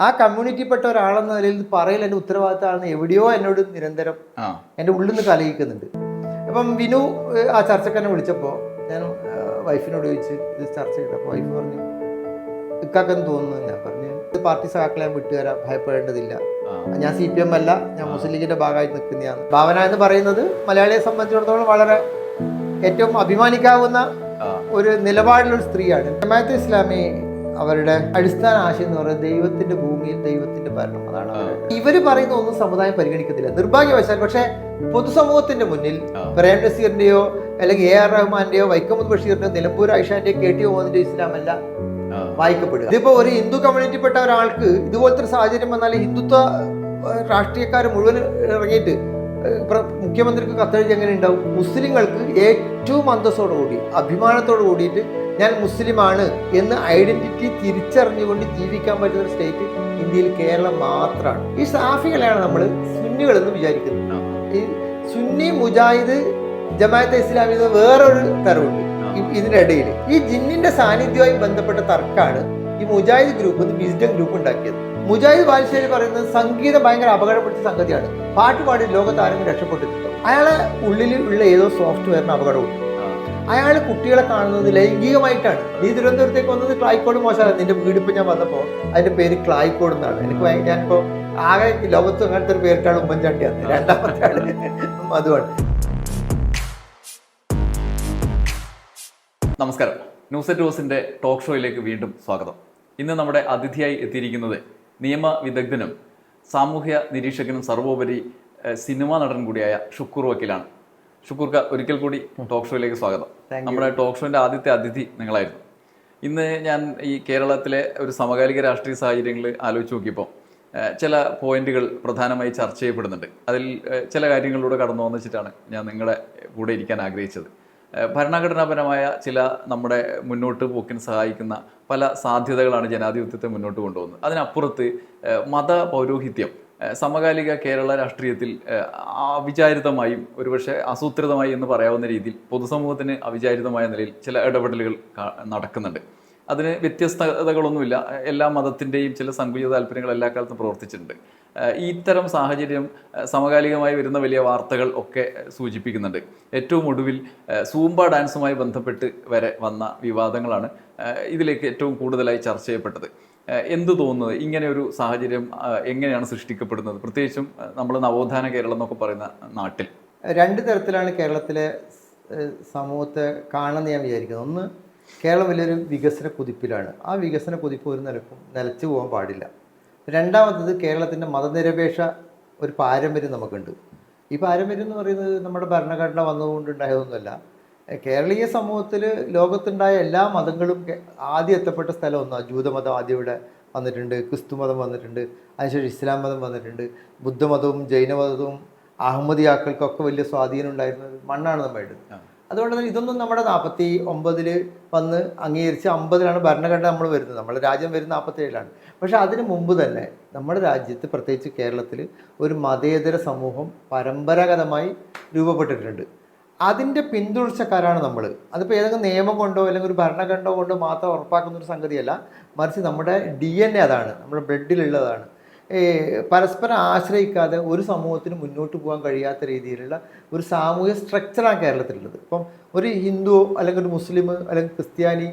ആ കമ്മ്യൂണിറ്റിപ്പെട്ട ഒരാളെന്ന നിലയിൽ പറയൽ എൻ്റെ ഉത്തരവാദിത്തമാണ് എവിടെയോ എന്നോട് നിരന്തരം എൻ്റെ ഉള്ളിൽ നിന്ന് കലയിക്കുന്നുണ്ട്. അപ്പം വിനു ആ ചർച്ചക്ക് എന്നെ വിളിച്ചപ്പോൾ ഞാൻ വൈഫിനോട് ചോദിച്ച് ഇത് ചർച്ച ചെയ്തപ്പോൾ വൈഫ് പറഞ്ഞു ഇക്കാക്കെന്ന് തോന്നുന്നു. ഞാൻ പറഞ്ഞു പാർട്ടി സഹാക്കളെ ഞാൻ വിട്ടുതരാം, ഭയപ്പെടേണ്ടതില്ല, ഞാൻ CPM അല്ല, ഞാൻ മുസ്ലിം ലീഗിന്റെ ഭാഗമായി നിൽക്കുന്നതാണ്. ഭാവന എന്ന് പറയുന്നത് മലയാളിയെ സംബന്ധിച്ചിടത്തോളം വളരെ ഏറ്റവും അഭിമാനിക്കാവുന്ന ഒരു നിലപാടിലൊരു സ്ത്രീയാണ്. ജമാഅത്തെ ഇസ്ലാമി അവരുടെ അടിസ്ഥാന ആശയം എന്ന് പറയുന്നത് ദൈവത്തിന്റെ ഭൂമിയിൽ ദൈവത്തിന്റെ ഭരണം. അതാണ് ഇവര് പറയുന്ന ഒന്നും സമുദായം പരിഗണിക്കത്തില്ല നിർഭാഗ്യവശാൽ. പക്ഷെ പൊതുസമൂഹത്തിന്റെ മുന്നിൽ പ്രേം നസീറിന്റെയോ അല്ലെങ്കിൽ AR റഹ്മാന്റെയോ വൈക്കം മുഹമ്മദ് ബഷീറിന്റെയോ നിലമ്പൂർ ആയിഷാന്റെയോ KT മുഹമ്മദിന്റെയോ ഇസ്ലാമല്ല വായിക്കപ്പെടുക. ഇതിപ്പോ ഒരു ഹിന്ദു കമ്മ്യൂണിറ്റിപ്പെട്ട ഒരാൾക്ക് ഇതുപോലത്തെ ഒരു സാഹചര്യം വന്നാൽ ഹിന്ദുത്വ രാഷ്ട്രീയക്കാർ മുഴുവൻ ഇറങ്ങിയിട്ട് മുഖ്യമന്ത്രിക്ക് കത്തെഴുതി എങ്ങനെ ഉണ്ടാവും? മുസ്ലിങ്ങൾക്ക് ഏറ്റവും അന്തസ്സോടുകൂടി അഭിമാനത്തോടു കൂടിയിട്ട് ഞാൻ മുസ്ലിമാണ് എന്ന് ഐഡന്റിറ്റി തിരിച്ചറിഞ്ഞുകൊണ്ട് ജീവിക്കാൻ പറ്റുന്ന ഒരു സ്റ്റേറ്റ് ഇന്ത്യയിൽ കേരളം മാത്രമാണ്. ഈ സാഫികളെയാണ് നമ്മൾ സുന്നികളെന്ന് വിചാരിക്കുന്നത്. ഈ സുന്നി മുജാഹിദ് ജമാഅത്തെ ഇസ്ലാമി എന്ന് വേറൊരു തരമുണ്ട്. ഇതിന്റെ ഇടയിൽ ഈ ജിന്നിന്റെ സാന്നിധ്യവുമായി ബന്ധപ്പെട്ട തർക്കമാണ് ഈ മുജാഹിദ് ഗ്രൂപ്പ് വിസ്ഡം ഗ്രൂപ്പ് ഉണ്ടാക്കിയത്. മുജാഹിദ് ബാലുശ്ശേരി പറയുന്നത് സംഗീതം ഭയങ്കര അപകടപ്പെട്ട സംഗതിയാണ്, പാട്ടുപാടി ലോകത്ത് ആരെങ്കിലും രക്ഷപ്പെട്ടിട്ടുണ്ടോ? അയാളെ ഉള്ളിൽ ഉള്ള ഏതോ സോഫ്റ്റ്വെയറിന് അപകടമുണ്ട്. അയാൾ കുട്ടികളെ കാണുന്നത് ലൈംഗികമായിട്ടാണ്. നീ തിരുവനന്തപുരത്തേക്ക് വന്നത് ക്ലായിക്കോട് മോശമാണ്. നിന്റെ വീടിപ്പോൾ ഞാൻ വന്നപ്പോൾ അതിന്റെ പേര് ക്ലായിക്കോട് എന്നാണ്. എനിക്ക് ഞാനിപ്പോൾ ആകെ ലോകത്ത് അങ്ങനത്തെ ഒരു പേരിട്ടാണ് ഉമ്മൻചാണ്ടിയാണ്. രണ്ടാമത്തെ ആള് അതുമാണ്. നമസ്കാരം. ന്യൂസ് അറ്റ് ന്യൂസിന്റെ ടോക്ക് ഷോയിലേക്ക് വീണ്ടും സ്വാഗതം. ഇന്ന് നമ്മുടെ അതിഥിയായി എത്തിയിരിക്കുന്നത് നിയമ വിദഗ്ധനും സാമൂഹ്യ നിരീക്ഷകനും സർവോപരി സിനിമാ നടൻ കൂടിയായ ഷുക്കൂർ വക്കീലാണ്. ഷുക്കൂർക്ക, ഒരിക്കൽ കൂടി ടോക്ക് ഷോയിലേക്ക് സ്വാഗതം. നമ്മുടെ ടോക്ക് ഷോന്റെ ആദ്യത്തെ അതിഥി നിങ്ങളായിരുന്നു. ഇന്ന് ഞാൻ ഈ കേരളത്തിലെ ഒരു സമകാലിക രാഷ്ട്രീയ സാഹചര്യങ്ങൾ ആലോചിച്ച് നോക്കിയപ്പോൾ ചില പോയിന്റുകൾ പ്രധാനമായി ചർച്ച ചെയ്യപ്പെടുന്നുണ്ട്. അതിൽ ചില കാര്യങ്ങളിലൂടെ കടന്നു വന്നിട്ടാണ് ഞാൻ നിങ്ങളുടെ കൂടെ ഇരിക്കാൻ ആഗ്രഹിച്ചത്. ഭരണഘടനാപരമായ ചില നമ്മുടെ മുന്നോട്ട് പോക്കിന് സഹായിക്കുന്ന പല സാധ്യതകളാണ് ജനാധിപത്യത്തെ മുന്നോട്ട് കൊണ്ടുപോകുന്നത്. അതിനപ്പുറത്ത് മത പൗരോഹിത്യം സമകാലിക കേരള രാഷ്ട്രീയത്തിൽ അവിചാരിതമായും ഒരുപക്ഷെ ആസൂത്രിതമായി എന്ന് പറയാവുന്ന രീതിയിൽ പൊതുസമൂഹത്തിന് അവിചാരിതമായ നിലയിൽ ചില ഇടപെടലുകൾ നടക്കുന്നുണ്ട്. അതിന് വ്യത്യസ്തതകളൊന്നുമില്ല. എല്ലാ മതത്തിൻ്റെയും ചില സങ്കുചിത താല്പര്യങ്ങൾ എല്ലാ കാലത്തും പ്രവർത്തിച്ചിട്ടുണ്ട്. ഇത്തരം സാഹചര്യം സമകാലികമായി വരുന്ന വലിയ വാർത്തകൾ ഒക്കെ സൂചിപ്പിക്കുന്നുണ്ട്. ഏറ്റവും ഒടുവിൽ സൂംബ ഡാൻസുമായി ബന്ധപ്പെട്ട് വരെ വന്ന വിവാദങ്ങളാണ് ഇതിലേക്ക് ഏറ്റവും കൂടുതലായി ചർച്ച ചെയ്യപ്പെട്ടത്. എന്തു തോന്നുന്നത്, ഇങ്ങനെ ഒരു സാഹചര്യം എങ്ങനെയാണ് സൃഷ്ടിക്കപ്പെടുന്നത്, പ്രത്യേകിച്ചും നമ്മൾ നവോത്ഥാന കേരളം എന്നൊക്കെ പറയുന്ന നാട്ടിൽ? രണ്ട് തരത്തിലാണ് കേരളത്തിലെ സമൂഹത്തെ കാണുന്നത് ഞാൻ വിചാരിക്കുന്നത്. ഒന്ന്, കേരളം വലിയൊരു വികസന കുതിപ്പിലാണ്. ആ വികസന കുതിപ്പ് ഒരു നിലച്ചു പോകാൻ പാടില്ല. രണ്ടാമത്തത്, കേരളത്തിൻ്റെ മതനിരപേക്ഷ ഒരു പാരമ്പര്യം നമുക്കുണ്ട്. ഈ പാരമ്പര്യം എന്ന് പറയുന്നത് നമ്മുടെ ഭരണഘടന വന്നുകൊണ്ടുണ്ടായതൊന്നുമല്ല. കേരളീയ സമൂഹത്തിൽ ലോകത്തുണ്ടായ എല്ലാ മതങ്ങളും ആദ്യം എത്തപ്പെട്ട സ്ഥലം ഒന്നാണ്. ജൂതമതം ആദ്യം ഇവിടെ വന്നിട്ടുണ്ട്, ക്രിസ്തുമതം വന്നിട്ടുണ്ട്, അതിനുശേഷം ഇസ്ലാം മതം വന്നിട്ടുണ്ട്, ബുദ്ധമതവും ജൈനമതവും അഹമ്മദിയാക്കൾക്കൊക്കെ വലിയ സ്വാധീനം ഉണ്ടായിരുന്ന മണ്ണാണ് നമ്മുടെ. അതുകൊണ്ട് തന്നെ ഇതൊന്നും നമ്മുടെ 49 വന്ന് അംഗീകരിച്ച് 50 ഭരണഘടന നമ്മൾ വരുന്നത്. നമ്മുടെ രാജ്യം വരുന്ന 47. പക്ഷെ അതിനു മുമ്പ് തന്നെ നമ്മുടെ രാജ്യത്ത്, പ്രത്യേകിച്ച് കേരളത്തിൽ, ഒരു മതേതര സമൂഹം പരമ്പരാഗതമായി രൂപപ്പെട്ടിട്ടുണ്ട്. അതിൻ്റെ പിന്തുടർച്ചക്കാരാണ് നമ്മൾ. അതിപ്പോൾ ഏതെങ്കിലും നിയമം കൊണ്ടോ അല്ലെങ്കിൽ ഒരു ഭരണഘടന കൊണ്ടോ മാത്രം ഉറപ്പാക്കുന്ന ഒരു സംഗതിയല്ല, മറിച്ച് നമ്മുടെ DNA അതാണ്, നമ്മുടെ ബ്ലഡിലുള്ളതാണ്. പരസ്പരം ആശ്രയിക്കാതെ ഒരു സമൂഹത്തിന് മുന്നോട്ട് പോകാൻ കഴിയാത്ത രീതിയിലുള്ള ഒരു സാമൂഹ്യ സ്ട്രക്ചറാണ് കേരളത്തിലുള്ളത്. ഇപ്പം ഒരു ഹിന്ദു അല്ലെങ്കിൽ ഒരു മുസ്ലിം അല്ലെങ്കിൽ ക്രിസ്ത്യാനി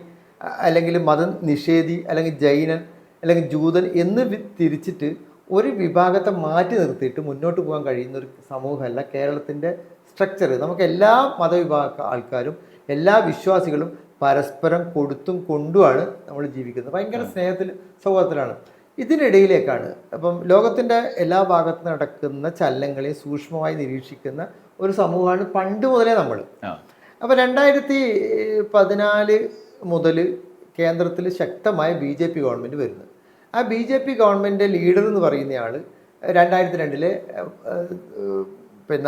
അല്ലെങ്കിൽ മതം നിഷേധി അല്ലെങ്കിൽ ജൈനൻ അല്ലെങ്കിൽ ജൂതൻ എന്ന് തിരിച്ചിട്ട് ഒരു വിഭാഗത്തെ മാറ്റി നിർത്തിയിട്ട് മുന്നോട്ട് പോകാൻ കഴിയുന്ന ഒരു സമൂഹമല്ല കേരളത്തിൻ്റെ സ്ട്രക്ചർ. നമുക്ക് എല്ലാ മതവിഭാഗ ആൾക്കാരും എല്ലാ വിശ്വാസികളും പരസ്പരം കൊടുത്തും കൊണ്ടുമാണ് നമ്മൾ ജീവിക്കുന്നത്. ഭയങ്കര സ്നേഹത്തിൽ സൗഹാർദ്ദത്തിലാണ്. ഇതിനിടയിലേക്കാണ് അപ്പം ലോകത്തിൻ്റെ എല്ലാ ഭാഗത്തും നടക്കുന്ന ചലനങ്ങളെ സൂക്ഷ്മമായി നിരീക്ഷിക്കുന്ന ഒരു സമൂഹമാണ് പണ്ട് മുതലേ നമ്മൾ. അപ്പോൾ 2014 മുതൽ കേന്ദ്രത്തിൽ ശക്തമായ BJP ഗവൺമെൻറ് വരുന്നത്. ആ BJP ഗവൺമെൻറ് ലീഡർ എന്ന് പറയുന്നയാൾ 2002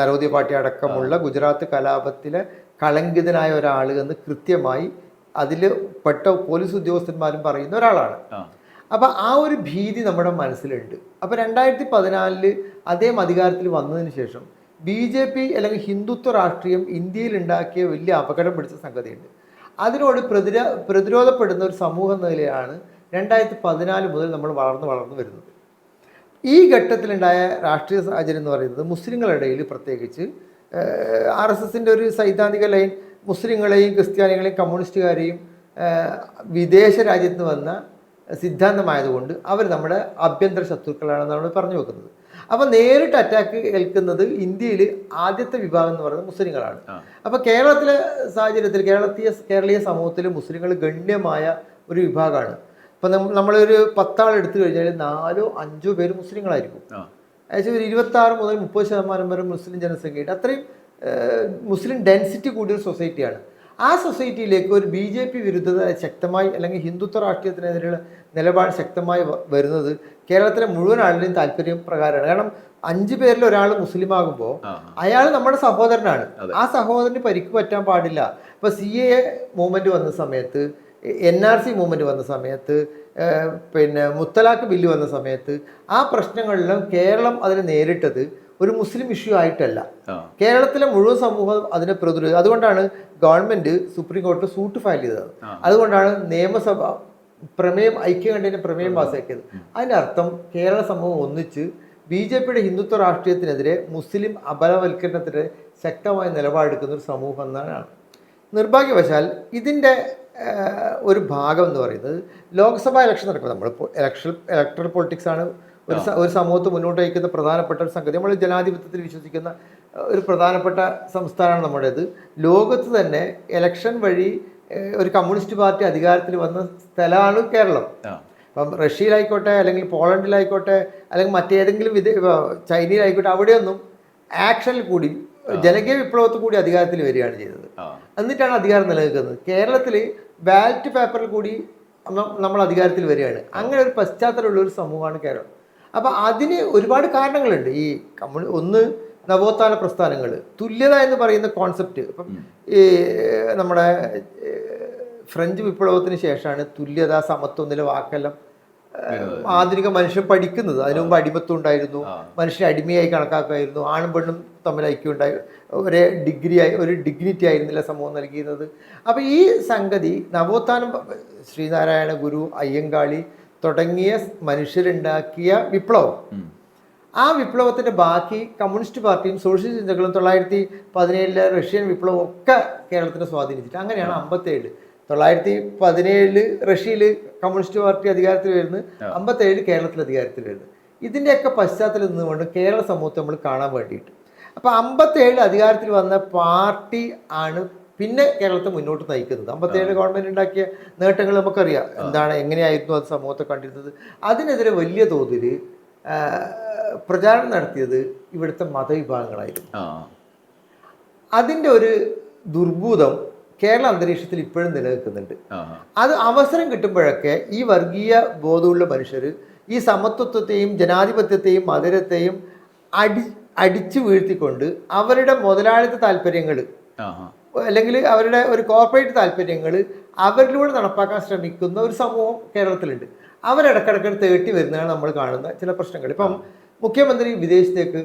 നരോദി പാർട്ടി അടക്കമുള്ള ഗുജറാത്ത് കലാപത്തിലെ കളങ്കിതനായ ഒരാൾ എന്ന് കൃത്യമായി അതിൽ പെട്ട പോലീസ് ഉദ്യോഗസ്ഥന്മാരും പറയുന്ന ഒരാളാണ്. അപ്പോൾ ആ ഒരു ഭീതി നമ്മുടെ മനസ്സിലുണ്ട്. അപ്പോൾ 2014 അദ്ദേഹം അധികാരത്തിൽ വന്നതിന് ശേഷം BJP അല്ലെങ്കിൽ ഹിന്ദുത്വ രാഷ്ട്രീയം ഇന്ത്യയിൽ ഉണ്ടാക്കിയ വലിയ അപകടം പിടിച്ച സംഗതിയുണ്ട്. അതിനോട് പ്രതിരോധപ്പെടുന്ന ഒരു സമൂഹം എന്ന നിലയാണ് 2014 മുതൽ നമ്മൾ വളർന്നു വരുന്നത്. ഈ ഘട്ടത്തിലുണ്ടായ രാഷ്ട്രീയ സാഹചര്യം എന്ന് പറയുന്നത് മുസ്ലിങ്ങളുടെ ഇടയിൽ പ്രത്യേകിച്ച് RSSൻ്റെ ഒരു സൈദ്ധാന്തിക ലൈൻ മുസ്ലിങ്ങളെയും ക്രിസ്ത്യാനികളെയും കമ്മ്യൂണിസ്റ്റുകാരെയും വിദേശ രാജ്യത്ത് നിന്ന് വന്ന സിദ്ധാന്തമായതുകൊണ്ട് അവർ നമ്മുടെ ആഭ്യന്തര ശത്രുക്കളാണെന്ന് നമ്മൾ പറഞ്ഞു വെക്കുന്നത്. അപ്പോൾ നേരിട്ട് അറ്റാക്ക് ഏൽക്കുന്നത് ഇന്ത്യയിൽ ആദ്യത്തെ വിഭാഗം എന്ന് പറയുന്നത് മുസ്ലിങ്ങളാണ്. അപ്പോൾ കേരളത്തിലെ സാഹചര്യത്തിൽ കേരളീയ സമൂഹത്തിൽ മുസ്ലിങ്ങൾ ഗണ്യമായ ഒരു വിഭാഗമാണ്. ഇപ്പം നമ്മളൊരു 10 ആൾ എടുത്തു കഴിഞ്ഞാൽ 4-5 പേര് മുസ്ലിങ്ങളായിരിക്കും. ഏകദേശം ഒരു 26 മുതൽ 30% വരെ മുസ്ലിം ജനസംഖ്യയുണ്ട്. അത്രയും മുസ്ലിം ഡെൻസിറ്റി കൂടിയൊരു സൊസൈറ്റിയാണ്. ആ സൊസൈറ്റിയിലേക്ക് ഒരു BJP വിരുദ്ധത ശക്തമായി അല്ലെങ്കിൽ ഹിന്ദുത്വ രാഷ്ട്രീയത്തിനെതിരെയുള്ള നിലപാട് ശക്തമായി വരുന്നത് കേരളത്തിലെ മുഴുവൻ ആളുടെയും താല്പര്യം പ്രകാരമാണ്. കാരണം 5 പേരിൽ ഒരാൾ മുസ്ലിം ആകുമ്പോൾ അയാൾ നമ്മുടെ സഹോദരനാണ്. ആ സഹോദരന് പരിക്ക് പറ്റാൻ പാടില്ല. ഇപ്പോൾ CAA മൂവ്മെൻറ്റ് വന്ന സമയത്ത്, NRC മൂവ്മെൻറ്റ് വന്ന സമയത്ത്, പിന്നെ മുത്തലാഖ് ബില്ല് വന്ന സമയത്ത് ആ പ്രശ്നങ്ങളിലും കേരളം അതിനെ നേരിട്ടത് ഒരു മുസ്ലിം ഇഷ്യൂ ആയിട്ടല്ല, കേരളത്തിലെ മുഴുവൻ സമൂഹം അതിനെ പ്രതിരോധിച്ചത്. അതുകൊണ്ടാണ് ഗവൺമെന്റ് സുപ്രീം കോടതിയിൽ സൂട്ട് ഫയൽ ചെയ്തത്. അതുകൊണ്ടാണ് നിയമസഭ ഐക്യകണ്ഠേന പ്രമേയം പാസ്സാക്കിയത്. അതിൻ്റെ അർത്ഥം കേരള സമൂഹം ഒന്നിച്ച് BJPയുടെ ഹിന്ദുത്വ രാഷ്ട്രീയത്തിനെതിരെ മുസ്ലിം അപരവൽക്കരണത്തിനെതിരെ ശക്തമായ നിലപാടെടുക്കുന്ന ഒരു സമൂഹം എന്നാണ്. നിർഭാഗ്യവശാൽ ഇതിൻ്റെ ഒരു ഭാഗം എന്ന് പറയുന്നത് ലോക്സഭാ ഇലക്ഷൻ നടക്കും. നമ്മളിപ്പോൾ ഇലക്ട്രൽ പൊളിറ്റിക്സ് ആണ് ഒരു സമൂഹത്തെ മുന്നോട്ട് നയിക്കുന്ന പ്രധാനപ്പെട്ട ഒരു സംഗതി. നമ്മൾ ജനാധിപത്യത്തിൽ വിശ്വസിക്കുന്ന ഒരു പ്രധാനപ്പെട്ട സംസ്ഥാനമാണ് നമ്മുടേത്. ലോകത്ത് തന്നെ ഇലക്ഷൻ വഴി ഒരു കമ്മ്യൂണിസ്റ്റ് പാർട്ടി അധികാരത്തിൽ വന്ന സ്ഥലമാണ് കേരളം. ഇപ്പം റഷ്യയിലായിക്കോട്ടെ, അല്ലെങ്കിൽ പോളണ്ടിലായിക്കോട്ടെ, അല്ലെങ്കിൽ മറ്റേതെങ്കിലും ചൈനയിലായിക്കോട്ടെ, അവിടെയൊന്നും ആക്ഷനിൽ കൂടി ജനകീയ വിപ്ലവത്തിൽ കൂടി അധികാരത്തിൽ വരികയാണ് ചെയ്തത്. എന്നിട്ടാണ് അധികാരം നിലനിൽക്കുന്നത്. കേരളത്തിൽ ബാലറ്റ് പേപ്പറിൽ കൂടി നമ്മൾ അധികാരത്തിൽ വരികയാണ്. അങ്ങനെ ഒരു പശ്ചാത്തലമുള്ള ഒരു സമൂഹമാണ് കേരളം. അപ്പം അതിന് ഒരുപാട് കാരണങ്ങളുണ്ട്. ഈ ഒന്ന് നവോത്ഥാന പ്രസ്ഥാനങ്ങൾ, തുല്യത എന്ന് പറയുന്ന കോൺസെപ്റ്റ്. ഇപ്പം ഈ നമ്മുടെ ഫ്രഞ്ച് വിപ്ലവത്തിന് ശേഷമാണ് തുല്യത, സമത്വം എന്നുള്ള വാക്കെല്ലാം ആധുനിക മനുഷ്യൻ പഠിക്കുന്നത്. അതിനു മുമ്പ് അടിമത്വം ഉണ്ടായിരുന്നു, മനുഷ്യനെ അടിമയായി കണക്കാക്കുമായിരുന്നു, ആണും പെണ്ണും തമ്മിൽ ഐക്യം ഉണ്ടായി, ഒരു ഡിഗ്നിറ്റി ആയിരുന്നില്ല സമൂഹം നൽകിയിരുന്നത്. അപ്പോൾ ഈ സംഗതി നവോത്ഥാനം, ശ്രീനാരായണ ഗുരു, അയ്യങ്കാളി തുടങ്ങിയ മനുഷ്യരുണ്ടാക്കിയ വിപ്ലവം, ആ വിപ്ലവത്തിൻ്റെ ബാക്കി കമ്മ്യൂണിസ്റ്റ് പാർട്ടിയും സോഷ്യലിസ്റ്റ് ചിന്തകളും 1917 റഷ്യൻ വിപ്ലവം ഒക്കെ കേരളത്തിനെ സ്വാധീനിച്ചിട്ട് അങ്ങനെയാണ് 1917 റഷ്യയിൽ കമ്മ്യൂണിസ്റ്റ് പാർട്ടി അധികാരത്തിൽ വരുന്നത്, 1957 കേരളത്തിൽ അധികാരത്തിൽ വരുന്നത്. ഇതിൻ്റെയൊക്കെ പശ്ചാത്തലത്തിൽ നിന്നുകൊണ്ട് കേരള സമൂഹത്തെ നമ്മൾ കാണാൻ വേണ്ടിയിട്ട്. അപ്പോൾ 1957 അധികാരത്തിൽ വന്ന പാർട്ടി ആണ് പിന്നെ കേരളത്തെ മുന്നോട്ട് നയിക്കുന്നത്. 1957 ഗവൺമെൻറ് ഉണ്ടാക്കിയ നേട്ടങ്ങൾ നമുക്കറിയാം, എന്താണ്, എങ്ങനെയായിരുന്നു അത് സമൂഹത്തെ കണ്ടിരുന്നത്. അതിനെതിരെ വലിയ തോതിൽ പ്രചാരണം നടത്തിയത് ഇവിടുത്തെ മതവിഭാഗങ്ങളായിരുന്നു. അതിൻ്റെ ഒരു ദുർഭൂതം കേരള അന്തരീക്ഷത്തിൽ ഇപ്പോഴും നിലനിൽക്കുന്നുണ്ട്. അത് അവസരം കിട്ടുമ്പോഴൊക്കെ ഈ വർഗീയ ബോധമുള്ള മനുഷ്യർ ഈ സമത്വത്വത്തെയും ജനാധിപത്യത്തെയും മധുരത്തെയും അടിച്ചു വീഴ്ത്തിക്കൊണ്ട് അവരുടെ മുതലാളിത്ത താല്പര്യങ്ങൾ അല്ലെങ്കിൽ അവരുടെ ഒരു കോർപ്പറേറ്റ് താല്പര്യങ്ങൾ അവരിലൂടെ നടപ്പാക്കാൻ ശ്രമിക്കുന്ന ഒരു സമൂഹം കേരളത്തിലുണ്ട്. അവരിടക്കിടക്ക് തേട്ടി വരുന്നതാണ് നമ്മൾ കാണുന്ന ചില പ്രശ്നങ്ങൾ. ഇപ്പം മുഖ്യമന്ത്രി വിദേശത്തേക്ക്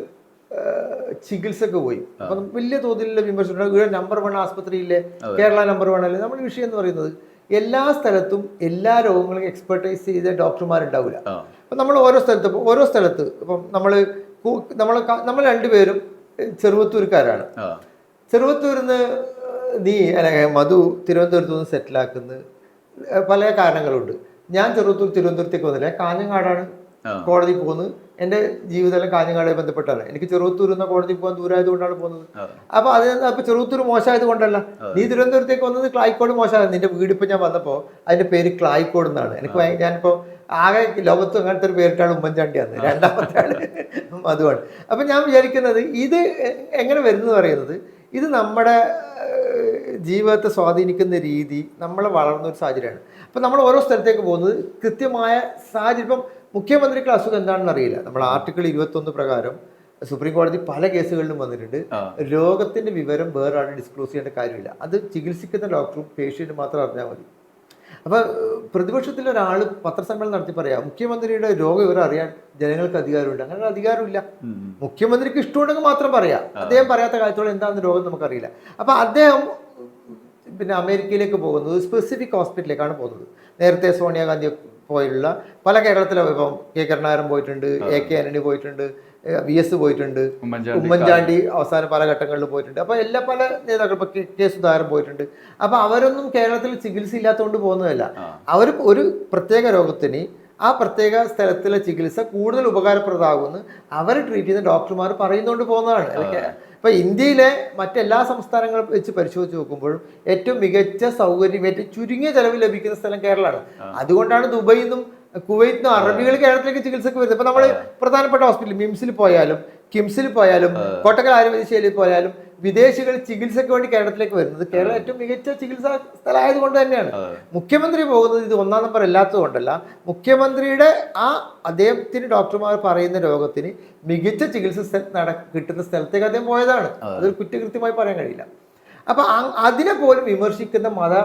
ചികിത്സക്ക് പോയി, അപ്പം വലിയ തോതിലുള്ള വിമർശനം. ഇവിടെ നമ്പർ 1 ആസ്പത്രിയിലെ കേരള നമ്പർ 1 അല്ലേ. നമ്മുടെ വിഷയം എന്ന് പറയുന്നത് എല്ലാ സ്ഥലത്തും എല്ലാ രോഗങ്ങളും എക്സ്പെർട്ടൈസ് ചെയ്ത ഡോക്ടർമാരുണ്ടാവില്ല. അപ്പം നമ്മൾ ഓരോ സ്ഥലത്ത് ഇപ്പം നമ്മൾ രണ്ടുപേരും ചെറുവത്തൂർക്കാരാണ്. ചെറുവത്തൂരിൽ നിന്ന് മധു തിരുവനന്തപുരത്ത് നിന്ന് സെറ്റിലാക്കുന്ന പല കാരണങ്ങളുണ്ട്. ഞാൻ തിരുവനന്തപുരത്തേക്ക് വന്നില്ല, കാഞ്ഞങ്ങാടാണ് കോടതി പോകുന്നത്. എൻ്റെ ജീവിതം കാഞ്ഞങ്ങാടുമായി ബന്ധപ്പെട്ടാണ്. എനിക്ക് ചെറുവത്തൂരിൽ നിന്ന് കോടതി പോകാൻ ദൂരമായത് കൊണ്ടാണ് പോകുന്നത്. അപ്പോൾ അപ്പോൾ ചെറുവത്തൂർ മോശമായത് കൊണ്ടല്ല, നീ തിരുവനന്തപുരത്തേക്ക് വന്നത് ക്ലായിക്കോട് മോശമായത്. നിന്റെ വീടിപ്പോൾ ഞാൻ വന്നപ്പോൾ അതിൻ്റെ പേര് ക്ലായിക്കോട് എന്നാണ്. ഞാനിപ്പോൾ ആകെ ലോകത്ത് അങ്ങനത്തെ ഒരു പേരിട്ടാണ് ഉമ്മൻചാണ്ടിയാണ്, രണ്ടാമത്തെ ആള് അതുമാണ്. അപ്പം ഞാൻ വിചാരിക്കുന്നത് ഇത് എങ്ങനെ വരുന്നത് പറയുന്നത്, ഇത് നമ്മുടെ ജീവിതത്തെ സ്വാധീനിക്കുന്ന രീതി നമ്മൾ വളർന്ന ഒരു സാഹചര്യമാണ്. അപ്പം നമ്മൾ ഓരോ സ്ഥലത്തേക്ക് പോകുന്നത് കൃത്യമായ സാഹചര്യം. ഇപ്പം മുഖ്യമന്ത്രിക്ക് അസുഖം എന്താണെന്ന് അറിയില്ല. നമ്മൾ ആർട്ടിക്കിൾ 21 പ്രകാരം സുപ്രീം കോടതി പല കേസുകളിലും വന്നിട്ടുണ്ട്. രോഗത്തിന്റെ വിവരം വേറെ ആൾ ഡിസ്ക്ലോസ് ചെയ്യേണ്ട കാര്യമില്ല. അത് ചികിത്സിക്കുന്ന ഡോക്ടറും പേഷ്യൻറ്റും മാത്രം അറിഞ്ഞാൽ മതി. അപ്പോൾ പ്രതിപക്ഷത്തിൽ ഒരാൾ പത്രസമ്മേളനം നടത്തി പറയാം മുഖ്യമന്ത്രിയുടെ രോഗവിവരം അറിയാൻ ജനങ്ങൾക്ക് അധികാരമുണ്ട്. അങ്ങനെ അധികാരമില്ല. മുഖ്യമന്ത്രിക്ക് ഇഷ്ടമുണ്ടെങ്കിൽ മാത്രം പറയാം. അദ്ദേഹം പറയാത്ത കാര്യത്തോളം എന്താണെന്ന് രോഗം നമുക്കറിയില്ല. അപ്പോൾ അദ്ദേഹം പിന്നെ അമേരിക്കയിലേക്ക് പോകുന്നത് സ്പെസിഫിക് ഹോസ്പിറ്റലിലേക്കാണ് പോകുന്നത്. നേരത്തെ സോണിയാഗാന്ധി പോലുള്ള പല കേരളത്തിലെ ഇപ്പം കെ കരുണാകരൻ പോയിട്ടുണ്ട്, AK ആന്റണി പോയിട്ടുണ്ട്, VS പോയിട്ടുണ്ട്, ഉമ്മൻചാണ്ടി അവസാന പല ഘട്ടങ്ങളിൽ പോയിട്ടുണ്ട്. അപ്പോൾ എല്ലാ പല നേതാക്കൾ ഇപ്പൊ K സുധാകരൻ പോയിട്ടുണ്ട്. അപ്പൊ അവരൊന്നും കേരളത്തിൽ ചികിത്സ ഇല്ലാത്തതുകൊണ്ട് പോകുന്നതല്ല. അവർ ഒരു പ്രത്യേക രോഗത്തിന് ആ പ്രത്യേക സ്ഥലത്തിലെ ചികിത്സ കൂടുതൽ ഉപകാരപ്രദമാകുമെന്ന് അവർ ട്രീറ്റ് ചെയ്യുന്ന ഡോക്ടർമാർ പറയുന്നുകൊണ്ട് പോകുന്നതാണ്. ഇപ്പൊ ഇന്ത്യയിലെ മറ്റെല്ലാ സംസ്ഥാനങ്ങളും വെച്ച് പരിശോധിച്ച് നോക്കുമ്പോഴും ഏറ്റവും മികച്ച സൗകര്യം ഏറ്റവും ചുരുങ്ങിയ ചെലവ് ലഭിക്കുന്ന സ്ഥലം കേരളമാണ്. അതുകൊണ്ടാണ് ദുബൈയിൽ നിന്നും കുവൈത്തിൽ നിന്നും അറബികൾ കേരളത്തിലേക്ക് ചികിത്സക്ക് വരുന്നത്. ഇപ്പൊ നമ്മൾ പ്രധാനപ്പെട്ട ഹോസ്പിറ്റൽ മിംസിൽ പോയാലും കിംസിൽ പോയാലും കോട്ടക്കൽ ആയുർവേദശാലയിൽ പോയാലും വിദേശികൾ ചികിത്സയ്ക്ക് വേണ്ടി കേരളത്തിലേക്ക് വരുന്നത് കേരളം ഏറ്റവും മികച്ച ചികിത്സാ സ്ഥലമായതുകൊണ്ട് തന്നെയാണ്. മുഖ്യമന്ത്രി പോകുന്നത് ഇത് ഒന്നാം നമ്പർ അല്ലാത്തത് കൊണ്ടല്ല, മുഖ്യമന്ത്രിയുടെ അദ്ദേഹത്തിന് ഡോക്ടർമാർ പറയുന്ന രോഗത്തിന് മികച്ച ചികിത്സ കിട്ടുന്ന സ്ഥലത്തേക്ക് അദ്ദേഹം പോയതാണ്. അതൊരു കുറ്റകൃത്യമായി പറയാൻ കഴിയില്ല. അപ്പൊ അതിനെ പോലും വിമർശിക്കുന്ന മത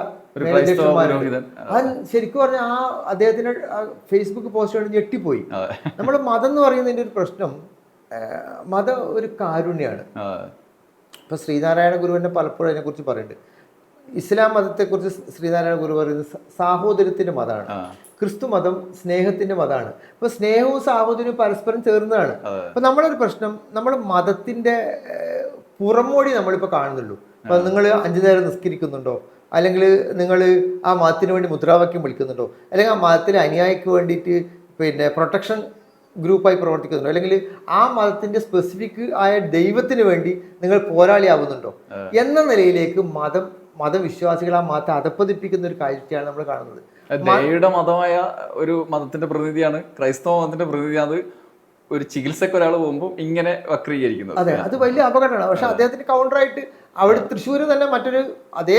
ശരിക്കും പറഞ്ഞാൽ അദ്ദേഹത്തിന്റെ ഫേസ്ബുക്ക് പോസ്റ്റ് കണ്ട് ഞെട്ടിപ്പോയി. നമ്മുടെ മതം എന്ന് പറയുന്നതിന്റെ ഒരു പ്രശ്നം, മതം ഒരു കാരുണ്യാണ്. ഇപ്പൊ ശ്രീനാരായണ ഗുരുവിനെ പലപ്പോഴും അതിനെക്കുറിച്ച് പറയുന്നുണ്ട്. ഇസ്ലാം മതത്തെക്കുറിച്ച് ശ്രീനാരായണ ഗുരു പറയുന്നത് സാഹോദര്യത്തിന്റെ മതമാണ്, ക്രിസ്തു മതം സ്നേഹത്തിന്റെ മതമാണ്. അപ്പൊ സ്നേഹവും സാഹോദര്യവും പരസ്പരം ചേർന്നതാണ്. അപ്പൊ നമ്മളൊരു പ്രശ്നം, നമ്മൾ മതത്തിന്റെ പുറമോടി നമ്മളിപ്പോൾ കാണുന്നുള്ളൂ. അപ്പൊ നിങ്ങൾ 5 നേരം നിസ്കരിക്കുന്നുണ്ടോ, അല്ലെങ്കിൽ നിങ്ങൾ ആ മതത്തിന് വേണ്ടി മുദ്രാവാക്യം വിളിക്കുന്നുണ്ടോ, അല്ലെങ്കിൽ ആ മതത്തിലെ അനുയായിക്ക് വേണ്ടിയിട്ട് പ്രൊട്ടക്ഷൻ ഗ്രൂപ്പായി പ്രവർത്തിക്കുന്നുണ്ടോ, അല്ലെങ്കിൽ ആ മതത്തിന്റെ സ്പെസിഫിക് ആയ ദൈവത്തിന് വേണ്ടി നിങ്ങൾ പോരാളിയാവുന്നുണ്ടോ എന്ന നിലയിലേക്ക് മതവിശ്വാസികൾ ആ മതത്തെ അധപ്പതിപ്പിക്കുന്ന ഒരു കാഴ്ചയാണ് നമ്മൾ കാണുന്നത്. ദൈവയുടെ മതമായ ഒരു മതത്തിന്റെ പ്രതിനിധിയാണ്, ക്രൈസ്തവ മതത്തിന്റെ പ്രതിനിധിയാണ് ഒരു ചികിത്സക്ക് ഒരാൾ പോകുമ്പോൾ ഇങ്ങനെ വക്രീകരിക്കുന്നത്. അതെ, അത് വലിയ അപകടമാണ്. പക്ഷെ അദ്ദേഹത്തിന് കൗണ്ടറായിട്ട് അവിടെ തൃശ്ശൂർ തന്നെ മറ്റൊരു അതേ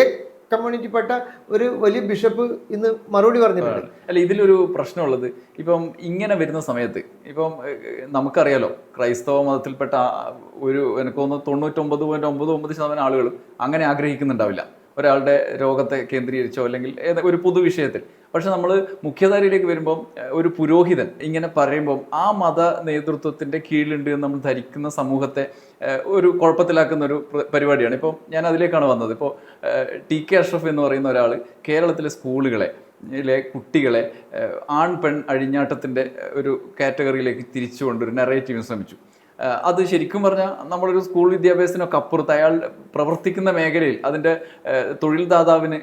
കമ്മ്യൂണിറ്റിപ്പെട്ട ഒരു വലിയ ബിഷപ്പ് ഇന്ന് മറുപടി പറഞ്ഞിട്ടുണ്ട്. അല്ല, ഇതിലൊരു പ്രശ്നമുള്ളത്, ഇപ്പം ഇങ്ങനെ വരുന്ന സമയത്ത് ഇപ്പം നമുക്കറിയാലോ ക്രൈസ്തവ മതത്തിൽപ്പെട്ട എനിക്ക് തോന്നുന്നു 99.99% ആളുകളും അങ്ങനെ ആഗ്രഹിക്കുന്നുണ്ടാവില്ല ഒരാളുടെ രോഗത്തെ കേന്ദ്രീകരിച്ചോ അല്ലെങ്കിൽ ഒരു പൊതുവിഷയത്തിൽ. പക്ഷെ നമ്മൾ മുഖ്യധാരയിലേക്ക് വരുമ്പം ഒരു പുരോഹിതൻ ഇങ്ങനെ പറയുമ്പം ആ മത നേതൃത്വത്തിന്റെ കീഴിലുണ്ട് എന്ന് നമ്മൾ ധരിക്കുന്ന സമൂഹത്തെ ഒരു കുഴപ്പത്തിലാക്കുന്ന ഒരു പരിപാടിയാണ്. ഇപ്പോൾ ഞാൻ അതിലേക്കാണ് വന്നത്. ഇപ്പോൾ TK അഷ്റഫ് എന്ന് പറയുന്ന ഒരാൾ കേരളത്തിലെ സ്കൂളുകളെ കുട്ടികളെ ആൺ പെൺ അഴിഞ്ഞാട്ടത്തിന്റെ ഒരു കാറ്റഗറിയിലേക്ക് തിരിച്ചുകൊണ്ട് ഒരു നെറേറ്റീവ് ശ്രമിച്ചു. അത് ശരിക്കും പറഞ്ഞാൽ നമ്മളൊരു സ്കൂൾ വിദ്യാഭ്യാസത്തിനൊക്കെ അപ്പുറത്ത് അയാൾ പ്രവർത്തിക്കുന്ന മേഖലയിൽ അതിൻ്റെ തൊഴിൽദാതാവിന്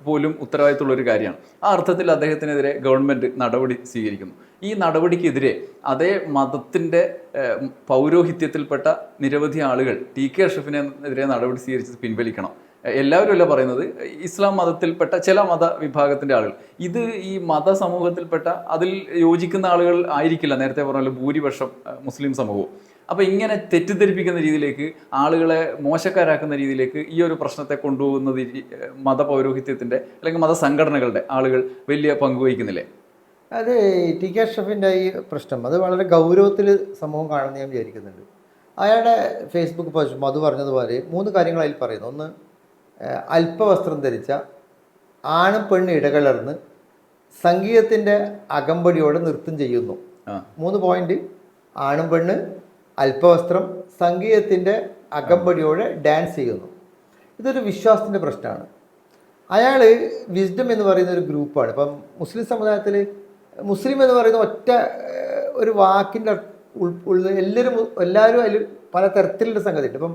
പോലും ഉത്തരവാദിത്തമുള്ളൊരു കാര്യമാണ്. ആ അർത്ഥത്തിൽ അദ്ദേഹത്തിനെതിരെ ഗവൺമെൻറ് നടപടി സ്വീകരിക്കുന്നു. ഈ നടപടിക്കെതിരെ അതേ മതത്തിൻ്റെ പൗരോഹിത്യത്തിൽപ്പെട്ട നിരവധി ആളുകൾ TK അഷ്റഫിനെതിരെ നടപടി സ്വീകരിച്ചത് പിൻവലിക്കണം. എല്ലാവരും അല്ല പറയുന്നത്, ഇസ്ലാം മതത്തിൽപ്പെട്ട ചില മതവിഭാഗത്തിൻ്റെ ആളുകൾ. ഇത് ഈ മതസമൂഹത്തിൽപ്പെട്ട അതിൽ യോജിക്കുന്ന ആളുകൾ ആയിരിക്കില്ല, നേരത്തെ പറഞ്ഞ ഭൂരിപക്ഷം മുസ്ലിം സമൂഹവും. അപ്പോൾ ഇങ്ങനെ തെറ്റിദ്ധരിപ്പിക്കുന്ന രീതിയിലേക്ക്, ആളുകളെ മോശക്കാരാക്കുന്ന രീതിയിലേക്ക് ഈ ഒരു പ്രശ്നത്തെ കൊണ്ടുപോകുന്നത് മതപൗരോഹിത്യത്തിൻ്റെ അല്ലെങ്കിൽ മതസംഘടനകളുടെ ആളുകൾ വലിയ പങ്കുവഹിക്കുന്നില്ലേ? അത് TK അഷ്റഫിൻ്റെ ഈ പ്രശ്നം അത് വളരെ ഗൗരവത്തിൽ സമൂഹം കാണുമെന്ന് ഞാൻ വിചാരിക്കുന്നുണ്ട്. അയാളുടെ ഫേസ്ബുക്ക് പോസ്റ്റ് മധു പറഞ്ഞതുപോലെ 3 കാര്യങ്ങൾ അതിൽ പറയുന്നു. ഒന്ന്, അല്പവസ്ത്രം ധരിച്ച ആണും പെണ്ണ് ഇടകലർന്ന് സംഗീതത്തിൻ്റെ അകമ്പടിയോടെ നൃത്തം ചെയ്യുന്നു. 3 പോയിന്റ്: ആണും പെണ്ണ്, അല്പവസ്ത്രം, സംഗീതത്തിൻ്റെ അകമ്പടിയോടെ ഡാൻസ് ചെയ്യുന്നു. ഇതൊരു വിശ്വാസത്തിൻ്റെ പ്രശ്നമാണ്. അയാൾ വിസ്ഡം എന്ന് പറയുന്ന ഒരു ഗ്രൂപ്പാണ്. ഇപ്പം മുസ്ലിം സമുദായത്തിൽ മുസ്ലിം എന്ന് പറയുന്ന ഒറ്റ ഒരു വാക്കിൻ്റെ എല്ലാവരും അതിൽ പല തരത്തിലുള്ള സംഗതിയുണ്ട്. ഇപ്പം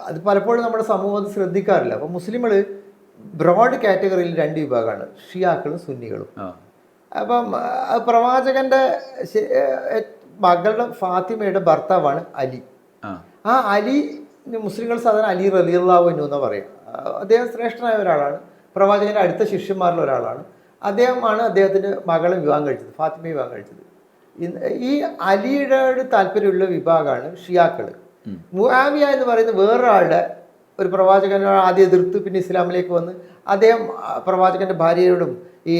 അത് പലപ്പോഴും നമ്മുടെ സമൂഹത്തിൽ ശ്രദ്ധിക്കാറില്ല. അപ്പം മുസ്ലിങ്ങൾ ബ്രോഡ് കാറ്റഗറിയിൽ 2 വിഭാഗമാണ്, ഷിയാക്കളും സുന്നികളും. അപ്പം പ്രവാചകന്റെ മകളുടെ ഫാത്തിമയുടെ ഭർത്താവാണ് അലി. ആ അലി മുസ്ലിങ്ങൾ സാധാരണ അലി റളിയല്ലാഹു അൻഹു എന്ന് പറയും. അദ്ദേഹം ശ്രേഷ്ഠനായ ഒരാളാണ്, പ്രവാചകന്റെ അടുത്ത ശിഷ്യന്മാരിൽ ഒരാളാണ്. അദ്ദേഹമാണ് അദ്ദേഹത്തിൻ്റെ മകളെ വിവാഹം കഴിച്ചത്, ഫാത്തിമയെ വിവാഹം കഴിച്ചത്. ഈ അലിയുടെ താല്പര്യമുള്ള വിഭാഗമാണ് ഷിയാക്കൾ. മുആവിയ എന്ന് പറയുന്ന വേറൊരാളുടെ ഒരു പ്രവാചകനെ ആദ്യം എതിർത്ത് പിന്നെ ഇസ്ലാമിലേക്ക് വന്ന് അദ്ദേഹം പ്രവാചകന്റെ ഭാര്യയോടും ഈ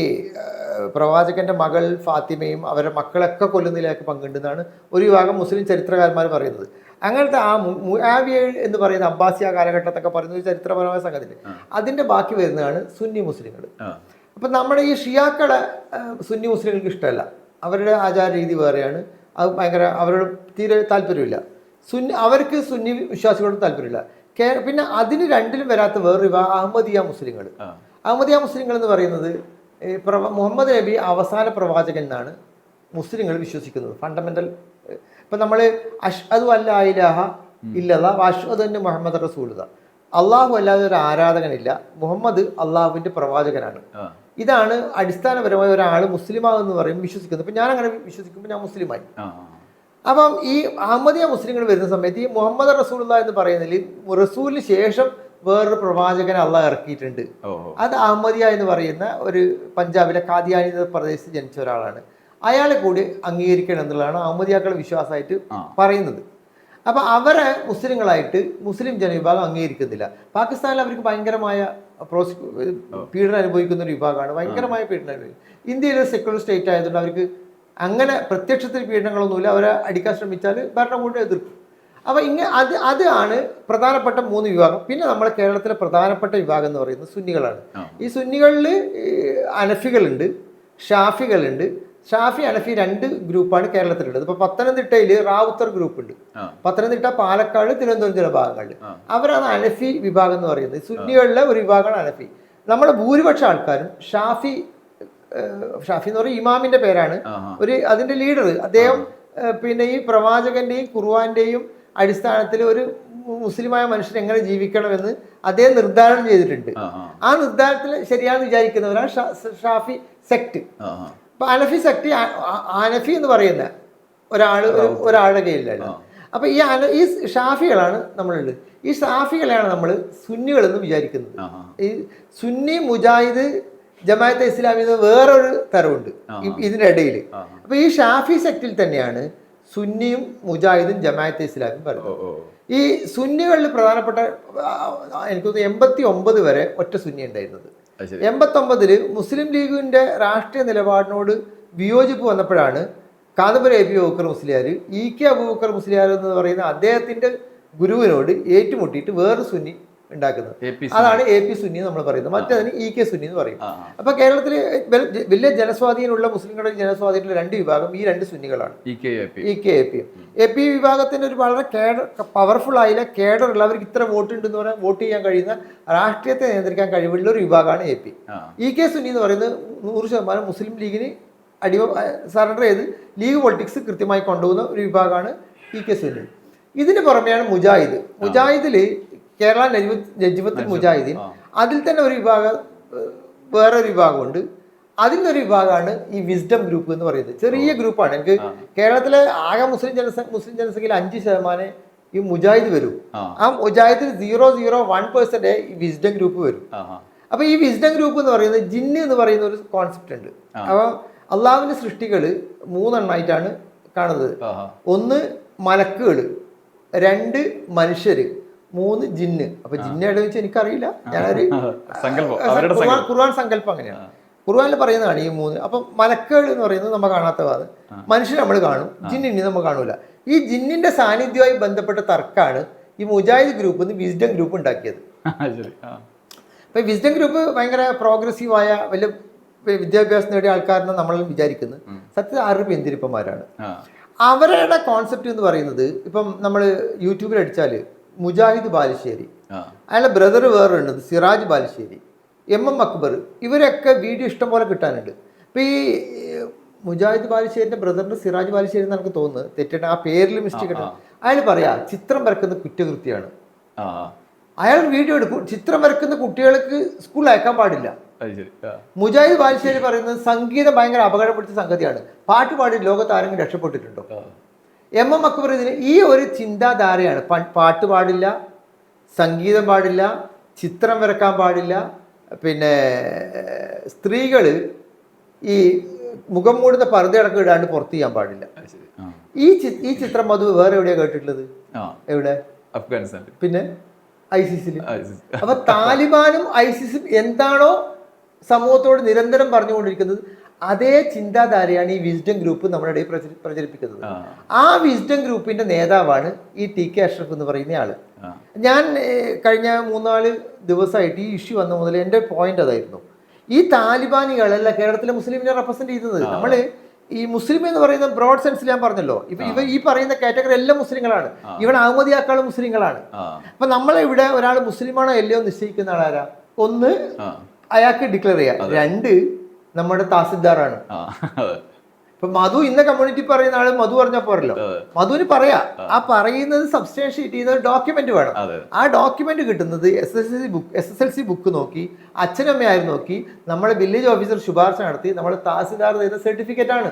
പ്രവാചകന്റെ മകൾ ഫാത്തിമയും അവരുടെ മക്കളൊക്കെ കൊല്ലുന്നതിലേക്ക് പങ്കുണ്ടെന്നാണ് ഒരു വിഭാഗം മുസ്ലിം ചരിത്രകാരന്മാർ പറയുന്നത്. അങ്ങനത്തെ ആ മുആവിയ എന്ന് പറയുന്ന അബ്ബാസിയ കാലഘട്ടത്തൊക്കെ പറയുന്ന ഒരു ചരിത്രപരമായ സംഗതി, അതിൻ്റെ ബാക്കി വരുന്നതാണ് സുന്നി മുസ്ലിങ്ങൾ. അപ്പം നമ്മുടെ ഈ ഷിയാക്കളെ സുന്നി മുസ്ലിങ്ങൾക്ക് ഇഷ്ടമല്ല, അവരുടെ ആചാര രീതി വേറെയാണ്, അത് ഭയങ്കര അവരോട് തീരെ താല്പര്യമില്ല. അവർക്ക് സുന്നി വിശ്വാസികളോട് താല്പര്യമില്ല. പിന്നെ അതിന് രണ്ടിലും വരാത്ത വേറൊരു വിഭാഗം അഹമ്മദിയ മുസ്ലിങ്ങൾ. അഹമ്മദിയ മുസ്ലിങ്ങൾ എന്ന് പറയുന്നത് മുഹമ്മദ് നബി അവസാന പ്രവാചകൻ എന്നാണ് മുസ്ലിങ്ങൾ വിശ്വസിക്കുന്നത്. ഫണ്ടമെന്റൽ ഇപ്പം നമ്മൾ അഷ്ഹദു അല്ലാ ഇലാഹ ഇല്ലല്ലാഹ് വഅഷ്ഹദു അന്ന മുഹമ്മദ് റസൂലുള്ളാ, അള്ളാഹു അല്ലാതെ ഒരു ആരാധകനില്ല, മുഹമ്മദ് അള്ളാഹുവിൻ്റെ പ്രവാചകനാണ്. ഇതാണ് അടിസ്ഥാനപരമായ ഒരാൾ മുസ്ലിമാവെന്ന് പറയും വിശ്വസിക്കുന്നത്. ഇപ്പം ഞാൻ അങ്ങനെ വിശ്വസിക്കുമ്പോൾ ഞാൻ മുസ്ലിമായി. അപ്പം ഈ അഹമ്മദിയ മുസ്ലിങ്ങൾ വരുന്ന സമയത്ത് ഈ മുഹമ്മദ് റസൂലുള്ളാ എന്ന് പറയുന്നതിൽ റസൂലിന് ശേഷം വേറൊരു പ്രവാചകനെ അള്ളാഹ് ഇറക്കിയിട്ടുണ്ട്. അത് അഹമ്മദിയ എന്ന് പറയുന്ന ഒരു പഞ്ചാബിലെ കാദിയാനി പ്രദേശത്ത് ജനിച്ച ഒരാളാണ്. അയാളെ കൂടി അംഗീകരിക്കണം എന്നുള്ളതാണ് അഹമ്മദിയാക്കളുടെ വിശ്വാസമായിട്ട് പറയുന്നത്. അപ്പം അവരെ മുസ്ലിങ്ങളായിട്ട് മുസ്ലിം ജനവിഭാഗം അംഗീകരിക്കുന്നില്ല. പാകിസ്ഥാനിൽ അവർക്ക് ഭയങ്കരമായ പീഡനം അനുഭവിക്കുന്ന ഒരു വിഭാഗമാണ്, ഭയങ്കരമായ പീഡനം അനുഭവിക്കും. ഇന്ത്യയിൽ സെക്യുലർ സ്റ്റേറ്റ് ആയതുകൊണ്ട് അവർക്ക് അങ്ങനെ പ്രത്യക്ഷത്തിൽ പീഡനങ്ങളൊന്നുമില്ല. അവരെ അടിക്കാൻ ശ്രമിച്ചാൽ ഭരണകൂടം എതിർക്കും. അപ്പോൾ അതാണ് പ്രധാനപ്പെട്ട 3 വിഭാഗം. പിന്നെ നമ്മുടെ കേരളത്തിലെ പ്രധാനപ്പെട്ട വിഭാഗം എന്ന് പറയുന്നത് സുന്നികളാണ്. ഈ സുന്നികളിൽ അനഫികളുണ്ട്, ഷാഫികളുണ്ട്. ഷാഫി അനഫി 2 ഗ്രൂപ്പാണ് കേരളത്തിലുള്ളത്. ഇപ്പോൾ പത്തനംതിട്ടയിൽ റാവുത്തർ ഗ്രൂപ്പ് ഉണ്ട്. പത്തനംതിട്ട, പാലക്കാട്, തിരുവനന്തപുരം ചില ഭാഗങ്ങളിൽ അവരാണ് അനഫി വിഭാഗം എന്ന് പറയുന്നത്. സുന്നികളിലെ ഒരു വിഭാഗമാണ് അനഫി. നമ്മുടെ ഭൂരിപക്ഷ ആൾക്കാരും ഷാഫി എന്ന് പറയുന്ന ഇമാമിന്റെ പേരാണ്. അതിന്റെ ലീഡർ അദ്ദേഹം പിന്നെ ഈ പ്രവാചകന്റെയും ഖുർആന്റെയും അടിസ്ഥാനത്തിൽ ഒരു മുസ്ലിമായ മനുഷ്യൻ എങ്ങനെ ജീവിക്കണമെന്ന് അദ്ദേഹം നിർദ്ധാരണം ചെയ്തിട്ടുണ്ട്. ആ നിർദ്ധാരണത്തിൽ ശരിയാണെന്ന് വിചാരിക്കുന്നവരാണ് ഷാഫി സെക്ട്. അപ്പൊ അനഫി സെക്ട്, അനഫി എന്ന് പറയുന്ന ഒരാളുടെ കീഴിലാണ്. അപ്പൊ ഈ ഷാഫികളാണ് നമ്മളുള്ളത്. ഈ ഷാഫികളെയാണ് നമ്മൾ സുന്നികളെന്ന് വിചാരിക്കുന്നത്. ഈ സുന്നി, മുജാഹിദ്, ജമാഅത്തെ ഇസ്ലാമി എന്ന് വേറൊരു തരമുണ്ട് ഇതിൻ്റെ ഇടയിൽ. അപ്പൊ ഈ ഷാഫി സെക്റ്റിൽ തന്നെയാണ് സുന്നിയും മുജാഹിദും ജമാഅത്തെ ഇസ്ലാമിയും പറയുന്നത്. ഈ സുന്നികളിൽ പ്രധാനപ്പെട്ട എനിക്ക് തോന്നുന്നു 89 വരെ ഒറ്റ സുന്നി ഉണ്ടായിരുന്നത്. 89 മുസ്ലിം ലീഗിന്റെ രാഷ്ട്രീയ നിലപാടിനോട് വിയോജിപ്പ് വന്നപ്പോഴാണ് Kanthapuram A P Aboobacker Musliyar, EK Aboobacker Musliyar എന്ന് പറയുന്ന അദ്ദേഹത്തിന്റെ ഗുരുവിനോട് ഏറ്റുമുട്ടിയിട്ട് വേറൊരു സുന്നി ഉണ്ടാക്കുന്നത്. അതാണ് AP സുന്നി നമ്മൾ പറയുന്നത്. മറ്റേതിന് EK സുന്നി എന്ന് പറയും. അപ്പൊ കേരളത്തിൽ വലിയ ജനസ്വാധീനമുള്ള മുസ്ലിങ്ങളുടെ ജനസ്വാധീനമുള്ള 2 വിഭാഗം ഈ 2 സുന്നികളാണ്, EK AP വിഭാഗത്തിന്റെ ഒരു വളരെ പവർഫുൾ ആയില്ല കേഡർ ഉള്ളവർക്ക് ഇത്ര വോട്ട് ഉണ്ടെന്ന് പറഞ്ഞാൽ വോട്ട് ചെയ്യാൻ കഴിയുന്ന രാഷ്ട്രീയത്തെ നിയന്ത്രിക്കാൻ കഴിവുള്ള ഒരു വിഭാഗമാണ് AP. EK സുന്നി എന്ന് പറയുന്നത് 100% മുസ്ലിം ലീഗിന് സറണ്ടർ ചെയ്ത് ലീഗ് പൊളിറ്റിക്സ് കൃത്യമായി കൊണ്ടുപോകുന്ന ഒരു വിഭാഗമാണ് EK സുന്നി. ഇതിന് പുറമെയാണ് മുജാഹിദ്. മുജാഹിദിൽ കേരള നജ്മത്തുൽ മുജാഹിദീൻ, അതിൽ തന്നെ ഒരു വിഭാഗം, വേറൊരു വിഭാഗമുണ്ട്. അതിലൊരു വിഭാഗമാണ് ഈ വിസ്ഡം ഗ്രൂപ്പ് എന്ന് പറയുന്നത്. ചെറിയ ഗ്രൂപ്പാണ്. എനിക്ക് കേരളത്തിലെ ആകെ മുസ്ലിം ജനസംഖ്യയിൽ 5% ഈ മുജാഹിദ് വരും. ആ മുജാഹിദിൽ 0.01% ഈ വിസ്ഡം ഗ്രൂപ്പ് വരും. അപ്പൊ ഈ വിസ്ഡം ഗ്രൂപ്പ് എന്ന് പറയുന്നത് ജിന്ന് എന്ന് പറയുന്ന ഒരു കോൺസെപ്റ്റ് ഉണ്ട്. അപ്പൊ അള്ളാഹുവിന്റെ സൃഷ്ടികൾ 3 എണ്ണമായിട്ടാണ് കാണുന്നത്. 1 മലക്കുകൾ, 2 മനുഷ്യര്, 3 ജിന്ന്. അപ്പൊ ജിന്നയുടെ വെച്ച് എനിക്കറിയില്ല, ഞാനൊരു ഖുർആൻ സങ്കല്പം അങ്ങനെയാണ്. ഖുർആനിൽ പറയുന്നതാണ് ഈ 3. അപ്പം മലക്കുകൾ എന്ന് പറയുന്നത് നമ്മൾ കാണാത്ത ഭാഗം, മനുഷ്യർ നമ്മൾ കാണും, ജിന്നിനെ നമ്മൾ കാണൂല. ഈ ജിന്നിന്റെ സാന്നിധ്യവുമായി ബന്ധപ്പെട്ട തർക്കമാണ് ഈ മുജാഹിദ് ഗ്രൂപ്പ് നിന്ന് വിസ്ഡം ഗ്രൂപ്പ് ഉണ്ടാക്കിയത്. അപ്പൊ വിസ്ഡം ഗ്രൂപ്പ് ഭയങ്കര പ്രോഗ്രസീവായ വലിയ വിദ്യാഭ്യാസം നേടിയ ആൾക്കാരെന്ന് നമ്മൾ വിചാരിക്കുന്നത്. സത്യത്തിൽ 6 പെന്തിരിപ്പന്മാരാണ്. അവരുടെ കോൺസെപ്റ്റ് എന്ന് പറയുന്നത്, ഇപ്പം നമ്മൾ യൂട്യൂബിൽ അടിച്ചാൽ മുജാഹിദ് ബാലുശ്ശേരി, അയാളുടെ ബ്രദർ വേറെ ഉണ്ട് സിറാജ് ബാലുശ്ശേരി, MM അക്ബർ, ഇവരൊക്കെ വീഡിയോ ഇഷ്ടം പോലെ കിട്ടാനുണ്ട്. അപ്പം ഈ മുജാഹിദ് ബാലുശ്ശേരിന്റെ ബ്രദറിന്റെ സിറാജ് ബാലുശ്ശേരി എന്ന് എനിക്ക് തോന്നുന്നത്, തെറ്റിട്ട് ആ പേരിൽ മിസ്റ്റേക്ക് കിട്ടും. അയാൾ പറയാ ചിത്രം വരക്കുന്ന കുറ്റകൃത്യമാണ്. അയാൾ വീഡിയോ എടുക്കും, ചിത്രം വരക്കുന്ന കുട്ടികൾക്ക് സ്കൂളിൽ അയക്കാൻ പാടില്ല. മുജാഹിദ് ബാലുശ്ശേരി പറയുന്നത് സംഗീതം ഭയങ്കര അപകടം പിടിച്ച സംഗതിയാണ്, പാട്ട് പാടി ലോകത്ത് ആരെങ്കിലും രക്ഷപ്പെട്ടിട്ടുണ്ടോ? MM അക്ബർ ഇതിന് ഈ ഒരു ചിന്താധാരയാണ്. പാട്ട് പാടില്ല, സംഗീതം പാടില്ല, ചിത്രം വരക്കാൻ പാടില്ല, പിന്നെ സ്ത്രീകൾ ഈ മുഖം മൂടുന്ന പർദ്ദയടക്കം ഇടാണ്ട് പുറത്ത് ചെയ്യാൻ പാടില്ല. ഈ ചിത്രം അത് വേറെ എവിടെയാണ് കേട്ടിട്ടുള്ളത്? എവിടെ? അഫ്ഗാനിസ്ഥാൻ, പിന്നെ ISIS-ൽ. അപ്പൊ താലിബാനും ISIS-ഉം എന്താണോ സമൂഹത്തോട് നിരന്തരം പറഞ്ഞുകൊണ്ടിരിക്കുന്നത് അതേ ചിന്താധാരയാണ് ഈ വിസ്ഡം ഗ്രൂപ്പ് നമ്മുടെ ഇടയിൽ പ്രചരിപ്പിക്കുന്നത്. ആ വിസ്ഡം ഗ്രൂപ്പിന്റെ നേതാവാണ് ഈ TK അഷ്റഫ് എന്ന് പറയുന്ന ആള്. ഞാൻ കഴിഞ്ഞ 3-4 ദിവസമായിട്ട് ഈ ഇഷ്യൂ വന്ന മുതൽ എൻ്റെ പോയിന്റ് അതായിരുന്നു. ഈ താലിബാനികളല്ല കേരളത്തിലെ മുസ്ലിമിനെ റെപ്രസെന്റ് ചെയ്യുന്നത്. നമ്മള് ഈ മുസ്ലിം എന്ന് പറയുന്ന ബ്രോഡ് സെൻസിൽ ഞാൻ പറഞ്ഞല്ലോ, ഇവ ഈ പറയുന്ന കാറ്റഗറി എല്ലാം മുസ്ലിങ്ങളാണ്. ഇവിടെ അഹമ്മദിയാക്കളും മുസ്ലിങ്ങളാണ്. അപ്പൊ നമ്മളെ ഇവിടെ ഒരാൾ മുസ്ലിമാണോ അല്ലയോ നിശ്ചയിക്കുന്ന ആളാരാ? 1 അയാൾക്ക് ഡിക്ലെയർ ചെയ്യാം, 2 നമ്മുടെ തഹസിൽദാറാണ്. ആ, അതെ. ഇപ്പൊ മധു ഇന്ന കമ്മ്യൂണിറ്റി പറയുന്ന ആള് മധു പറഞ്ഞാൽ പോരല്ലോ, മധുവിന് പറയാ. ആ പറയുന്നത് സബ്സ്റ്റാൻഷിയേറ്റ് ചെയ്യുന്ന ഡോക്യുമെന്റ് വേണം. ആ ഡോക്യുമെന്റ് കിട്ടുന്നത് SSLC ബുക്ക് നോക്കി, അച്ഛനമ്മയാരും നോക്കി, നമ്മളെ വില്ലേജ് ഓഫീസർ ശുപാർശ നടത്തി നമ്മൾ തഹസിൽദാർ തരുന്ന സർട്ടിഫിക്കറ്റ് ആണ്.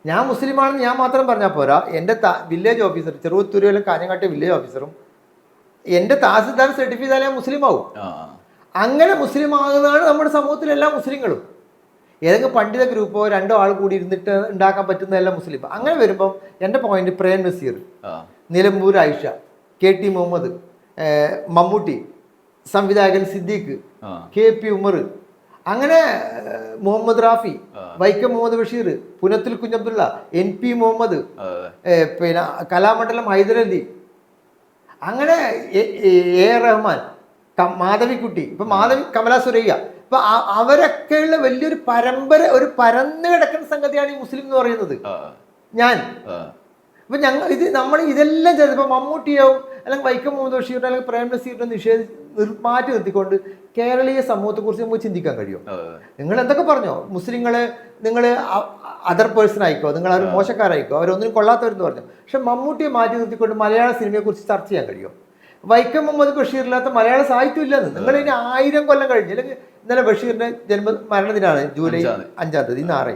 ഞാൻ മുസ്ലിമാണെന്ന് ഞാൻ മാത്രം പറഞ്ഞാൽ പോരാ, എൻ്റെ വില്ലേജ് ഓഫീസർ ചെറുവത്തൂരിലും കാഞ്ഞങ്ങാട്ടെ വില്ലേജ് ഓഫീസറും എൻ്റെ തഹസിൽദാർ സർട്ടിഫൈ ചെയ്താലേ ഞാൻ മുസ്ലിം ആവും. അങ്ങനെ മുസ്ലിം ആകുന്നതാണ് നമ്മുടെ സമൂഹത്തിലെ എല്ലാ മുസ്ലിങ്ങളും. ഏതെങ്കിലും പണ്ഡിത ഗ്രൂപ്പോ രണ്ടോ ആൾ കൂടി ഇരുന്നിട്ട് ഉണ്ടാക്കാൻ പറ്റുന്നതല്ല മുസ്ലിം. അങ്ങനെ വരുമ്പം എൻ്റെ പോയിന്റ് പ്രേം നസീർ, നിലമ്പൂർ ആയിഷ, KT മുഹമ്മദ്, മമ്മൂട്ടി, സംവിധായകൻ സിദ്ദീഖ്, KP ഉമർ, അങ്ങനെ മുഹമ്മദ് റാഫി, വൈക്കം മുഹമ്മദ് ബഷീർ, പുനത്തുൽ കുഞ്ഞബ്ദുള്ള, NP മുഹമ്മദ്, പിന്നെ കലാമണ്ഡലം ഹൈദരലി, അങ്ങനെ AR റഹ്മാൻ, മാധവിക്കുട്ടി, ഇപ്പൊ കമല സുരയ്യ, ഇപ്പൊ അവരൊക്കെയുള്ള വലിയൊരു പരമ്പര, ഒരു പരന്നു കിടക്കുന്ന സംഗതിയാണ് ഈ മുസ്ലിം എന്ന് പറയുന്നത്. ഞാൻ അപ്പൊ നമ്മൾ ഇതെല്ലാം ചെയ്ത് ഇപ്പൊ മമ്മൂട്ടിയാവും അല്ലെങ്കിൽ വൈക്കം മുഹമ്മദ് ബഷീറിനെ അല്ലെങ്കിൽ പ്രേം നസീറിനെ മാറ്റി നിർത്തിക്കൊണ്ട് കേരളീയ സമൂഹത്തെക്കുറിച്ച് നമുക്ക് ചിന്തിക്കാൻ കഴിയും. നിങ്ങൾ എന്തൊക്കെ പറഞ്ഞോ, മുസ്ലിങ്ങള് നിങ്ങൾ അതർ പേഴ്സൺ ആയിക്കോ, നിങ്ങൾ അവർ മോശക്കാരായിക്കോ, അവരൊന്നിനും കൊള്ളാത്തവരെന്ന് പറഞ്ഞു. പക്ഷെ മമ്മൂട്ടിയെ മാറ്റി നിർത്തിക്കൊണ്ട് മലയാള സിനിമയെ കുറിച്ച് ചർച്ച ചെയ്യാൻ കഴിയും. വൈക്കം മുഹമ്മദ് ബഷീറില്ലാത്ത മലയാള സാഹിത്യം ഇല്ലെന്ന്. നിങ്ങൾ ഇനി 1000 കൊല്ലം കഴിഞ്ഞ്, അല്ലെങ്കിൽ ഇന്നലെ ബഷീറിന്റെ മരണദിനാണ് ജൂലൈ 5-ാം തീയതി, ഇന്ന് 6.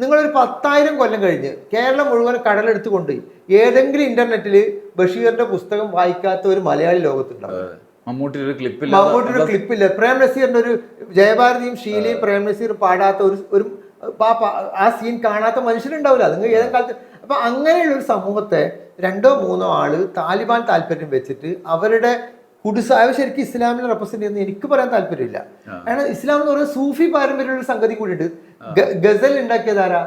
നിങ്ങളൊരു 10,000 കൊല്ലം കഴിഞ്ഞ് കേരളം മുഴുവൻ കടലെടുത്തുകൊണ്ട് ഏതെങ്കിലും ഇന്റർനെറ്റിൽ ബഷീറിന്റെ പുസ്തകം വായിക്കാത്ത ഒരു മലയാളി ലോകത്തുണ്ടാവും. മമ്മൂട്ടിയുടെ ക്ലിപ്പില്ല. പ്രേം നസീറിന്റെ ഒരു ജയഭാരതിയും ഷീലയും പ്രേം നസീർ പാടാത്ത ഒരു ആ സീൻ കാണാത്ത മനുഷ്യരുണ്ടാവില്ല നിങ്ങൾ ഏതെങ്കിലും കാലത്ത്. അപ്പൊ അങ്ങനെയുള്ള ഒരു സമൂഹത്തെ 2-3 ആള് താലിബാൻ താല്പര്യം വെച്ചിട്ട് അവരുടെ കുടുസായ ശരിക്കും ഇസ്ലാമിനെ റെപ്രസെന്റ് ചെയ്യുന്ന എനിക്ക് പറയാൻ താല്പര്യമില്ല. കാരണം ഇസ്ലാം എന്ന് പറയുന്നത് സൂഫി പാരമ്പര്യമുള്ള സംഗതി കൂടിയിട്ട് ഗസൽ ഉണ്ടാക്കിയതാരാ,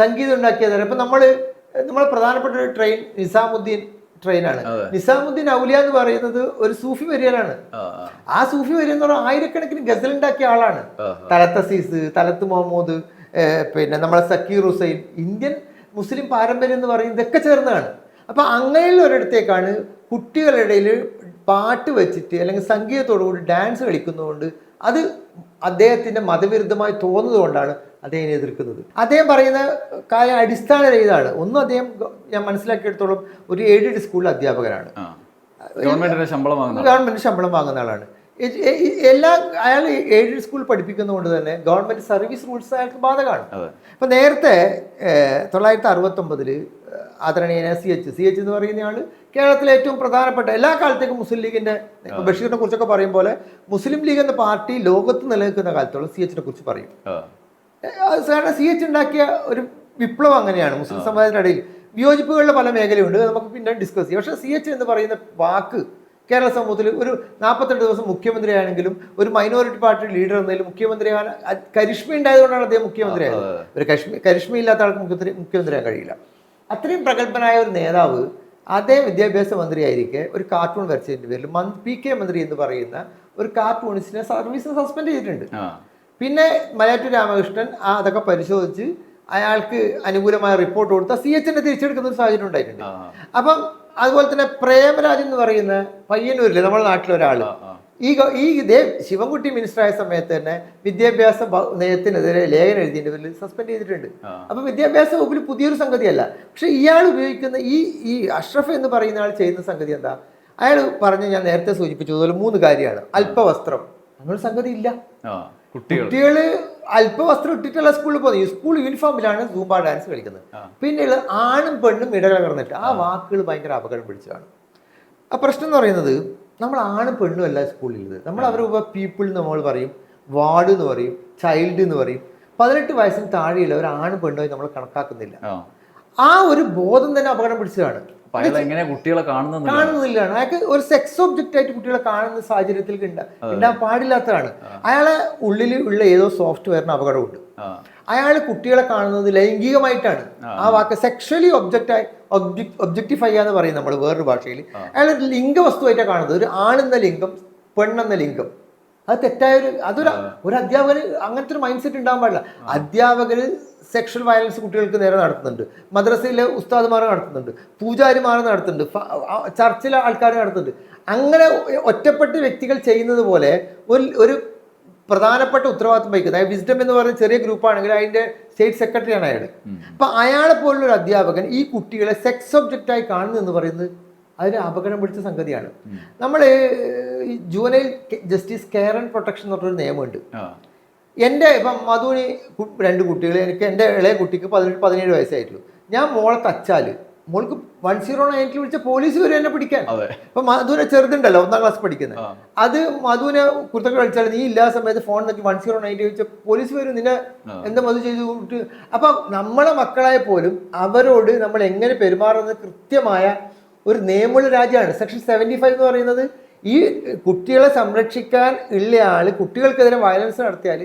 സംഗീതം ഉണ്ടാക്കിയതാരാ. ഇപ്പൊ നമ്മളെ പ്രധാനപ്പെട്ട ഒരു ട്രെയിൻ നിസാമുദ്ദീൻ ട്രെയിനാണ്. നിസാമുദ്ദീൻ ഔലിയ എന്ന് പറയുന്നത് ഒരു സൂഫി വരിയലാണ്. ആ സൂഫി വരിയ എന്ന് പറഞ്ഞാൽ ആയിരക്കണക്കിന് ഗസൽ ഉണ്ടാക്കിയ ആളാണ്. തലത്ത് അസീസ്, തലത്ത് മുഹമ്മദ്, പിന്നെ നമ്മളെ സക്കീർ ഹുസൈൻ, ഇന്ത്യൻ മുസ്ലിം പാരമ്പര്യം എന്ന് പറയുന്നത് ഇതൊക്കെ ചേർന്നതാണ്. അപ്പൊ അങ്ങനെയുള്ള ഒരിടത്തേക്കാണ് കുട്ടികളുടെ ഇടയിൽ പാട്ട് വെച്ചിട്ട് അല്ലെങ്കിൽ സംഗീതത്തോടു കൂടി ഡാൻസ് കളിക്കുന്നതുകൊണ്ട് അത് അദ്ദേഹത്തിന്റെ മതവിരുദ്ധമായി തോന്നുന്നത് കൊണ്ടാണ് അദ്ദേഹം എതിർക്കുന്നത്. അദ്ദേഹം പറയുന്ന കാര്യം അടിസ്ഥാനരഹിതമാണ്. ഒന്നും അദ്ദേഹം ഞാൻ മനസ്സിലാക്കിയെടുത്തോളം ഒരു എയ്ഡഡ് സ്കൂളിൽ അധ്യാപകനാണ്, ഗവൺമെന്റ് ശമ്പളം വാങ്ങുന്ന ആളാണ്. അയാൾ എയ്ഡഡ് സ്കൂൾ പഠിപ്പിക്കുന്നതുകൊണ്ട് തന്നെ ഗവൺമെന്റ് സർവീസ് റൂൾസ് അയാൾക്ക് ബാധകമാണ്. അപ്പൊ നേരത്തെ 1969 ആദരണീയനായ CH എന്ന് പറയുന്ന ആള് കേരളത്തിലെ ഏറ്റവും പ്രധാനപ്പെട്ട എല്ലാ കാലത്തേക്കും മുസ്ലിം ലീഗിന്റെ, ബഷീറിനെ കുറിച്ചൊക്കെ പറയും പോലെ മുസ്ലിം ലീഗ് എന്ന പാർട്ടി ലോകത്ത് നിലനിൽക്കുന്ന കാലത്തോളം CHനെ കുറിച്ച് പറയും. കാരണം CH ഉണ്ടാക്കിയ ഒരു വിപ്ലവം അങ്ങനെയാണ്. മുസ്ലിം സമുദായത്തിന്റെ ഇടയിൽ വിയോജിപ്പുകളുടെ പല മേഖലയുണ്ട്, നമുക്ക് പിന്നെ ഡിസ്കസ് ചെയ്യാം. പക്ഷെ CH എന്ന് പറയുന്ന വാക്ക് കേരള സമൂഹത്തിൽ ഒരു 42 ദിവസം മുഖ്യമന്ത്രിയാണെങ്കിലും ഒരു മൈനോറിറ്റി പാർട്ടി ലീഡർ എന്നതിൽ മുഖ്യമന്ത്രിയാകാൻ കരിഷ്മ ഉണ്ടായതുകൊണ്ടാണ് അദ്ദേഹം മുഖ്യമന്ത്രിയായത്. ഒരു കരിഷ്മ ഇല്ലാത്ത ആൾക്ക് മുഖ്യമന്ത്രിയാകാൻ കഴിയില്ല. അത്രയും പ്രഗത്ഭനായ ഒരു നേതാവ് അദ്ദേഹം വിദ്യാഭ്യാസ മന്ത്രിയായിരിക്കെ ഒരു കാർട്ടൂൺ വരച്ചതിന്റെ പേരിൽ PK മന്ത്രി എന്ന് പറയുന്ന ഒരു കാർട്ടൂണിസ്റ്റിനെ സർവീസിന് സസ്പെൻഡ് ചെയ്തിട്ടുണ്ട്. പിന്നെ മലയാറ്റൂർ രാമകൃഷ്ണൻ അതൊക്കെ പരിശോധിച്ച് അയാൾക്ക് അനുകൂലമായ റിപ്പോർട്ട് കൊടുത്ത CHനെ തിരിച്ചെടുക്കുന്ന ഒരു സാഹചര്യം ഉണ്ടായിട്ടുണ്ട്. അപ്പം അതുപോലെ തന്നെ പ്രേമരാജ് എന്ന് പറയുന്ന പയ്യന്നൂരിലെ നമ്മുടെ നാട്ടിലൊരാള് ഇതേ ശിവൻകുട്ടി മിനിസ്റ്റർ ആയ സമയത്ത് തന്നെ വിദ്യാഭ്യാസ നയത്തിനെതിരെ ലേഖനം എഴുതിയതിന്റെ പേരിൽ സസ്പെൻഡ് ചെയ്തിട്ടുണ്ട്. അപ്പൊ വിദ്യാഭ്യാസ വകുപ്പിൽ പുതിയൊരു സംഗതിയല്ല. പക്ഷെ ഇയാൾ ഉപയോഗിക്കുന്ന ഈ അഷ്റഫ് എന്ന് പറയുന്ന ആൾ ചെയ്യുന്ന സംഗതി എന്താ? അയാൾ പറഞ്ഞ ഞാൻ നേരത്തെ സൂചിപ്പിച്ചതുപോലെ 3 കാര്യമാണ്. അല്പവസ്ത്രം, അങ്ങനെ സംഗതി ഇല്ല. കുട്ടികള് അല്പവസ്ത്രം ഇട്ടിട്ടുള്ള സ്കൂളിൽ പോകുന്നത്, ഈ സ്കൂൾ യൂണിഫോമിലാണ് സൂംബ ഡാൻസ് കളിക്കുന്നത്. പിന്നെയുള്ള ആണും പെണ്ണും ഇടകലർന്നിട്ട് ആ വാക്കുകൾ ഭയങ്കര അപകടം പിടിച്ചതാണ്. ആ പ്രശ്നം എന്ന് പറയുന്നത് നമ്മൾ ആണും പെണ്ണും അല്ല സ്കൂളിൽ. നമ്മൾ അവരുടെ പീപ്പിൾ എന്ന് നമ്മൾ പറയും, വാർഡ് എന്ന് പറയും, ചൈൽഡ് എന്ന് പറയും. 18 വയസ്സിന് താഴെയുള്ള ഒരു ആണും പെണ്ണുമായി നമ്മൾ കണക്കാക്കുന്നില്ല. ആ ഒരു ബോധം തന്നെ അപകടം പിടിച്ചതാണ്. കുട്ടികളെ കാണുന്നില്ല. അയാൾക്ക് ഒരു സെക്സ് ഒബ്ജക്റ്റ് ആയിട്ട് കുട്ടികളെ കാണുന്ന സാഹചര്യത്തിൽ ഉണ്ടാകാൻ പാടില്ലാത്തതാണ്. അയാളെ ഉള്ളിൽ ഉള്ള ഏതോ സോഫ്റ്റ്വെയറിന് അപകടമുണ്ട്. അയാൾ കുട്ടികളെ കാണുന്നത് ലൈംഗികമായിട്ടാണ്. ആ വാക്ക് സെക്ഷലി ഒബ്ജക്റ്റിഫൈ എന്ന് പറയും നമ്മൾ വേറൊരു ഭാഷയിൽ. അയാൾ ലിംഗവസ്തുവായിട്ടാണ് കാണുന്നത്. ഒരു ആണെന്ന ലിംഗം, പെണ്ണെന്ന ലിംഗം. അത് തെറ്റായ ഒരു അധ്യാപകന് അങ്ങനത്തെ ഒരു മൈൻഡ് സെറ്റ് ഉണ്ടാകാൻ പാടില്ല. അധ്യാപകര് സെക്ഷൽ വയലൻസ് കുട്ടികൾക്ക് നേരെ നടത്തുന്നുണ്ട്, മദ്രസയിലെ ഉസ്താദുമാർ നടത്തുന്നുണ്ട്, പൂജാരിമാർ നടത്തുന്നുണ്ട്, ചർച്ചിലെ ആൾക്കാർ നടത്തുന്നുണ്ട്. അങ്ങനെ ഒറ്റപ്പെട്ട വ്യക്തികൾ ചെയ്യുന്നത് പോലെ ഒരു പ്രധാനപ്പെട്ട ഉത്തരവാദിത്വം വഹിക്കുന്നത്. അതായത് വിസ്ഡം എന്ന് പറയുന്ന ചെറിയ ഗ്രൂപ്പാണെങ്കിൽ അതിൻ്റെ സ്റ്റേറ്റ് സെക്രട്ടറിയാണ് അയാൾ. അപ്പം അയാളെ പോലുള്ള ഒരു അധ്യാപകൻ ഈ കുട്ടികളെ സെക്സ് ഒബ്ജക്റ്റായി കാണുന്നു എന്ന് പറയുന്നത് അതിന് അപകടം പിടിച്ച സംഗതിയാണ്. നമ്മൾ juvenile justice care and protection എന്ന് പറഞ്ഞൊരു നിയമമുണ്ട്. എൻ്റെ ഇപ്പം മധുവിന് 2 കുട്ടികൾ, എനിക്ക് എൻ്റെ ഇളയ കുട്ടിക്ക് 17 വയസ്സായിട്ടുള്ളൂ. ഞാൻ മോളെ തച്ചാൽ മോൾക്ക് 109 വിളിച്ച പോലീസ് വരും എന്നെ പിടിക്കാൻ. ഇപ്പൊ മധുവിനെ ചെറുതുണ്ടല്ലോ 1ാം ക്ലാസ് പഠിക്കുന്നത്, അത് മധുവിനെ കുർത്തക്ക് കളിച്ചാൽ നീ ഇല്ലാത്ത സമയത്ത് ഫോൺ നോക്കി 109 ചോദിച്ച പോലീസ് വരും നിന്നെ എന്താ മധു ചെയ്തു കൂട്ട്. അപ്പൊ നമ്മളെ മക്കളായ പോലും അവരോട് നമ്മൾ എങ്ങനെ പെരുമാറുന്നത് കൃത്യമായ ഒരു നിയമമുള്ള രാജ്യമാണ്. സെക്ഷൻ 75 എന്ന് പറയുന്നത് ഈ കുട്ടികളെ സംരക്ഷിക്കാൻ ഉള്ള ആള് കുട്ടികൾക്കെതിരെ വയലൻസ് നടത്തിയാൽ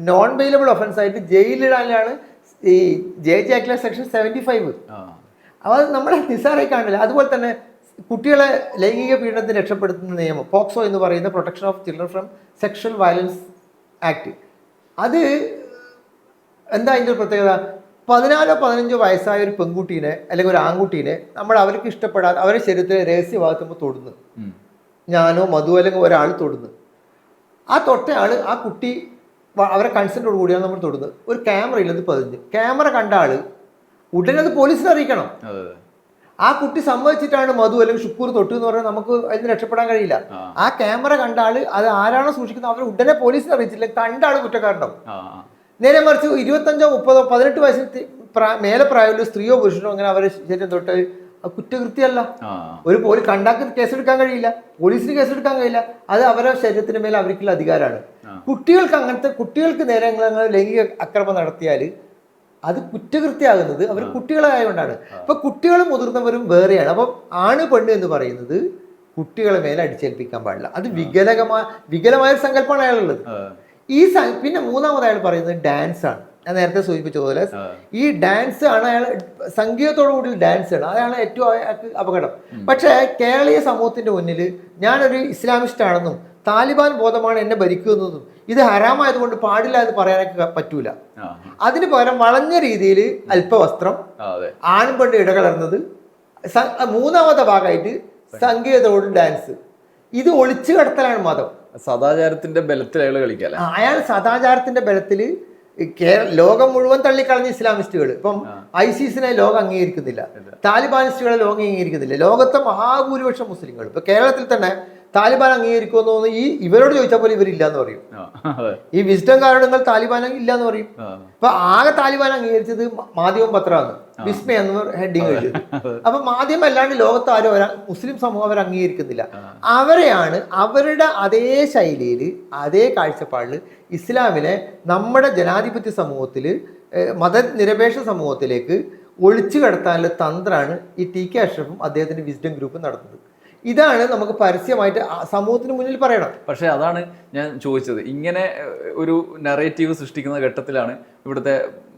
നോൺ ബെയിലബിൾ ഒഫൻസ് ആയിട്ട് ജയിലിടാനാണ് ഈ ജെ ആക്ടിലെ സെക്ഷൻ 75. അപ്പോൾ അത് നമ്മളെ നിസ്സാരമായി കാണില്ല. അതുപോലെ തന്നെ കുട്ടികളെ ലൈംഗിക പീഡനത്തിന് രക്ഷപ്പെടുത്തുന്ന നിയമം പോക്സോ എന്ന് പറയുന്ന protection of children from sexual violence act, അത് എന്താ അതിൻ്റെ ഒരു പ്രത്യേകത? 14-15 വയസ്സായ ഒരു പെൺകുട്ടീനെ അല്ലെങ്കിൽ ഒരു ആൺകുട്ടീനെ നമ്മൾ അവർക്ക് ഇഷ്ടപ്പെടാതെ അവരുടെ ശരീരത്തിലെ രഹസ്യഭാഗത്തുമ്പോൾ തൊടുന്നു, ഞാനോ മധു അല്ലെങ്കിൽ ഒരാൾ തൊടുന്നു, ആ തൊട്ടയാൾ ആ കുട്ടി അവരെ കൺസെൻറ്റോട് കൂടിയാണ് നമ്മൾ തൊടുന്നത്. ഒരു ക്യാമറയിൽ അത് പതിഞ്ഞു, ക്യാമറ കണ്ട ആൾ ഉടനെ അത് പോലീസിനെ അറിയിക്കണം. ആ കുട്ടി സമ്മതിച്ചിട്ടാണ് മധു അല്ലെങ്കിൽ ഷുക്കൂർ തൊട്ടു എന്ന് പറഞ്ഞാൽ നമുക്ക് അതിന് രക്ഷപ്പെടാൻ കഴിയില്ല. ആ ക്യാമറ കണ്ട ആള് അത് ആരാണോ സൂക്ഷിക്കുന്നത് അവർ ഉടനെ പോലീസിനെ അറിയിച്ചില്ല, കണ്ട ആള് കുറ്റക്കാരുണ്ടാവും. നേരെ മറിച്ച് 25, 30, 18 വയസ്സിൽ മേലെ പ്രായമുള്ള സ്ത്രീയോ പുരുഷനോ അങ്ങനെ അവരെ ശരീരം തൊട്ട് കുറ്റകൃത്യമല്ല. ഒരു കണ്ടാക്ക് കേസെടുക്കാൻ കഴിയില്ല, പോലീസിന് കേസെടുക്കാൻ കഴിയില്ല. അത് അവരുടെ ശരീരത്തിന് മേലെ അവർക്കുള്ള അധികാരമാണ്. കുട്ടികൾക്ക് നേരെ ലൈംഗിക അക്രമം നടത്തിയാൽ അത് കുറ്റകൃത്യമാകുന്നത് അവർ കുട്ടികളായതുകൊണ്ടാണ്. അപ്പൊ കുട്ടികളും മുതിർന്നവരും വേറെയാണ്. അപ്പം ആണ് പെണ്ണ് എന്ന് പറയുന്നത് കുട്ടികളെ മേലെ അടിച്ചേൽപ്പിക്കാൻ പാടില്ല. അത് വികലമായ ഒരു സങ്കല്പമാണ് അയാളുള്ളത്. പിന്നെ മൂന്നാമത് അയാൾ പറയുന്നത് ഡാൻസ് ആണ്. ഞാൻ നേരത്തെ സൂചിപ്പിച്ച പോലെ ഈ ഡാൻസ് ആണ് അയാൾ സംഗീതത്തോടു കൂടി ഡാൻസ് ആണ് അതാണ് ഏറ്റവും അപകടം. പക്ഷേ കേരളീയ സമൂഹത്തിന്റെ മുന്നിൽ ഞാനൊരു ഇസ്ലാമിസ്റ്റ് ആണെന്നും താലിബാൻ ബോധമാണ് എന്നെ ഭരിക്കുന്നതും ഇത് ഹറാമായതുകൊണ്ട് പാടില്ല എന്ന് പറയാനൊക്കെ പറ്റൂല. അതിന് പകരം വളഞ്ഞ രീതിയിൽ അല്പവസ്ത്രം, ആണും പെണ്ണ് ഇടകലർന്നത്, മൂന്നാമത്തെ ഭാഗമായിട്ട് സംഗീതത്തോട് ഡാൻസ്, ഇത് ഒളിച്ചു കടത്തലാണ് മതം. സദാചാരത്തിന്റെ ബലത്തിൽ അയാൾ കളിക്കാൻ അയാൾ സദാചാരത്തിന്റെ ബലത്തിൽ ലോകം മുഴുവൻ തള്ളിക്കളഞ്ഞ ഇസ്ലാമിസ്റ്റുകൾ ഇപ്പം ഐസിസിനെ ലോകം അംഗീകരിക്കുന്നില്ല, താലിബാനിസ്റ്റുകളെ ലോകം അംഗീകരിക്കുന്നില്ല. ലോകത്തെ മഹാഭൂരിപക്ഷം മുസ്ലിങ്ങൾ ഇപ്പൊ കേരളത്തിൽ തന്നെ താലിബാൻ അംഗീകരിക്കുമെന്ന് തോന്നുന്നു ഇവരോട് ചോദിച്ചാൽ പോലും ഇവരില്ല എന്ന് പറയും. ഈ വിസ്ഡം കാരണങ്ങൾ താലിബാൻ ഇല്ല എന്ന് പറയും. ഇപ്പൊ ആകെ താലിബാൻ അംഗീകരിച്ചത് മാധ്യമം പത്രമാണ്, വിസ്മയ എന്ന ഹെഡിങ് എഴുതി. അപ്പൊ മാധ്യമം അല്ലാണ്ട് ലോകത്ത് ആരും മുസ്ലിം സമൂഹം അവർ അംഗീകരിക്കുന്നില്ല. അവരെയാണ് അവരുടെ അതേ ശൈലിയിൽ അതേ കാഴ്ചപ്പാടിൽ ഇസ്ലാമിനെ നമ്മുടെ ജനാധിപത്യ സമൂഹത്തിൽ മതനിരപേക്ഷ സമൂഹത്തിലേക്ക് ഒളിച്ചു കടത്താനുള്ള തന്ത്രമാണ് ഈ TK അഷ്റഫും അദ്ദേഹത്തിന്റെ വിസ്ഡം ഗ്രൂപ്പും നടത്തുന്നത്. ഇതാണ് നമുക്ക് പരസ്യമായിട്ട് സമൂഹത്തിന് മുന്നിൽ പറയണം. പക്ഷേ അതാണ് ഞാൻ ചോദിച്ചത്. ഇങ്ങനെ ഒരു നറേറ്റീവ് സൃഷ്ടിക്കുന്ന ഘട്ടത്തിലാണ് ഇവിടുത്തെ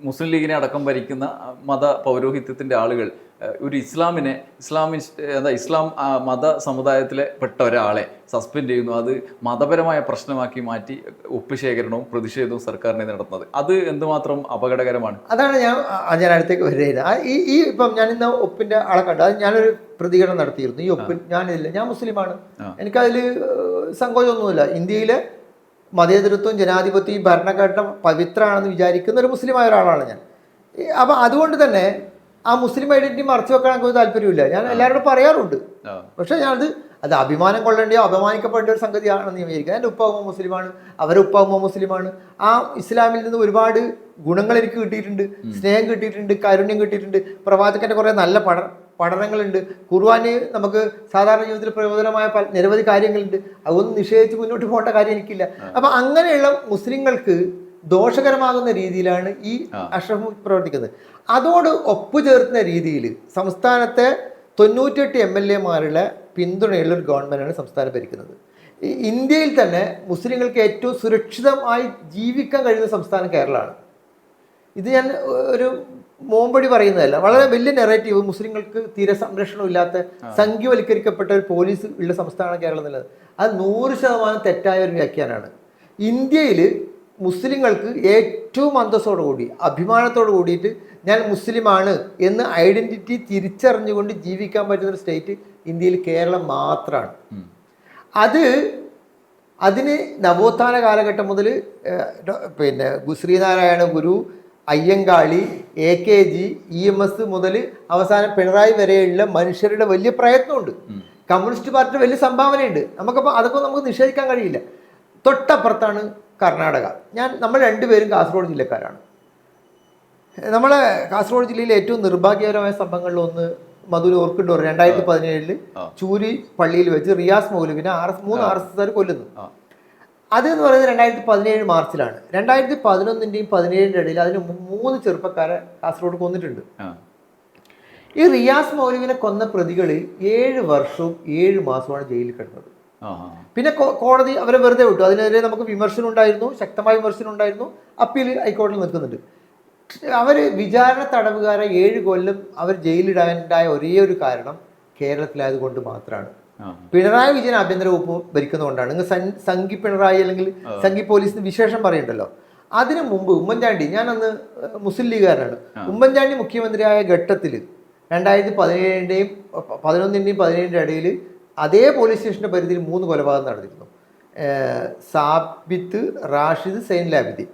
മുസ്ലിം ലീഗിനെ അടക്കം ഭരിക്കുന്ന മത പൗരോഹിത്യത്തിൻ്റെ ആളുകൾ ഒരു ഇസ്ലാം മത സമുദായത്തിലെ പെട്ട ഒരാളെ സസ്പെൻഡ് ചെയ്യുന്നു. അത് മതപരമായ പ്രശ്നമാക്കി മാറ്റി ഒപ്പ് ശേഖരണവും പ്രതിഷേധവും സർക്കാരിനെ നടത്തുന്നത് അത് എന്തുമാത്രം അപകടകരമാണ്. അതാണ് ഞാൻ അടുത്തേക്ക് വരികയാണ്. ഈ ഇപ്പം ഞാൻ ഇന്ന് ഒപ്പിന്റെ ആളെ കണ്ടു. അത് ഞാനൊരു പ്രതികരണം നടത്തിയിരുന്നു. ഈ ഒപ്പിൽ ഞാൻ മുസ്ലിമാണ്, എനിക്കതിൽ സങ്കോചമൊന്നുമില്ല. ഇന്ത്യയിലെ മതേതരത്വം ജനാധിപത്യം ഈ ഭരണഘടന പവിത്രമാണെന്ന് വിചാരിക്കുന്ന ഒരു മുസ്ലിമായ ഒരാളാണ് ഞാൻ. അപ്പം അതുകൊണ്ട് തന്നെ ആ മുസ്ലിം ഐഡന്റിറ്റി മറച്ചു വെക്കാൻ എനിക്ക് താല്പര്യമില്ല. ഞാൻ എല്ലാവരോടും പറയാറുണ്ട്. പക്ഷേ അത് അഭിമാനം കൊള്ളേണ്ടിയോ അപമാനിക്കപ്പെടേണ്ട ഒരു സംഗതിയാണെന്ന് വിചാരിക്കുക. എൻ്റെ ഉപ്പാവുമ്പോൾ മുസ്ലിമാണ്, അവരുടെ ഉപ്പാവുമ്പോൾ മുസ്ലിമാണ്. ആ ഇസ്ലാമിൽ നിന്ന് ഒരുപാട് ഗുണങ്ങൾ എനിക്ക് കിട്ടിയിട്ടുണ്ട്, സ്നേഹം കിട്ടിയിട്ടുണ്ട്, കാരുണ്യം കിട്ടിയിട്ടുണ്ട്. പ്രവാചകന്റെ കുറേ നല്ല പഠനങ്ങളുണ്ട്. ഖുർആന് നമുക്ക് സാധാരണ ജീവിതത്തിൽ പ്രയോജനമായ നിരവധി കാര്യങ്ങളുണ്ട്. അതൊന്നും നിഷേധിച്ച് മുന്നോട്ട് പോകേണ്ട കാര്യം എനിക്കില്ല. അപ്പം അങ്ങനെയുള്ള മുസ്ലിങ്ങൾക്ക് ദോഷകരമാകുന്ന രീതിയിലാണ് ഈ അഷ്റഫ് പ്രവർത്തിക്കുന്നത്. അതോട് ഒപ്പുചേർത്തുന്ന രീതിയിൽ സംസ്ഥാനത്തെ 98 MLA-മാരുടെ പിന്തുണയുള്ള ഒരു ഗവൺമെൻറ്റാണ് സംസ്ഥാനം ഭരിക്കുന്നത്. ഇന്ത്യയിൽ തന്നെ മുസ്ലിങ്ങൾക്ക് ഏറ്റവും സുരക്ഷിതമായി ജീവിക്കാൻ കഴിയുന്ന സംസ്ഥാനം കേരളമാണ്. ഇത് ഞാൻ ഒരു മോമ്പടി പറയുന്നതല്ല, വളരെ വലിയ നെറേറ്റീവ്. മുസ്ലിങ്ങൾക്ക് തീരെ സംരക്ഷണം ഇല്ലാത്ത സംഖ്യവൽക്കരിക്കപ്പെട്ട ഒരു പോലീസ് ഉള്ള സംസ്ഥാനമാണ് കേരളം എന്നുള്ളത്. അത് 100% തെറ്റായ ഒരു വ്യാഖ്യാനമാണ്. ഇന്ത്യയിൽ മുസ്ലിങ്ങൾക്ക് ഏറ്റവും അന്തസ്സോടു കൂടി അഭിമാനത്തോടു കൂടിയിട്ട് ഞാൻ മുസ്ലിമാണ് എന്ന് ഐഡന്റിറ്റി തിരിച്ചറിഞ്ഞുകൊണ്ട് ജീവിക്കാൻ പറ്റുന്ന ഒരു സ്റ്റേറ്റ് ഇന്ത്യയിൽ കേരളം മാത്രമാണ്. അത് അതിന് നവോത്ഥാന കാലഘട്ടം മുതൽ പിന്നെ ശ്രീനാരായണ ഗുരു, അയ്യങ്കാളി, AKG, EMS മുതൽ അവസാനം പിണറായി വരെയുള്ള മനുഷ്യരുടെ വലിയ പ്രയത്നമുണ്ട്. കമ്മ്യൂണിസ്റ്റ് പാർട്ടിയുടെ വലിയ സംഭാവനയുണ്ട്. നമുക്കപ്പോൾ അതൊക്കെ നമുക്ക് നിഷേധിക്കാൻ കഴിയില്ല. തൊട്ടപ്പുറത്താണ് കർണാടക. നമ്മൾ രണ്ടുപേരും കാസർഗോഡ് ജില്ലക്കാരാണ്. നമ്മളെ കാസർഗോഡ് ജില്ലയിലെ ഏറ്റവും നിർഭാഗ്യകരമായ സംഭവങ്ങളിലൊന്ന് മധുര ഓർക്കുണ്ടോ, 2017 ചൂരി പള്ളിയിൽ വെച്ച് റിയാസ് മൗലവിനെ 3 RSSകാർ കൊല്ലുന്നു. അതെന്ന് പറയുന്നത് 2017 മാർച്ചിലാണ്. 2011-ന്റെയും 2017-ന്റെ ഇടയിൽ അതിന് 3 ചെറുപ്പക്കാരെ കാസർഗോഡ് കൊന്നിട്ടുണ്ട്. ഈ റിയാസ് മൗലവിനെ കൊന്ന പ്രതികൾ 7 വർഷവും 7 മാസവുമാണ് ജയിലിൽ കിടന്നത്. പിന്നെ കോടതി അവരെ വെറുതെ വിട്ടു. അതിനെതിരെ നമുക്ക് വിമർശനം ഉണ്ടായിരുന്നു, ശക്തമായ വിമർശനം ഉണ്ടായിരുന്നു. അപ്പീൽ ഹൈക്കോടതിയിൽ നിൽക്കുന്നുണ്ട്. അവർ വിചാരണ തടവുകാരെ 7 കൊല്ലം അവർ ജയിലിടാനുണ്ടായ ഒരേ ഒരു കാരണം കേരളത്തിലായതുകൊണ്ട് മാത്രമാണ്. പിണറായി വിജയൻ ആഭ്യന്തര വകുപ്പ് ഭരിക്കുന്നതുകൊണ്ടാണ്. നിങ്ങൾ സംഘി പിണറായി അല്ലെങ്കിൽ സംഘി പോലീസിന് വിശേഷം പറയണ്ടല്ലോ. അതിനു മുമ്പ് ഉമ്മൻചാണ്ടി, ഞാൻ അന്ന് മുസ്ലിം ലീഗുകാരനാണ്, ഉമ്മൻചാണ്ടി മുഖ്യമന്ത്രിയായ ഘട്ടത്തിൽ 2017-ന്റെയും 2011-ന്റെയും 2017-ന്റെ ഇടയിൽ അതേ പോലീസ് സ്റ്റേഷന്റെ പരിധിയിൽ 3 കൊലപാതകം നടന്നിരുന്നു. സാബിത്ത്, റാഷിദ്, സൈൻ ലാബിദി,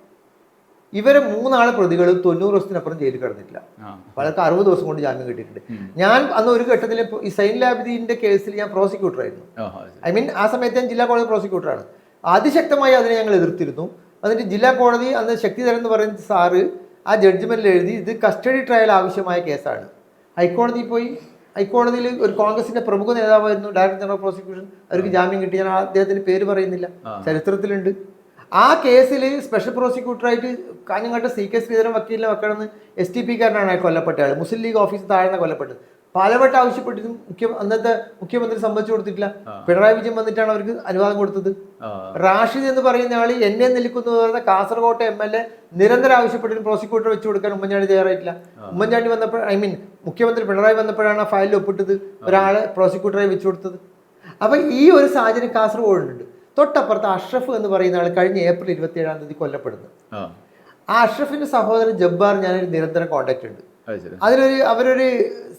ഇവരെ 3 ആളെ പ്രതികൾ 90 ദിവസത്തിനപ്പുറം ജയിലിൽ കിടന്നിട്ടില്ല. പലർക്ക് 60 ദിവസം കൊണ്ട് ജാമ്യം കിട്ടിയിട്ടുണ്ട്. ഞാൻ അന്ന് ഒരു ഘട്ടത്തിൽ ഈ സൈൻ ലാബിദിന്റെ കേസിൽ ഞാൻ പ്രോസിക്യൂട്ടറായിരുന്നു. ആ സമയത്ത് ഞാൻ ജില്ലാ കോടതി പ്രോസിക്യൂട്ടറാണ്. അതിശക്തമായി അതിനെ ഞങ്ങൾ എതിർത്തിരുന്നു. എന്നിട്ട് ജില്ലാ കോടതി അന്ന് ശക്തിധരൻ എന്ന് പറയുന്ന സാറ് ആ ജഡ്ജ്മെന്റിൽ എഴുതി ഇത് കസ്റ്റഡി ട്രയൽ ആവശ്യമായ കേസാണ്. ഹൈക്കോടതിയിൽ പോയി. ഹൈക്കോടതിയിൽ ഒരു കോൺഗ്രസിന്റെ പ്രമുഖ നേതാവായിരുന്നു ഡയറക്ടർ ജനറൽ പ്രോസിക്യൂഷൻ. അവർക്ക് ജാമ്യം കിട്ടി. ഞാൻ അദ്ദേഹത്തിന്റെ പേര് പറയുന്നില്ല, ചരിത്രത്തിലുണ്ട്. ആ കേസിൽ സ്പെഷ്യൽ പ്രോസിക്യൂട്ടറായിട്ട് കാഞ്ഞങ്ങാട്ട് CK ശ്രീധരൻ വക്കീലിനെ വെക്കണമെന്ന് STP-കാരനാണ് കൊല്ലപ്പെട്ട ആൾ. മുസ്ലിം ലീഗ് ഓഫീസ് താഴെ കൊല്ലപ്പെട്ടത്. പലവട്ടം ആവശ്യപ്പെട്ടിട്ടും അന്നത്തെ മുഖ്യമന്ത്രി സമ്മതിച്ചു കൊടുത്തിട്ടില്ല. പിണറായി വിജയൻ വന്നിട്ടാണ് അവർക്ക് അനുവാദം കൊടുത്തത്. റാഷിദ് എന്ന് പറയുന്ന ആൾ എന്നെ നിൽക്കുന്നു പറയുന്ന കാസർഗോട്ടെ MLA നിരന്തരം ആവശ്യപ്പെട്ടിട്ടും പ്രോസിക്യൂട്ടർ വെച്ചു കൊടുക്കാൻ ഉമ്മൻചാണ്ടി തയ്യാറായിട്ടില്ല. ഉമ്മൻചാണ്ടി വന്നപ്പോൾ മുഖ്യമന്ത്രി പിണറായി വന്നപ്പോഴാണ് ആ ഫയലിൽ ഒപ്പിട്ടത്, ഒരാളെ പ്രോസിക്യൂട്ടറായി വെച്ചു കൊടുത്തത്. അപ്പം ഈ ഒരു സാഹചര്യം കാസർഗോഡുണ്ട്. തൊട്ടപ്പുറത്ത് അഷ്റഫ് എന്ന് പറയുന്ന ആൾ കഴിഞ്ഞ ഏപ്രിൽ 27-ാം തീയതി കൊല്ലപ്പെടുന്നു. ആ അഷ്റഫിന്റെ സഹോദരൻ ജബ്ബാർ ഞാനൊരു നിരന്തരം കോണ്ടാക്ട് ഉണ്ട്. അവരൊരു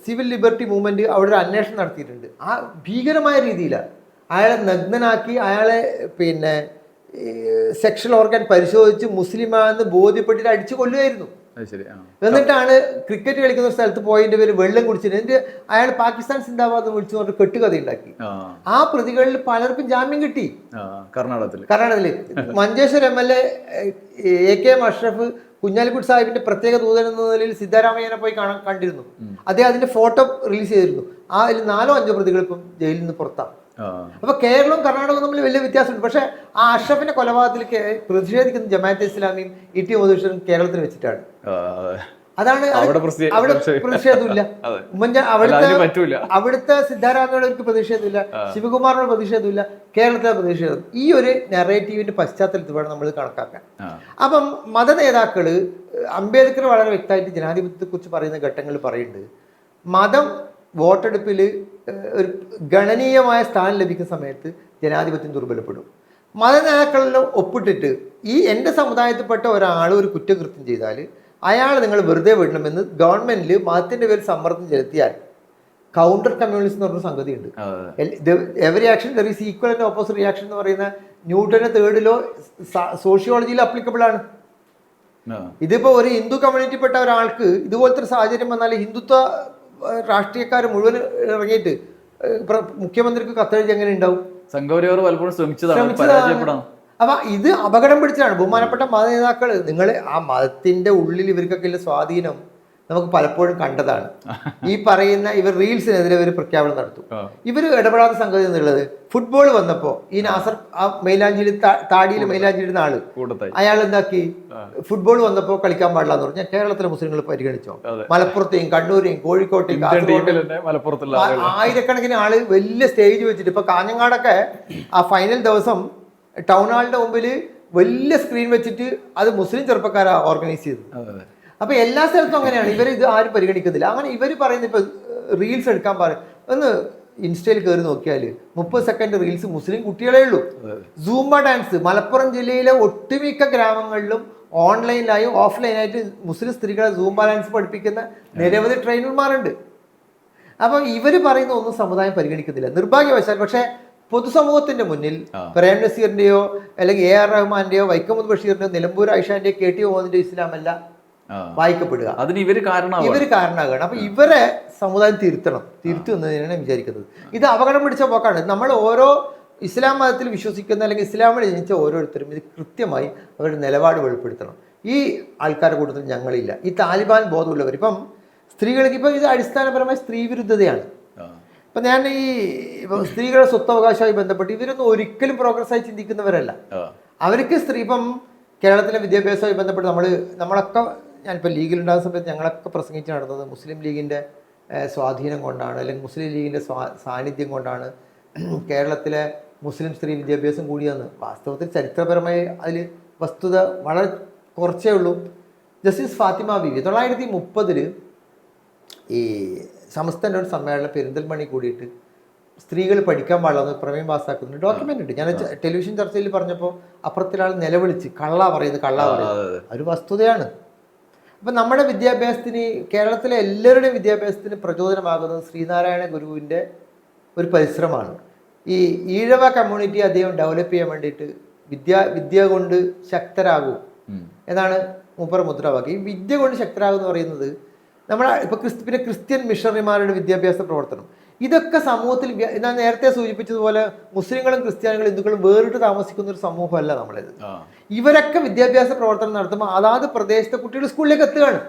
സിവിൽ ലിബർട്ടി മൂവ്മെന്റ് അവിടെ ഒരു അന്വേഷണം നടത്തിയിട്ടുണ്ട്. ആ ഭീകരമായ രീതിയിലാണ് അയാളെ നഗ്നനാക്കി അയാളെ പിന്നെ സെക്ഷൽ ഓർഗൻ പരിശോധിച്ച് മുസ്ലിമാണെന്ന് ബോധ്യപ്പെട്ടിട്ട് അടിച്ചു കൊല്ലുമായിരുന്നു. എന്നിട്ടാണ് ക്രിക്കറ്റ് കളിക്കുന്ന സ്ഥലത്ത് പോയതിന്റെ പേര് വെള്ളം കുടിച്ചിട്ട് എന്നിട്ട് അയാൾ പാകിസ്ഥാൻ സിന്ദാബാദ് വിളിച്ചു പറഞ്ഞ കെട്ടുകഥ ഉണ്ടാക്കി. ആ പ്രതികളിൽ പലർക്കും ജാമ്യം കിട്ടി. കർണാടകത്തില് മഞ്ചേശ്വരം MLA AKM അഷ്റഫ് കുഞ്ഞാലിക്കുട്ടി സാഹിബിന്റെ പ്രത്യേക ദൂതൻ എന്ന നിലയിൽ സിദ്ധാരാമയ്യനെ പോയി കണ്ടിരുന്നു. അദ്ദേഹം അതിന്റെ ഫോട്ടോ റിലീസ് ചെയ്തിരുന്നു. അതിൽ 4-5 പ്രതികൾ ഇപ്പം ജയിലിൽ നിന്ന് പുറത്താണ്. അപ്പൊ കേരളവും കർണാടകവും തമ്മിൽ വലിയ വ്യത്യാസമുണ്ട്. പക്ഷെ ആ അഷ്റഫിന്റെ കൊലപാതകത്തിൽ പ്രതിഷേധിക്കുന്ന ജമാഅത്തെ ഇസ്ലാമിയും ET മധുസൂദനനും കേരളത്തിൽ വെച്ചിട്ടാണ്. അതാണ് അവിടെ പ്രതിഷേധമില്ല. അവിടുത്തെ സിദ്ധാരാമയ്യയുടെ പ്രതിഷേധമില്ല, ശിവകുമാറിനോട് പ്രതിഷേധമില്ല, കേരളത്തിലെ പ്രതിഷേധം. ഈ ഒരു നെറേറ്റീവിന്റെ പശ്ചാത്തലത്തിൽ വേണം നമ്മൾ കണക്കാക്കാൻ. അപ്പം മത നേതാക്കള് അംബേദ്കർ വളരെ വ്യക്തമായിട്ട് ജനാധിപത്യത്തെ കുറിച്ച് പറയുന്ന ഘട്ടങ്ങളിൽ പറയുന്നുണ്ട്, മതം വോട്ടെടുപ്പിൽ ഒരു ഗണനീയമായ സ്ഥാനം ലഭിക്കുന്ന സമയത്ത് ജനാധിപത്യം ദുർബലപ്പെടും. മത നേതാക്കളെല്ലാം ഒപ്പിട്ടിട്ട് ഈ എൻ്റെ സമുദായത്തിൽപ്പെട്ട ഒരാൾ ഒരു കുറ്റകൃത്യം ചെയ്താൽ അയാൾ നിങ്ങൾ വെറുതെ വിടണമെന്ന് ഗവൺമെന്റിൽ മതത്തിന്റെ പേരിൽ സമ്മർദ്ദം ചെലുത്തിയാൽ കൗണ്ടർ കമ്മ്യൂണിസം എന്ന് പറഞ്ഞ സംഗതിയുണ്ട്. Every action there is equal and opposite reaction എന്ന് പറയുന്ന ന്യൂട്ടന്റെ 3rd ലോ സോഷ്യോളജിയിൽ അപ്ലിക്കബിൾ ആണ്. ഇതിപ്പോ ഒരു ഹിന്ദു കമ്മ്യൂണിറ്റിപ്പെട്ട ഒരാൾക്ക് ഇതുപോലത്തെ ഒരു സാഹചര്യം വന്നാൽ ഹിന്ദുത്വ രാഷ്ട്രീയക്കാർ മുഴുവൻ ഇറങ്ങിയിട്ട് മുഖ്യമന്ത്രിക്ക് കത്തെഴുതി എങ്ങനെ ഉണ്ടാവും? സംഘപരിവാർ പലപ്പോഴും ശ്രമിച്ചതാണ്. അപ്പൊ ഇത് അപകടം പിടിച്ചാണ്. ബഹുമാനപ്പെട്ട മത നേതാക്കൾ നിങ്ങൾ ആ മതത്തിന്റെ ഉള്ളിൽ ഇവർക്കൊക്കെ ഉള്ള സ്വാധീനം നമുക്ക് പലപ്പോഴും കണ്ടതാണ്. ഈ പറയുന്ന ഇവർ റീൽസിനെതിരെ ഒരു പ്രഖ്യാപനം നടത്തും. ഇവർ ഇടപെടാത്ത സംഗതി എന്നുള്ളത് ഫുട്ബോൾ വന്നപ്പോ ഈ നാസർ ആ മൈലാഞ്ചിയിൽ താടിയിൽ മൈലാഞ്ചിയിടുന്ന ആള് അയാൾ എന്താക്കി, ഫുട്ബോൾ വന്നപ്പോ കളിക്കാൻ പാടില്ല എന്ന് പറഞ്ഞാൽ കേരളത്തിലെ മുസ്ലിങ്ങൾ പരിഗണിച്ചോ? മലപ്പുറത്തെയും കണ്ണൂരെയും കോഴിക്കോട്ടെയും ആയിരക്കണക്കിന് ആള് വലിയ സ്റ്റേജ് വെച്ചിട്ട് ഇപ്പൊ കാഞ്ഞങ്ങാടൊക്കെ ആ ഫൈനൽ ദിവസം ടൗൺ ഹാളിന്റെ മുമ്പിൽ വലിയ സ്ക്രീൻ വെച്ചിട്ട് അത് മുസ്ലിം ചെറുപ്പക്കാരാ ഓർഗനൈസ് ചെയ്തത്. അപ്പൊ എല്ലാ സ്ഥലത്തും അങ്ങനെയാണ്. ഇവർ ഇത് ആരും പരിഗണിക്കുന്നില്ല. അങ്ങനെ ഇവർ പറയുന്ന ഇപ്പൊ റീൽസ് എടുക്കാൻ പറയും, ഒന്ന് ഇൻസ്റ്റയിൽ കയറി നോക്കിയാൽ 30 സെക്കൻഡ് റീൽസ് മുസ്ലിം കുട്ടികളേ ഉള്ളൂ. സൂംബ ഡാൻസ് മലപ്പുറം ജില്ലയിലെ ഒട്ടുമിക്ക ഗ്രാമങ്ങളിലും ഓൺലൈനിലായും ഓഫ്ലൈനായിട്ട് മുസ്ലിം സ്ത്രീകളെ സൂംബ ഡാൻസ് പഠിപ്പിക്കുന്ന നിരവധി ട്രെയിനർമാരുണ്ട്. അപ്പം ഇവർ പറയുന്ന ഒന്നും സമുദായം പരിഗണിക്കുന്നില്ല നിർഭാഗ്യവശാൽ. പക്ഷേ പൊതുസമൂഹത്തിന്റെ മുന്നിൽ പ്രേം നസീറിന്റെയോ അല്ലെങ്കിൽ AR റഹ്മാന്റെയോ വൈക്കം മുഹമ്മദ് ബഷീറിന്റെയോ നിലമ്പൂർ ആയിഷാന്റെയോ KT മുഹമ്മദിന്റെയോ ഇസ്ലാമല്ല വായിക്കപ്പെടുക. അതിന് ഇവര് കാരണമാകണം. അപ്പൊ ഇവരെ സമുദായം തിരുത്തു എന്നതിനാണ് വിചാരിക്കുന്നത്. ഇത് അപകടം പിടിച്ച പോക്കാണ്. നമ്മൾ ഓരോ ഇസ്ലാം മതത്തിൽ വിശ്വസിക്കുന്ന അല്ലെങ്കിൽ ഇസ്ലാമിൽ ജനിച്ച ഓരോരുത്തരും ഇത് കൃത്യമായി അവരുടെ നിലപാട് വെളിപ്പെടുത്തണം. ഈ ആൾക്കാരുടെ കൂട്ടത്തിൽ ഞങ്ങളില്ല. ഈ താലിബാൻ ബോധമുള്ളവർ ഇപ്പം സ്ത്രീകൾക്ക് ഇപ്പം ഇത് അടിസ്ഥാനപരമായി സ്ത്രീ വിരുദ്ധതയാണ്. ഇപ്പം ഞാൻ സ്ത്രീകളുടെ സ്വത്തവകാശവുമായി ബന്ധപ്പെട്ട് ഇവരൊന്നും ഒരിക്കലും പ്രോഗ്രസ്സായി ചിന്തിക്കുന്നവരല്ല. അവർക്ക് ഇപ്പം കേരളത്തിലെ വിദ്യാഭ്യാസവുമായി ബന്ധപ്പെട്ട് നമ്മളൊക്കെ ഞാനിപ്പോൾ ലീഗിലുണ്ടാകുന്ന സമയത്ത് ഞങ്ങളൊക്കെ പ്രസംഗിച്ച് നടന്നത് മുസ്ലിം ലീഗിൻ്റെ സ്വാധീനം കൊണ്ടാണ്, അല്ലെങ്കിൽ മുസ്ലിം ലീഗിൻ്റെ സാന്നിധ്യം കൊണ്ടാണ് കേരളത്തിലെ മുസ്ലിം സ്ത്രീ വിദ്യാഭ്യാസം കൂടിയെന്ന്. വാസ്തവത്തിൽ ചരിത്രപരമായി അതിൽ വസ്തുത വളരെ കുറച്ചേ ഉള്ളൂ. ജസ്റ്റിസ് ഫാത്തിമ ബീവി 1930 ഈ സമസ്തൻ്റെ ഒരു സമ്മേളനം പെരിന്തൽമണ്ണി കൂടിയിട്ട് സ്ത്രീകൾ പഠിക്കാൻ പാടില്ലെന്ന് പ്രമേയം പാസ്സാക്കുന്ന ഡോക്യുമെൻ്റ് ഉണ്ട്. ഞാൻ ടെലിവിഷൻ ചർച്ചയിൽ പറഞ്ഞപ്പോൾ അപ്പുറത്തിലാൾ നിലവിളിച്ച് കള്ള പറയുന്നത് ഒരു വസ്തുതയാണ്. അപ്പം നമ്മുടെ വിദ്യാഭ്യാസത്തിന്, കേരളത്തിലെ എല്ലാവരുടെയും വിദ്യാഭ്യാസത്തിന് പ്രചോദനമാകുന്നത് ശ്രീനാരായണ ഗുരുവിൻ്റെ ഒരു പരിശ്രമമാണ്. ഈ ഈഴവ കമ്മ്യൂണിറ്റി അദ്ദേഹം ഡെവലപ്പ് ചെയ്യാൻ വേണ്ടിയിട്ട് വിദ്യ കൊണ്ട് ശക്തരാകൂ എന്നാണ് മൂപ്പർ മുദ്രാവാക്യം. ഈ വിദ്യ കൊണ്ട് ശക്തരാകും എന്ന് പറയുന്നത് ഇപ്പോൾ പിന്നെ ക്രിസ്ത്യൻ മിഷണറിമാരുടെ വിദ്യാഭ്യാസ പ്രവർത്തനം, ഇതൊക്കെ സമൂഹത്തിൽ ഞാൻ നേരത്തെ സൂചിപ്പിച്ചതുപോലെ മുസ്ലിങ്ങളും ക്രിസ്ത്യാനികളും ഹിന്ദുക്കളും വേറിട്ട് താമസിക്കുന്ന ഒരു സമൂഹമല്ല നമ്മളത്. ഇവരൊക്കെ വിദ്യാഭ്യാസ പ്രവർത്തനം നടത്തുമ്പോൾ അതാത് പ്രദേശത്തെ കുട്ടികൾ സ്കൂളിലേക്ക് എത്തുകയാണ്.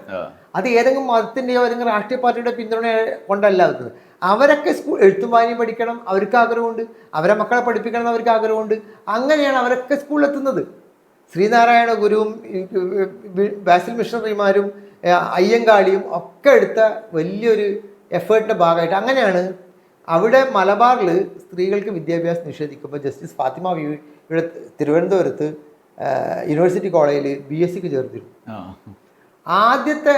അത് ഏതെങ്കിലും മതത്തിൻ്റെയോ അല്ലെങ്കിൽ രാഷ്ട്രീയ പാർട്ടിയുടെ പിന്തുണ കൊണ്ടല്ല എത്തുന്നത്. അവരൊക്കെ എഴുത്തും വായനയും പഠിക്കണം, അവർക്ക് ആഗ്രഹമുണ്ട്. അവരെ മക്കളെ പഠിപ്പിക്കണം എന്ന് അവർക്ക് ആഗ്രഹമുണ്ട്. അങ്ങനെയാണ് അവരൊക്കെ സ്കൂളിലെത്തുന്നത്. ശ്രീനാരായണ ഗുരുവും ബാസിൽ മിഷണറിമാരും അയ്യങ്കാളിയും ഒക്കെ എടുത്ത വലിയൊരു എഫേർട്ടിൻ്റെ ഭാഗമായിട്ട് അങ്ങനെയാണ് അവിടെ മലബാറിൽ സ്ത്രീകൾക്ക് വിദ്യാഭ്യാസം നിഷേധിക്കുമ്പോൾ ജസ്റ്റിസ് ഫാത്തിമ ബീവി ഇവിടെ തിരുവനന്തപുരത്ത് യൂണിവേഴ്സിറ്റി കോളേജിൽ BSc ചേർത്തിരുന്നു. ആദ്യത്തെ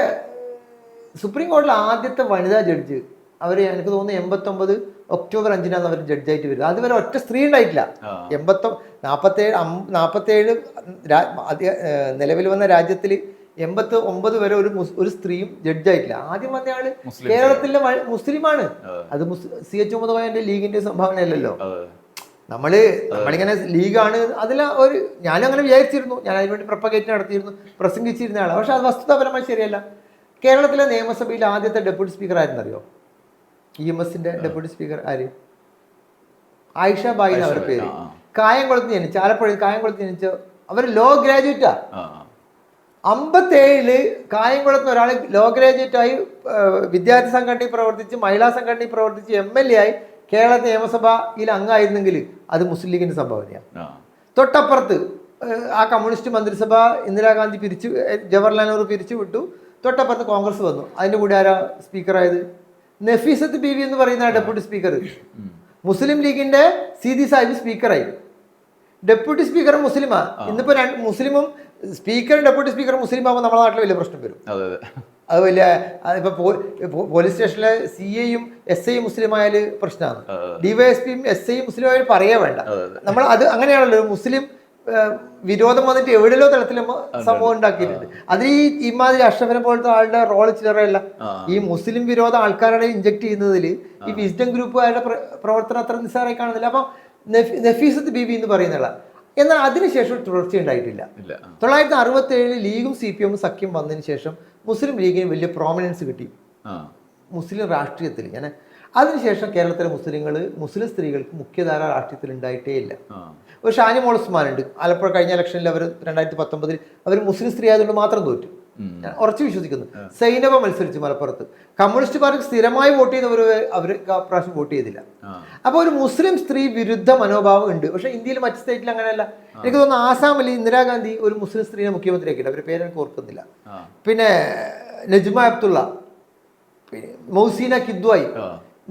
സുപ്രീം കോടതിയിലെ ആദ്യത്തെ വനിതാ ജഡ്ജ് അവർ, എനിക്ക് തോന്നുന്നു 89 ഒക്ടോബർ 5 അവർ ജഡ്ജായിട്ട് വരുന്നത്. അതുവരെ ഒറ്റ സ്ത്രീ ഉണ്ടായിട്ടില്ല. 47 നിലവിൽ വന്ന രാജ്യത്തിൽ 89 വരെ ഒരു സ്ത്രീയും ജഡ്ജായിട്ടില്ല. ആദ്യം വന്ന ആള് കേരളത്തിലെ മുസ്ലിമാണ്. അത് CH മുഹമ്മദ് ലീഗിന്റെ സംഭാവനയല്ലല്ലോ. നമ്മളിങ്ങനെ ലീഗാണ് ഞാനും അങ്ങനെ വിചാരിച്ചിരുന്നു. ഞാൻ അതിനുവേണ്ടി പ്രൊപ്പഗേറ്റ് നടത്തിയിരുന്നു, പ്രസംഗിച്ചിരുന്ന ആളാണ്. പക്ഷെ അത് വസ്തുതാപരമായി ശരിയല്ല. കേരളത്തിലെ നിയമസഭയിൽ ആദ്യത്തെ ഡെപ്യൂട്ടി സ്പീക്കർ ആയിരുന്നറിയോ? EMSന്റെ ഡെപ്യൂട്ടി സ്പീക്കർ ആര്? ആയിഷ ബായി എന്ന് അവരുടെ പേര്. കായംകുളത്ത് ജനിച്ച, ആലപ്പുഴയിൽ കായംകുളത്ത് ജനിച്ച അവർ ലോ ഗ്രാജുവേറ്റാ. 57 കായംകുളത്ത് ഒരാൾ ലോ ഗ്രാജുവേറ്റായി വിദ്യാർത്ഥി സംഘടനയിൽ പ്രവർത്തിച്ച്, മഹിളാ സംഘടനയിൽ പ്രവർത്തിച്ച്, MLA ആയി കേരള നിയമസഭയിൽ അംഗമായിരുന്നെങ്കിൽ അത് മുസ്ലിം ലീഗിന്റെ സംഭാവനയാണ്. തൊട്ടപ്പുറത്ത് ആ കമ്മ്യൂണിസ്റ്റ് മന്ത്രിസഭ ഇന്ദിരാഗാന്ധി ജവഹർലാൽ നെഹ്റു പിരിച്ചു വിട്ടു. തൊട്ടപ്പുറത്ത് കോൺഗ്രസ് വന്നു. അതിൻ്റെ കൂടെ ആരാ സ്പീക്കറായത്? നഫീസത്ത് ബീവി എന്ന് പറയുന്ന ഡെപ്യൂട്ടി സ്പീക്കർ. മുസ്ലിം ലീഗിന്റെ സീതി സാഹിബ് സ്പീക്കറായി. ഡെപ്യൂട്ടി സ്പീക്കർ മുസ്ലിമാ. ഇന്നിപ്പോ മുസ്ലിമും സ്പീക്കറും ഡെപ്യൂട്ടി സ്പീക്കറും മുസ്ലിം ആകുമ്പോൾ നമ്മുടെ നാട്ടിൽ വലിയ പ്രശ്നം വരും. അത് വലിയ ഇപ്പൊ പോലീസ് സ്റ്റേഷനിലെ CAയും SIയും മുസ്ലിം ആയാൽ പ്രശ്നമാണ്. DYSPയും SIയും മുസ്ലിം ആയാലും പറയേ വേണ്ട. നമ്മൾ അത് അങ്ങനെയാണല്ലോ. മുസ്ലിം വിരോധം വന്നിട്ട് എവിടെയോ തലത്തിൽ സംഭവം ഉണ്ടാക്കിയിട്ടുണ്ട്. അത് ഇമാതിരി അഷ്റഫിനെ പോലത്തെ ആളുടെ റോള് ചില്ലറയല്ല. ഈ മുസ്ലിം വിരോധ ആൾക്കാരുടെ ഇഞ്ചക്ട് ചെയ്യുന്നതിൽ ഈ വിസ്ഡം ഗ്രൂപ്പുകാരുടെ പ്രവർത്തനം അത്ര നിസ്സാരമായി കാണുന്നില്ല. അപ്പം നഫീസത്ത് ബീവി എന്ന് പറയുന്നുള്ള, എന്നാൽ അതിനുശേഷം തുടർച്ച ഉണ്ടായിട്ടില്ല. 1967 ലീഗും CPM സഖ്യം വന്നതിന് ശേഷം മുസ്ലിം ലീഗിന് വലിയ പ്രോമിനൻസ് കിട്ടി മുസ്ലിം രാഷ്ട്രീയത്തിൽ. അതിനുശേഷം കേരളത്തിലെ മുസ്ലിം സ്ത്രീകൾക്ക് മുഖ്യധാര രാഷ്ട്രീയത്തിൽ ഉണ്ടായിട്ടേ ഇല്ല. ഒരു ഷാനിമോൾ ഉസ്മാൻ ഉണ്ട്. ആലപ്പുഴ കഴിഞ്ഞ ഇലക്ഷനിൽ അവർ 2019 അവർ മുസ്ലിം സ്ത്രീ ആയതുകൊണ്ട് മാത്രം തോറ്റു. ഞാൻ ഉറച്ചു വിശ്വസിക്കുന്നു. സൈനബ മത്സരിച്ച് മലപ്പുറത്ത്. കമ്മ്യൂണിസ്റ്റ് പാർട്ടിക്ക് സ്ഥിരമായി വോട്ട് ചെയ്യുന്നവർ പ്രാവശ്യം വോട്ട് ചെയ്തില്ല. അപ്പോൾ ഒരു മുസ്ലിം സ്ത്രീ വിരുദ്ധ മനോഭാവം ഉണ്ട്. പക്ഷെ ഇന്ത്യയിൽ മറ്റ് സ്റ്റേറ്റിൽ അങ്ങനെയല്ല. എനിക്ക് തോന്നുന്നു ആസാമിൽ ഇന്ദിരാഗാന്ധി ഒരു മുസ്ലിം സ്ത്രീയെ മുഖ്യമന്ത്രിയാക്കിയിട്ട്, അവരുടെ പേര് എനിക്ക് ഓർക്കുന്നില്ല. പിന്നെ നജ്മ അബ്ദുള്ള, പിന്നെ മൗസീന കിദ്വായി.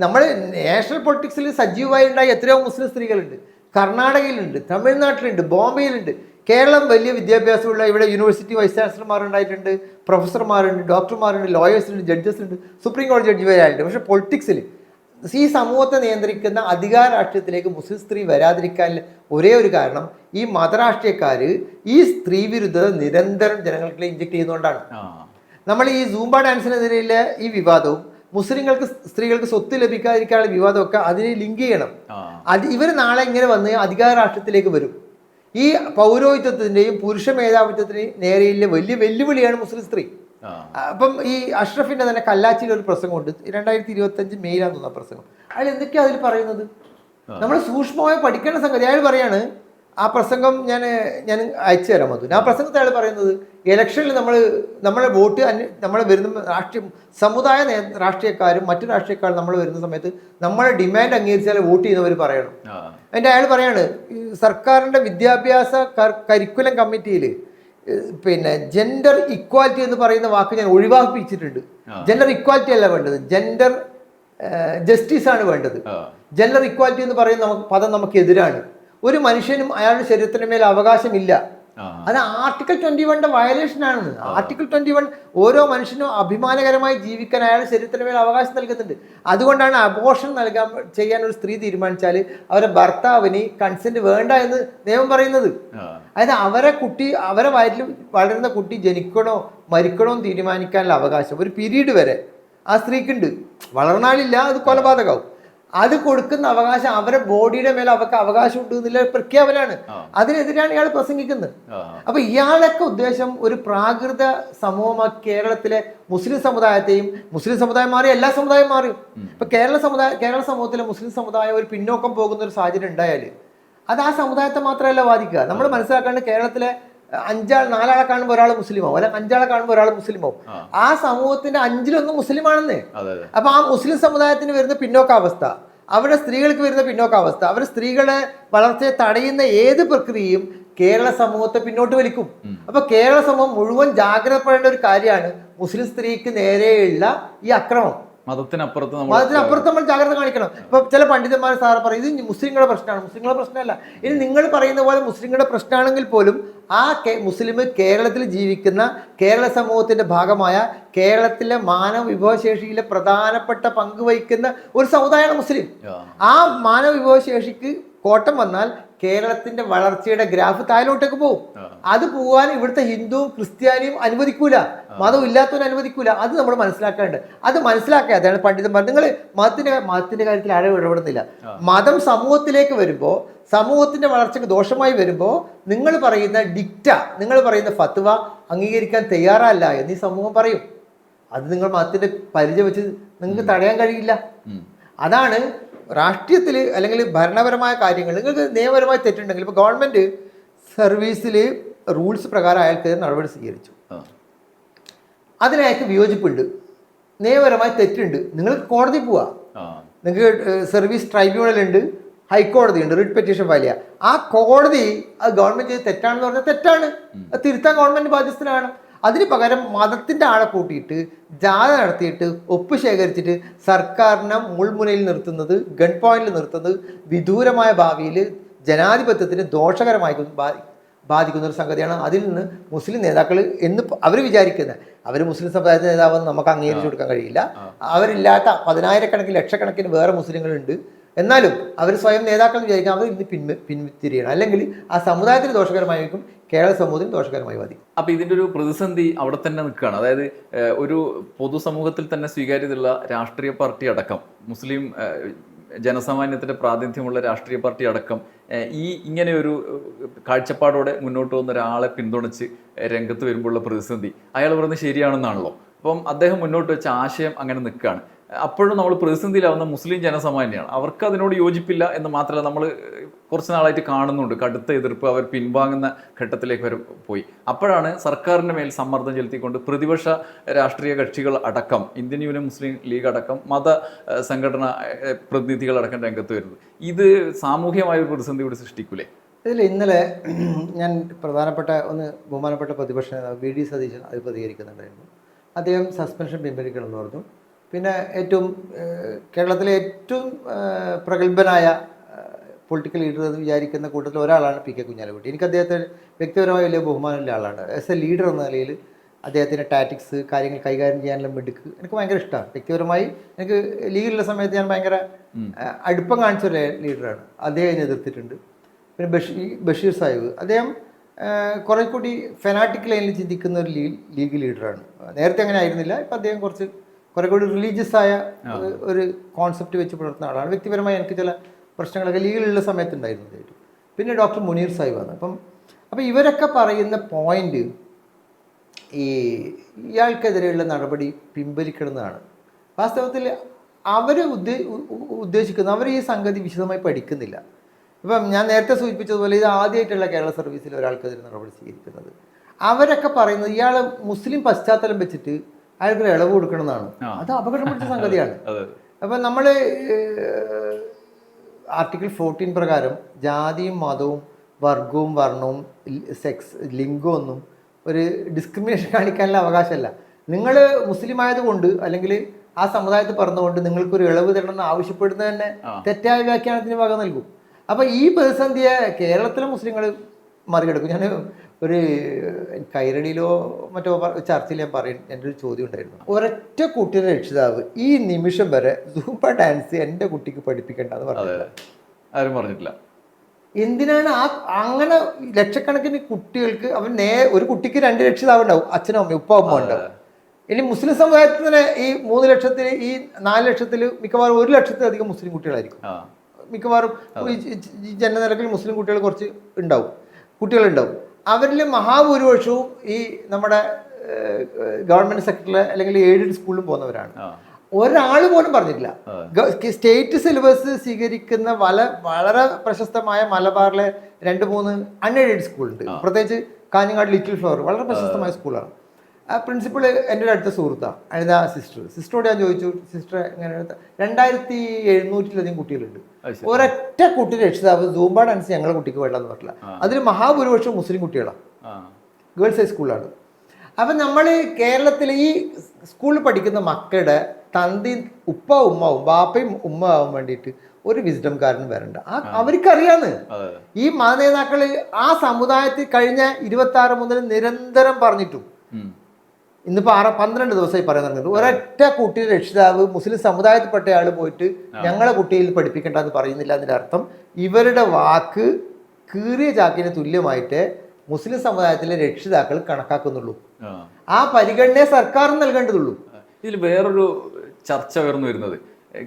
നമ്മൾ നാഷണൽ പൊളിറ്റിക്സിൽ സജീവമായി ഉണ്ടായ എത്രയോ മുസ്ലിം സ്ത്രീകളുണ്ട്. കർണാടകയിലുണ്ട്, തമിഴ്നാട്ടിലുണ്ട്, ബോംബെയിലുണ്ട്. കേരളം വലിയ വിദ്യാഭ്യാസമുള്ള ഇവിടെ യൂണിവേഴ്സിറ്റി വൈസ് ചാൻസലർമാരുണ്ടായിട്ടുണ്ട്, പ്രൊഫസർമാരുണ്ട്, ഡോക്ടർമാരുണ്ട്, ലോയേഴ്സുണ്ട്, ജഡ്ജസ് ഉണ്ട്, സുപ്രീം കോടതി ജഡ്ജി വരെയായിട്ടുണ്ട്. പക്ഷേ പൊളിറ്റിക്സിൽ ഈ സമൂഹത്തെ നിയന്ത്രിക്കുന്ന അധികാര രാഷ്ട്രീയത്തിലേക്ക് മുസ്ലിം സ്ത്രീ വരാതിരിക്കാൻ ഒരേ ഒരു കാരണം ഈ മതരാഷ്ട്രീയക്കാർ ഈ സ്ത്രീ വിരുദ്ധത നിരന്തരം ജനങ്ങൾക്ക് ഇഞ്ചക്ട് ചെയ്യുന്നതുകൊണ്ടാണ്. നമ്മൾ ഈ സൂംബ ഡാൻസിനെതിരെയുള്ള ഈ വിവാദവും മുസ്ലിങ്ങൾക്ക് സ്ത്രീകൾക്ക് സ്വത്ത് ലഭിക്കാതിരിക്കാനുള്ള വിവാദമൊക്കെ അതിനെ ലിങ്ക് ചെയ്യണം. ഇവർ നാളെ ഇങ്ങനെ വന്ന് അധികാര രാഷ്ട്രത്തിലേക്ക് വരും. ഈ പൗരോഹിത്യത്തിന്റെയും പുരുഷ മേധാവിത്വത്തിന്റെയും നേരെയുള്ള വലിയ വെല്ലുവിളിയാണ് മുസ്ലിം സ്ത്രീ. അപ്പം ഈ അഷ്റഫിന്റെ തന്നെ കല്ലാച്ചിയിൽ ഒരു പ്രസംഗമുണ്ട്, 2025 മെയ്യിലാന്ന് തോന്നുന്ന പ്രസംഗം. അയാൾ എന്തൊക്കെയാ അതിൽ പറയുന്നത്? നമ്മൾ സൂക്ഷ്മമായി പഠിക്കേണ്ട സംഗതി. അയാൾ പറയാണ്, ആ പ്രസംഗം ഞാൻ അയച്ചു തരാം അത്. ആ പ്രസംഗത്തെ അയാൾ പറയുന്നത്, ഇലക്ഷനിൽ നമ്മളെ വോട്ട് നമ്മളെ വരുന്ന രാഷ്ട്രീയക്കാരും മറ്റു രാഷ്ട്രീയക്കാരും നമ്മൾ വരുന്ന സമയത്ത് നമ്മളെ ഡിമാൻഡ് അംഗീകരിച്ചാൽ വോട്ട് ചെയ്യുന്നവർ പറയണം. അതിൻ്റെ അയാൾ പറയാണ്, സർക്കാരിൻ്റെ വിദ്യാഭ്യാസ കരിക്കുലം കമ്മിറ്റിയിൽ പിന്നെ ജെൻഡർ ഇക്വാലിറ്റി എന്ന് പറയുന്ന വാക്ക് ഞാൻ ഒഴിവാക്കിപ്പിച്ചിട്ടുണ്ട്. ജെൻഡർ ഇക്വാലിറ്റി അല്ല വേണ്ടത്, ജെൻഡർ ജസ്റ്റിസ് ആണ് വേണ്ടത്. ജെൻഡർ ഇക്വാലിറ്റി എന്ന് പറയുന്ന പദം നമുക്ക് എതിരാണ്. ഒരു മനുഷ്യനും അയാളുടെ ശരീരത്തിന് മേൽ അവകാശമില്ല. അത് ആർട്ടിക്കിൾ 21 വയലേഷൻ ആണെന്ന്. ആർട്ടിക്കിൾ 21 ഓരോ മനുഷ്യനും അഭിമാനകരമായി ജീവിക്കാൻ അയാളുടെ ശരീരത്തിന് മേൽ അവകാശം നൽകുന്നുണ്ട്. അതുകൊണ്ടാണ് അബോർഷൻ ചെയ്യാൻ ഒരു സ്ത്രീ തീരുമാനിച്ചാൽ അവരെ ഭർത്താവിന് കൺസെന്റ് വേണ്ട എന്ന് നിയമം പറയുന്നത്. അതായത് അവരെ വയറ്റിൽ വളരുന്ന കുട്ടി ജനിക്കണോ മരിക്കണോ എന്ന് തീരുമാനിക്കാനുള്ള അവകാശം ഒരു പീരീഡ് വരെ ആ സ്ത്രീക്കുണ്ട്. വളർന്നാലില്ല, അത് കൊലപാതകമാവും. അത് കൊടുക്കുന്ന അവകാശം അവരെ ബോഡിയുടെ മേലെ അവർക്ക് അവകാശം ഉണ്ട് എന്നുള്ള പ്രഖ്യാപനമാണ്. അതിനെതിരാണ് ഇയാൾ പ്രസംഗിക്കുന്നത്. അപ്പൊ ഇയാളൊക്കെ ഉദ്ദേശം ഒരു പ്രാകൃത സമൂഹമായി കേരളത്തിലെ മുസ്ലിം സമുദായത്തെയും, മുസ്ലിം സമുദായം മാറി എല്ലാ സമുദായം മാറിയും. ഇപ്പൊ കേരള സമൂഹത്തിലെ മുസ്ലിം സമുദായം ഒരു പിന്നോക്കം പോകുന്ന ഒരു സാഹചര്യം ഉണ്ടായാൽ അത് ആ സമുദായത്തെ മാത്രമല്ല ബാധിക്കുക. നമ്മൾ മനസ്സിലാക്കേണ്ടത് കേരളത്തിലെ 4 കാണുമ്പോൾ ഒരാൾ മുസ്ലിമാവും, അല്ലെ 5 കാണുമ്പോൾ ഒരാൾ മുസ്ലിമാവും. ആ സമൂഹത്തിന്റെ 5 മുസ്ലിമാണെന്ന്. അപ്പൊ ആ മുസ്ലിം സമുദായത്തിന് വരുന്ന പിന്നോക്കാവസ്ഥ, അവരുടെ സ്ത്രീകൾക്ക് വരുന്ന പിന്നോക്കാവസ്ഥ, അവരുടെ സ്ത്രീകളെ വളർച്ചയെ തടയുന്ന ഏത് പ്രക്രിയയും കേരള സമൂഹത്തെ പിന്നോട്ട് വലിക്കും. അപ്പൊ കേരള സമൂഹം മുഴുവൻ ജാഗ്രതപ്പെടേണ്ട ഒരു കാര്യമാണ് മുസ്ലിം സ്ത്രീക്ക് നേരെയുള്ള ഈ അക്രമം. മതത്തിനപ്പുറത്ത് നമ്മൾ ജാഗ്രത കാണിക്കണം. ഇപ്പൊ ചില പണ്ഡിതന്മാർ സാറ് പറയും ഇത് മുസ്ലിങ്ങളുടെ പ്രശ്നമാണ്. മുസ്ലിങ്ങളുടെ പ്രശ്നമല്ല. ഇനി നിങ്ങൾ പറയുന്ന പോലെ മുസ്ലിങ്ങളുടെ പ്രശ്നമാണെങ്കിൽ പോലും ആ മുസ്ലിം കേരളത്തിൽ ജീവിക്കുന്ന കേരള സമൂഹത്തിന്റെ ഭാഗമായ കേരളത്തിലെ മാനവ വിഭവശേഷിയിലെ പ്രധാനപ്പെട്ട പങ്ക് വഹിക്കുന്ന ഒരു സമുദായമാണ് മുസ്ലിം. ആ മാനവ വിഭവശേഷിക്ക് കോട്ടം വന്നാൽ കേരളത്തിന്റെ വളർച്ചയുടെ ഗ്രാഫ് താഴോട്ടേക്ക് പോകും. അത് പോകാൻ ഇവിടുത്തെ ഹിന്ദുവും ക്രിസ്ത്യാനിയും അനുവദിക്കൂല, മതം ഇല്ലാത്തവരും അനുവദിക്കൂല. അത് നമ്മൾ മനസ്സിലാക്കാറുണ്ട്. അത് മനസ്സിലാക്കാതെയാണ് പണ്ഡിതന്മാർ നിങ്ങൾ മതത്തിന്റെ കാര്യത്തിൽ ആരും ഇടപെടുന്നില്ല. മതം സമൂഹത്തിലേക്ക് വരുമ്പോൾ, സമൂഹത്തിന്റെ വളർച്ചയ്ക്ക് ദോഷമായി വരുമ്പോൾ നിങ്ങൾ പറയുന്ന നിങ്ങൾ പറയുന്ന ഫത്വ അംഗീകരിക്കാൻ തയ്യാറല്ല എന്ന് ഈ സമൂഹം പറയും. അത് നിങ്ങൾ മതത്തിന്റെ പരിചയം വെച്ച് നിങ്ങൾക്ക് തടയാൻ കഴിയില്ല. അതാണ് രാഷ്ട്രീയത്തിൽ അല്ലെങ്കിൽ ഭരണപരമായ കാര്യങ്ങൾ നിങ്ങൾക്ക് നിയമപരമായി തെറ്റുണ്ടെങ്കിൽ, ഇപ്പോൾ ഗവൺമെന്റ് സർവീസിൽ റൂൾസ് പ്രകാരം അയാൾക്ക് നടപടി സ്വീകരിച്ചു, അതിനയാൾക്ക് വിയോജിപ്പുണ്ട്, നിയമപരമായി തെറ്റുണ്ട്, നിങ്ങൾക്ക് കോടതി പോവാ. നിങ്ങൾക്ക് സർവീസ് ട്രൈബ്യൂണൽ ഉണ്ട്, ഹൈക്കോടതി ഉണ്ട്, റിട്ട് പെറ്റീഷൻ ഫയൽ ചെയ്യുക. ആ കോടതി അത് ഗവൺമെന്റ് ചെയ്ത് തെറ്റാണെന്ന് പറഞ്ഞാൽ തെറ്റാണ്, അത് തിരുത്താൻ ഗവൺമെന്റ് ബാധ്യസ്ഥനാണ്. അതിന് പകരം മതത്തിന്റെ ആളെ കൂട്ടിയിട്ട് ജാഥ നടത്തിയിട്ട് ഒപ്പ് ശേഖരിച്ചിട്ട് സർക്കാരിനെ മുൾമുനയിൽ നിർത്തുന്നത്, ഗൺ പോയിന്റിൽ നിർത്തുന്നത് വിദൂരമായ ഭാവിയിൽ ജനാധിപത്യത്തിന് ദോഷകരമായി ബാധിക്കുന്ന ഒരു സംഗതിയാണ്. അതിൽ നിന്ന് മുസ്ലിം നേതാക്കൾ എന്ന് അവർ വിചാരിക്കുന്നത്, അവർ മുസ്ലിം സമുദായത്തിന്റെ നേതാവെന്ന് നമുക്ക് അംഗീകരിച്ചു കൊടുക്കാൻ കഴിയില്ല. അവരില്ലാത്ത 10,000 ലക്ഷക്കണക്കിന് വേറെ മുസ്ലിങ്ങളുണ്ട്. എന്നാലും അവർ സ്വയം നേതാക്കൾ വിചാരിക്കാം അവർ ഇന്ന് പിന്തിരിയണം, അല്ലെങ്കിൽ ആ സമുദായത്തിന് ദോഷകരമായിരിക്കും, കേരള സമൂഹത്തിന് ദോഷകരമായി ബാധിക്കും. അപ്പൊ ഇതിന്റെ ഒരു പ്രതിസന്ധി അവിടെ തന്നെ നിൽക്കുകയാണ്. അതായത് ഒരു പൊതുസമൂഹത്തിൽ തന്നെ സ്വീകാര്യതയുള്ള രാഷ്ട്രീയ പാർട്ടി അടക്കം, മുസ്ലിം ജനസാമാന്യത്തിന്റെ പ്രാതിനിധ്യമുള്ള രാഷ്ട്രീയ പാർട്ടി അടക്കം ഇങ്ങനെ ഒരു കാഴ്ചപ്പാടോടെ മുന്നോട്ട് വന്ന ഒരാളെ പിന്തുണച്ച് രംഗത്ത് വരുമ്പോഴുള്ള പ്രതിസന്ധി അയാൾ പറയുന്നത് ശരിയാണെന്നാണല്ലോ. അപ്പം അദ്ദേഹം മുന്നോട്ട് വെച്ച ആശയം അങ്ങനെ നിൽക്കുകയാണ്. അപ്പോഴും നമ്മൾ പ്രതിസന്ധിയിലാവുന്ന മുസ്ലിം ജനസാമാന്യമാണ്. അവർക്ക് അതിനോട് യോജിപ്പില്ല എന്ന് മാത്രമല്ല, നമ്മൾ കുറച്ച് നാളായിട്ട് കാണുന്നുണ്ട് കടുത്ത എതിർപ്പ്, അവർ പിൻവാങ്ങുന്ന ഘട്ടത്തിലേക്ക് വരെ പോയി. അപ്പോഴാണ് സർക്കാരിൻ്റെ മേൽ സമ്മർദ്ദം ചെലുത്തിക്കൊണ്ട് പ്രതിപക്ഷ രാഷ്ട്രീയ കക്ഷികൾ അടക്കം, ഇന്ത്യൻ യൂണിയൻ മുസ്ലിം ലീഗ് അടക്കം, മത സംഘടന പ്രതിനിധികളടക്കം രംഗത്ത് വരുന്നത്. ഇത് സാമൂഹ്യമായ ഒരു പ്രതിസന്ധി കൂടി സൃഷ്ടിക്കൂലേ? ഇതിൽ ഇന്നലെ ഞാൻ ബഹുമാനപ്പെട്ട പ്രതിപക്ഷ നേതാവ് വി ഡി സതീശൻ അത് പ്രതികരിക്കുന്നുണ്ടായിരുന്നു. അദ്ദേഹം സസ്പെൻഷൻ പിൻവലിക്കണമെന്ന് പറഞ്ഞു. പിന്നെ കേരളത്തിലെ ഏറ്റവും പ്രഗത്ഭനായ പൊളിറ്റിക്കൽ ലീഡർ എന്ന് വിചാരിക്കുന്ന കൂട്ടത്തിൽ ഒരാളാണ് പി കെ കുഞ്ഞാലിക്കുട്ടി. എനിക്ക് അദ്ദേഹത്തെ വ്യക്തിപരമായി വലിയ ബഹുമാനമുള്ള ആളാണ്. ആസ് എ ലീഡർ എന്ന നിലയിൽ അദ്ദേഹത്തിൻ്റെ ടാറ്റിക്സ്, കാര്യങ്ങൾ കൈകാര്യം ചെയ്യാനുള്ള മിടുക്ക് എനിക്ക് ഭയങ്കര ഇഷ്ടമാണ്. വ്യക്തിപരമായി എനിക്ക് ലീഗിലുള്ള സമയത്ത് ഞാൻ ഭയങ്കര അടുപ്പം കാണിച്ചൊരു ലീഡറാണ്. അദ്ദേഹം എതിർത്തിട്ടുണ്ട്. പിന്നെ ബഷീർ സാഹിബ്, അദ്ദേഹം കുറെ കൂടി ഫെനാറ്റിക് ലൈനിൽ ചിന്തിക്കുന്ന ഒരു ലീഗ് ലീഡറാണ്. നേരത്തെ അങ്ങനെ ആയിരുന്നില്ല, ഇപ്പം അദ്ദേഹം കുറച്ച് കുറെ കൂടി റിലീജിയസ് ആയ ഒരു കോൺസെപ്റ്റ് വെച്ച് പുലർത്തുന്ന ആളാണ്. വ്യക്തിപരമായി എനിക്ക് ചില പ്രശ്നങ്ങളൊക്കെ ലീഗിലുള്ള സമയത്തുണ്ടായിരുന്നു. പിന്നെ ഡോക്ടർ മുനീർ സാഹിബ് ആണ്. അപ്പം ഇവരൊക്കെ പറയുന്ന പോയിന്റ് ഇയാൾക്കെതിരെയുള്ള നടപടി പിൻവലിക്കണമെന്നാണ്. വാസ്തവത്തിൽ അവർ ഉദ്ദേശിക്കുന്നത്, അവർ ഈ സംഗതി വിശദമായി പഠിക്കുന്നില്ല. ഇപ്പം ഞാൻ നേരത്തെ സൂചിപ്പിച്ചതുപോലെ ഇത് ആദ്യമായിട്ടുള്ള കേരള സർവീസിൽ ഒരാൾക്കെതിരെ നടപടി സ്വീകരിക്കുന്നത്. അവരൊക്കെ പറയുന്നത് ഇയാൾ മുസ്ലിം പശ്ചാത്തലം വെച്ചിട്ട് അയാൾക്ക് ഇളവ് കൊടുക്കണമെന്നാണ്. അത് അപകടം പിടിച്ച സംഗതിയാണ്. അപ്പം നമ്മൾ ആർട്ടിക്കിൾ 14 പ്രകാരം ജാതിയും മതവും വർഗവും വർണ്ണവും സെക്സ് ലിംഗവും ഒന്നും ഒരു ഡിസ്ക്രിമിനേഷൻ കാണിക്കാനുള്ള അവകാശമല്ല. നിങ്ങൾ മുസ്ലിം ആയതുകൊണ്ട് അല്ലെങ്കിൽ ആ സമുദായത്തിൽ പറഞ്ഞുകൊണ്ട് നിങ്ങൾക്കൊരു ഇളവ് തരണമെന്ന് ആവശ്യപ്പെടുന്നത് തന്നെ തെറ്റായ വ്യാഖ്യാനത്തിന് വക നൽകും. അപ്പം ഈ പ്രതിസന്ധിയെ കേരളത്തിലെ മുസ്ലിങ്ങൾ മറികടക്കും. ഞാൻ ഒരു കൈരളിയിലോ മറ്റോ ചർച്ചയിൽ ഞാൻ എൻ്റെ ഒരു ചോദ്യം ഉണ്ടായിരുന്നു. ഒരൊറ്റ കുട്ടിയുടെ രക്ഷിതാവ് ഈ നിമിഷം വരെ സൂംബ ഡാൻസ് എൻ്റെ കുട്ടിക്ക് പഠിപ്പിക്കേണ്ടെന്ന് പറഞ്ഞില്ല. ആരും പറഞ്ഞിട്ടില്ല. എന്തിനാണ് അങ്ങനെ ലക്ഷക്കണക്കിന് കുട്ടികൾക്ക് ഒരു കുട്ടിക്ക് 2 രക്ഷിതാവ് ഉണ്ടാവും, അച്ഛനും അമ്മയും ഉപ്പ അമ്മ ഉണ്ടാവും. ഇനി മുസ്ലിം സമുദായത്തിൽ തന്നെ ഈ 3 ലക്ഷത്തിൽ ഈ 4 ലക്ഷത്തിൽ മിക്കവാറും 1 ലക്ഷത്തിലധികം മുസ്ലിം കുട്ടികളായിരിക്കും. മിക്കവാറും ഈ ജനനിരക്കിൽ മുസ്ലിം കുട്ടികൾ കുറച്ച് കുട്ടികളുണ്ടാവും. അവരിൽ മഹാഭൂരിപക്ഷവും ഈ നമ്മുടെ ഗവൺമെന്റ് സെക്ടറിൽ അല്ലെങ്കിൽ എയ്ഡഡ് സ്കൂളിലും പോകുന്നവരാണ്. ഒരാൾ പോലും പറഞ്ഞിട്ടില്ല. സ്റ്റേറ്റ് സിലബസ് സ്വീകരിക്കുന്ന വളരെ പ്രശസ്തമായ മലബാറിലെ 2-3 അൺഎയ്ഡഡ് സ്കൂളുണ്ട്. പ്രത്യേകിച്ച് കാഞ്ഞങ്ങാട് ലിറ്റിൽ ഫ്ലവർ വളരെ പ്രശസ്തമായ സ്കൂളാണ്. ആ പ്രിൻസിപ്പൾ എൻ്റെ ഒരു അടുത്ത സുഹൃത്താണ്. അതിൻ്റെ ആ സിസ്റ്ററോട് ഞാൻ ചോദിച്ചു, സിസ്റ്റർ എങ്ങനെ 2700-ലധികം കുട്ടികളുണ്ട്, ഒരൊറ്റ കുട്ടി രക്ഷിതാവ് സൂംബ ഡാൻസ് ഞങ്ങളുടെ കുട്ടിക്ക് വേണ്ടെന്ന് പറഞ്ഞില്ല. അതിൽ മഹാഭൂരിപക്ഷം മുസ്ലിം കുട്ടികളാണ്, ഗേൾസ് ഹൈ സ്കൂളാണ്. അപ്പം നമ്മൾ കേരളത്തിൽ ഈ സ്കൂളിൽ പഠിക്കുന്ന മക്കളുടെ തന്തി ഉപ്പ ഉമ്മാവും ബാപ്പയും ഉമ്മ ആവാൻ വേണ്ടിയിട്ട് ഒരു വിസ്ഡംകാരനും വരണ്ട. അവർക്കറിയാന്ന് ഈ മതനേതാക്കൾ ആ സമുദായത്തിൽ കഴിഞ്ഞ 26 മുതൽ നിരന്തരം പറഞ്ഞിട്ടും ഇന്നിപ്പോൾ 12 ദിവസമായി പറയാൻ തുടങ്ങിയത്. ഒരൊറ്റ കുട്ടിയുടെ രക്ഷിതാവ് മുസ്ലിം സമുദായത്തിൽപ്പെട്ട ആൾ പോയിട്ട് ഞങ്ങളെ കുട്ടിയിൽ പഠിപ്പിക്കേണ്ടെന്ന് പറയുന്നില്ല. അതിൻ്റെ അർത്ഥം ഇവരുടെ വാക്ക് കീറിയ ചാക്കിന് തുല്യമായിട്ട് മുസ്ലിം സമുദായത്തിലെ രക്ഷിതാക്കൾ കണക്കാക്കുന്നുള്ളൂ. ആ പരിഗണനയെ സർക്കാർ നൽകേണ്ടതുള്ളൂ. ഇതിൽ വേറൊരു ചർച്ച ഉയർന്നു വരുന്നത്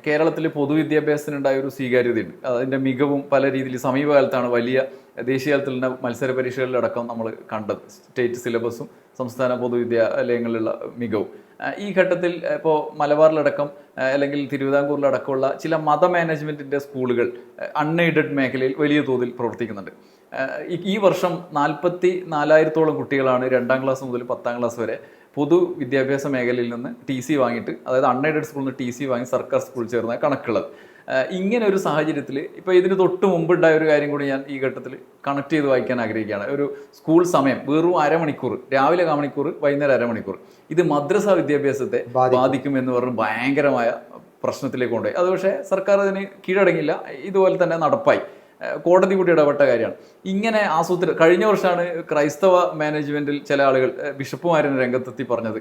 കേരളത്തിൽ പൊതുവിദ്യാഭ്യാസത്തിനുണ്ടായ ഒരു സ്വീകാര്യതയുണ്ട്. അതിൻ്റെ മികവും പല രീതിയിൽ സമീപകാലത്താണ് വലിയ ദേശീയ തലത്തിലുള്ള മത്സര പരീക്ഷകളിലടക്കം നമ്മൾ കണ്ടത്. സ്റ്റേറ്റ് സിലബസും സംസ്ഥാന പൊതുവിദ്യാലയങ്ങളിലുള്ള മികവും ഈ ഘട്ടത്തിൽ ഇപ്പോൾ മലബാറിലടക്കം അല്ലെങ്കിൽ തിരുവിതാംകൂറിലടക്കമുള്ള ചില മത മാനേജ്മെൻറ്റിൻ്റെ സ്കൂളുകൾ അൺഎയ്ഡഡ് മേഖലയിൽ വലിയ തോതിൽ പ്രവർത്തിക്കുന്നുണ്ട്. ഈ വർഷം 44,000-ഓളം കുട്ടികളാണ് 2ാം ക്ലാസ് മുതൽ 10ാം ക്ലാസ് വരെ പൊതുവിദ്യാഭ്യാസ മേഖലയിൽ നിന്ന് TC വാങ്ങിയിട്ട്, അതായത് അൺഎയ്ഡഡ് സ്കൂളിൽ നിന്ന് TC വാങ്ങി സർക്കാർ സ്കൂളിൽ ചേർന്ന കണക്കുള്ളത്. ഇങ്ങനെ ഒരു സാഹചര്യത്തിൽ ഇപ്പോൾ ഇതിന് തൊട്ട് മുമ്പുണ്ടായ ഒരു കാര്യം കൂടി ഞാൻ ഈ ഘട്ടത്തിൽ കണക്ട് ചെയ്ത് വായിക്കാൻ ആഗ്രഹിക്കുകയാണ്. ഒരു സ്കൂൾ സമയം വെറും അരമണിക്കൂർ, രാവിലെ 1 മണിക്കൂർ, വൈകുന്നേരം 1 മണിക്കൂർ, ഇത് മദ്രസ വിദ്യാഭ്യാസത്തെ ബാധിക്കും എന്ന് പറഞ്ഞ് ഭയങ്കരമായ പ്രശ്നത്തിലേക്ക് കൊണ്ടുപോയി. അത് പക്ഷേ സർക്കാർ അതിന് കീഴടങ്ങില്ല, ഇതുപോലെ തന്നെ നടപ്പായി. കോടതി കൂടി ഇടപെട്ട കാര്യമാണ്. ഇങ്ങനെ കഴിഞ്ഞ വർഷമാണ് ക്രൈസ്തവ മാനേജ്മെന്റിൽ ചില ആളുകൾ ബിഷപ്പുമാരിന് രംഗത്തെത്തി പറഞ്ഞത്,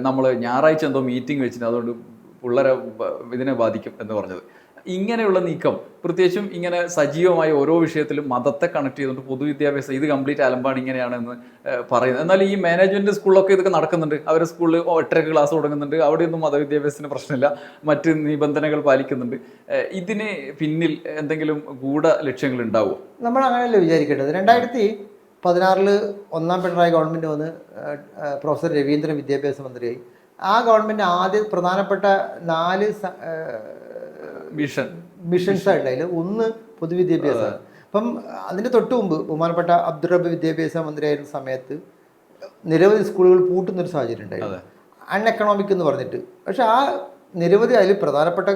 നമ്മൾ ഞായറാഴ്ച എന്തോ മീറ്റിംഗ് വെച്ചിട്ട് അതുകൊണ്ട് പിള്ളേരെ ഇതിനെ ബാധിക്കും എന്ന് പറഞ്ഞത്. ഇങ്ങനെയുള്ള നീക്കം, പ്രത്യേകിച്ചും ഇങ്ങനെ സജീവമായി ഓരോ വിഷയത്തിലും മതത്തെ കണക്ട് ചെയ്തുകൊണ്ട് പൊതുവിദ്യാഭ്യാസം ഇത് കംപ്ലീറ്റ് അലമ്പാണ് ഇങ്ങനെയാണെന്ന് പറയുന്നത്. എന്നാൽ ഈ മാനേജ്മെന്റ് സ്കൂളിലൊക്കെ ഇതൊക്കെ നടക്കുന്നുണ്ട്. അവരുടെ സ്കൂളിൽ 8:30 ക്ലാസ് തുടങ്ങുന്നുണ്ട്, അവിടെയൊന്നും മതവിദ്യാഭ്യാസത്തിന് പ്രശ്നമില്ല, മറ്റ് നിബന്ധനകൾ പാലിക്കുന്നുണ്ട്. ഇതിന് പിന്നിൽ എന്തെങ്കിലും ഗൂഢ ലക്ഷ്യങ്ങൾ ഉണ്ടാവുമോ? നമ്മൾ അങ്ങനെയല്ലേ വിചാരിക്കേണ്ടത്. 2016 1ാം പിണറായി ഗവൺമെൻറ് വന്ന് പ്രൊഫസർ രവീന്ദ്രൻ വിദ്യാഭ്യാസ മന്ത്രിയായി. ആ ഗവൺമെൻറ് ആദ്യം പ്രധാനപ്പെട്ട 4 മിഷൻസ് ആയിട്ടായി. ഒന്ന് പൊതുവിദ്യാഭ്യാസമാണ്. അപ്പം അതിൻ്റെ തൊട്ട് മുമ്പ് ബഹുമാനപ്പെട്ട അബ്ദുൾ റബ്ബ് വിദ്യാഭ്യാസ മന്ത്രിയായിരുന്ന സമയത്ത് നിരവധി സ്കൂളുകൾ പൂട്ടുന്നൊരു സാഹചര്യം ഉണ്ടായിരുന്നു, അൺഎക്കണോമിക് എന്ന് പറഞ്ഞിട്ട്. പക്ഷെ ആ നിരവധി അതിൽ പ്രധാനപ്പെട്ട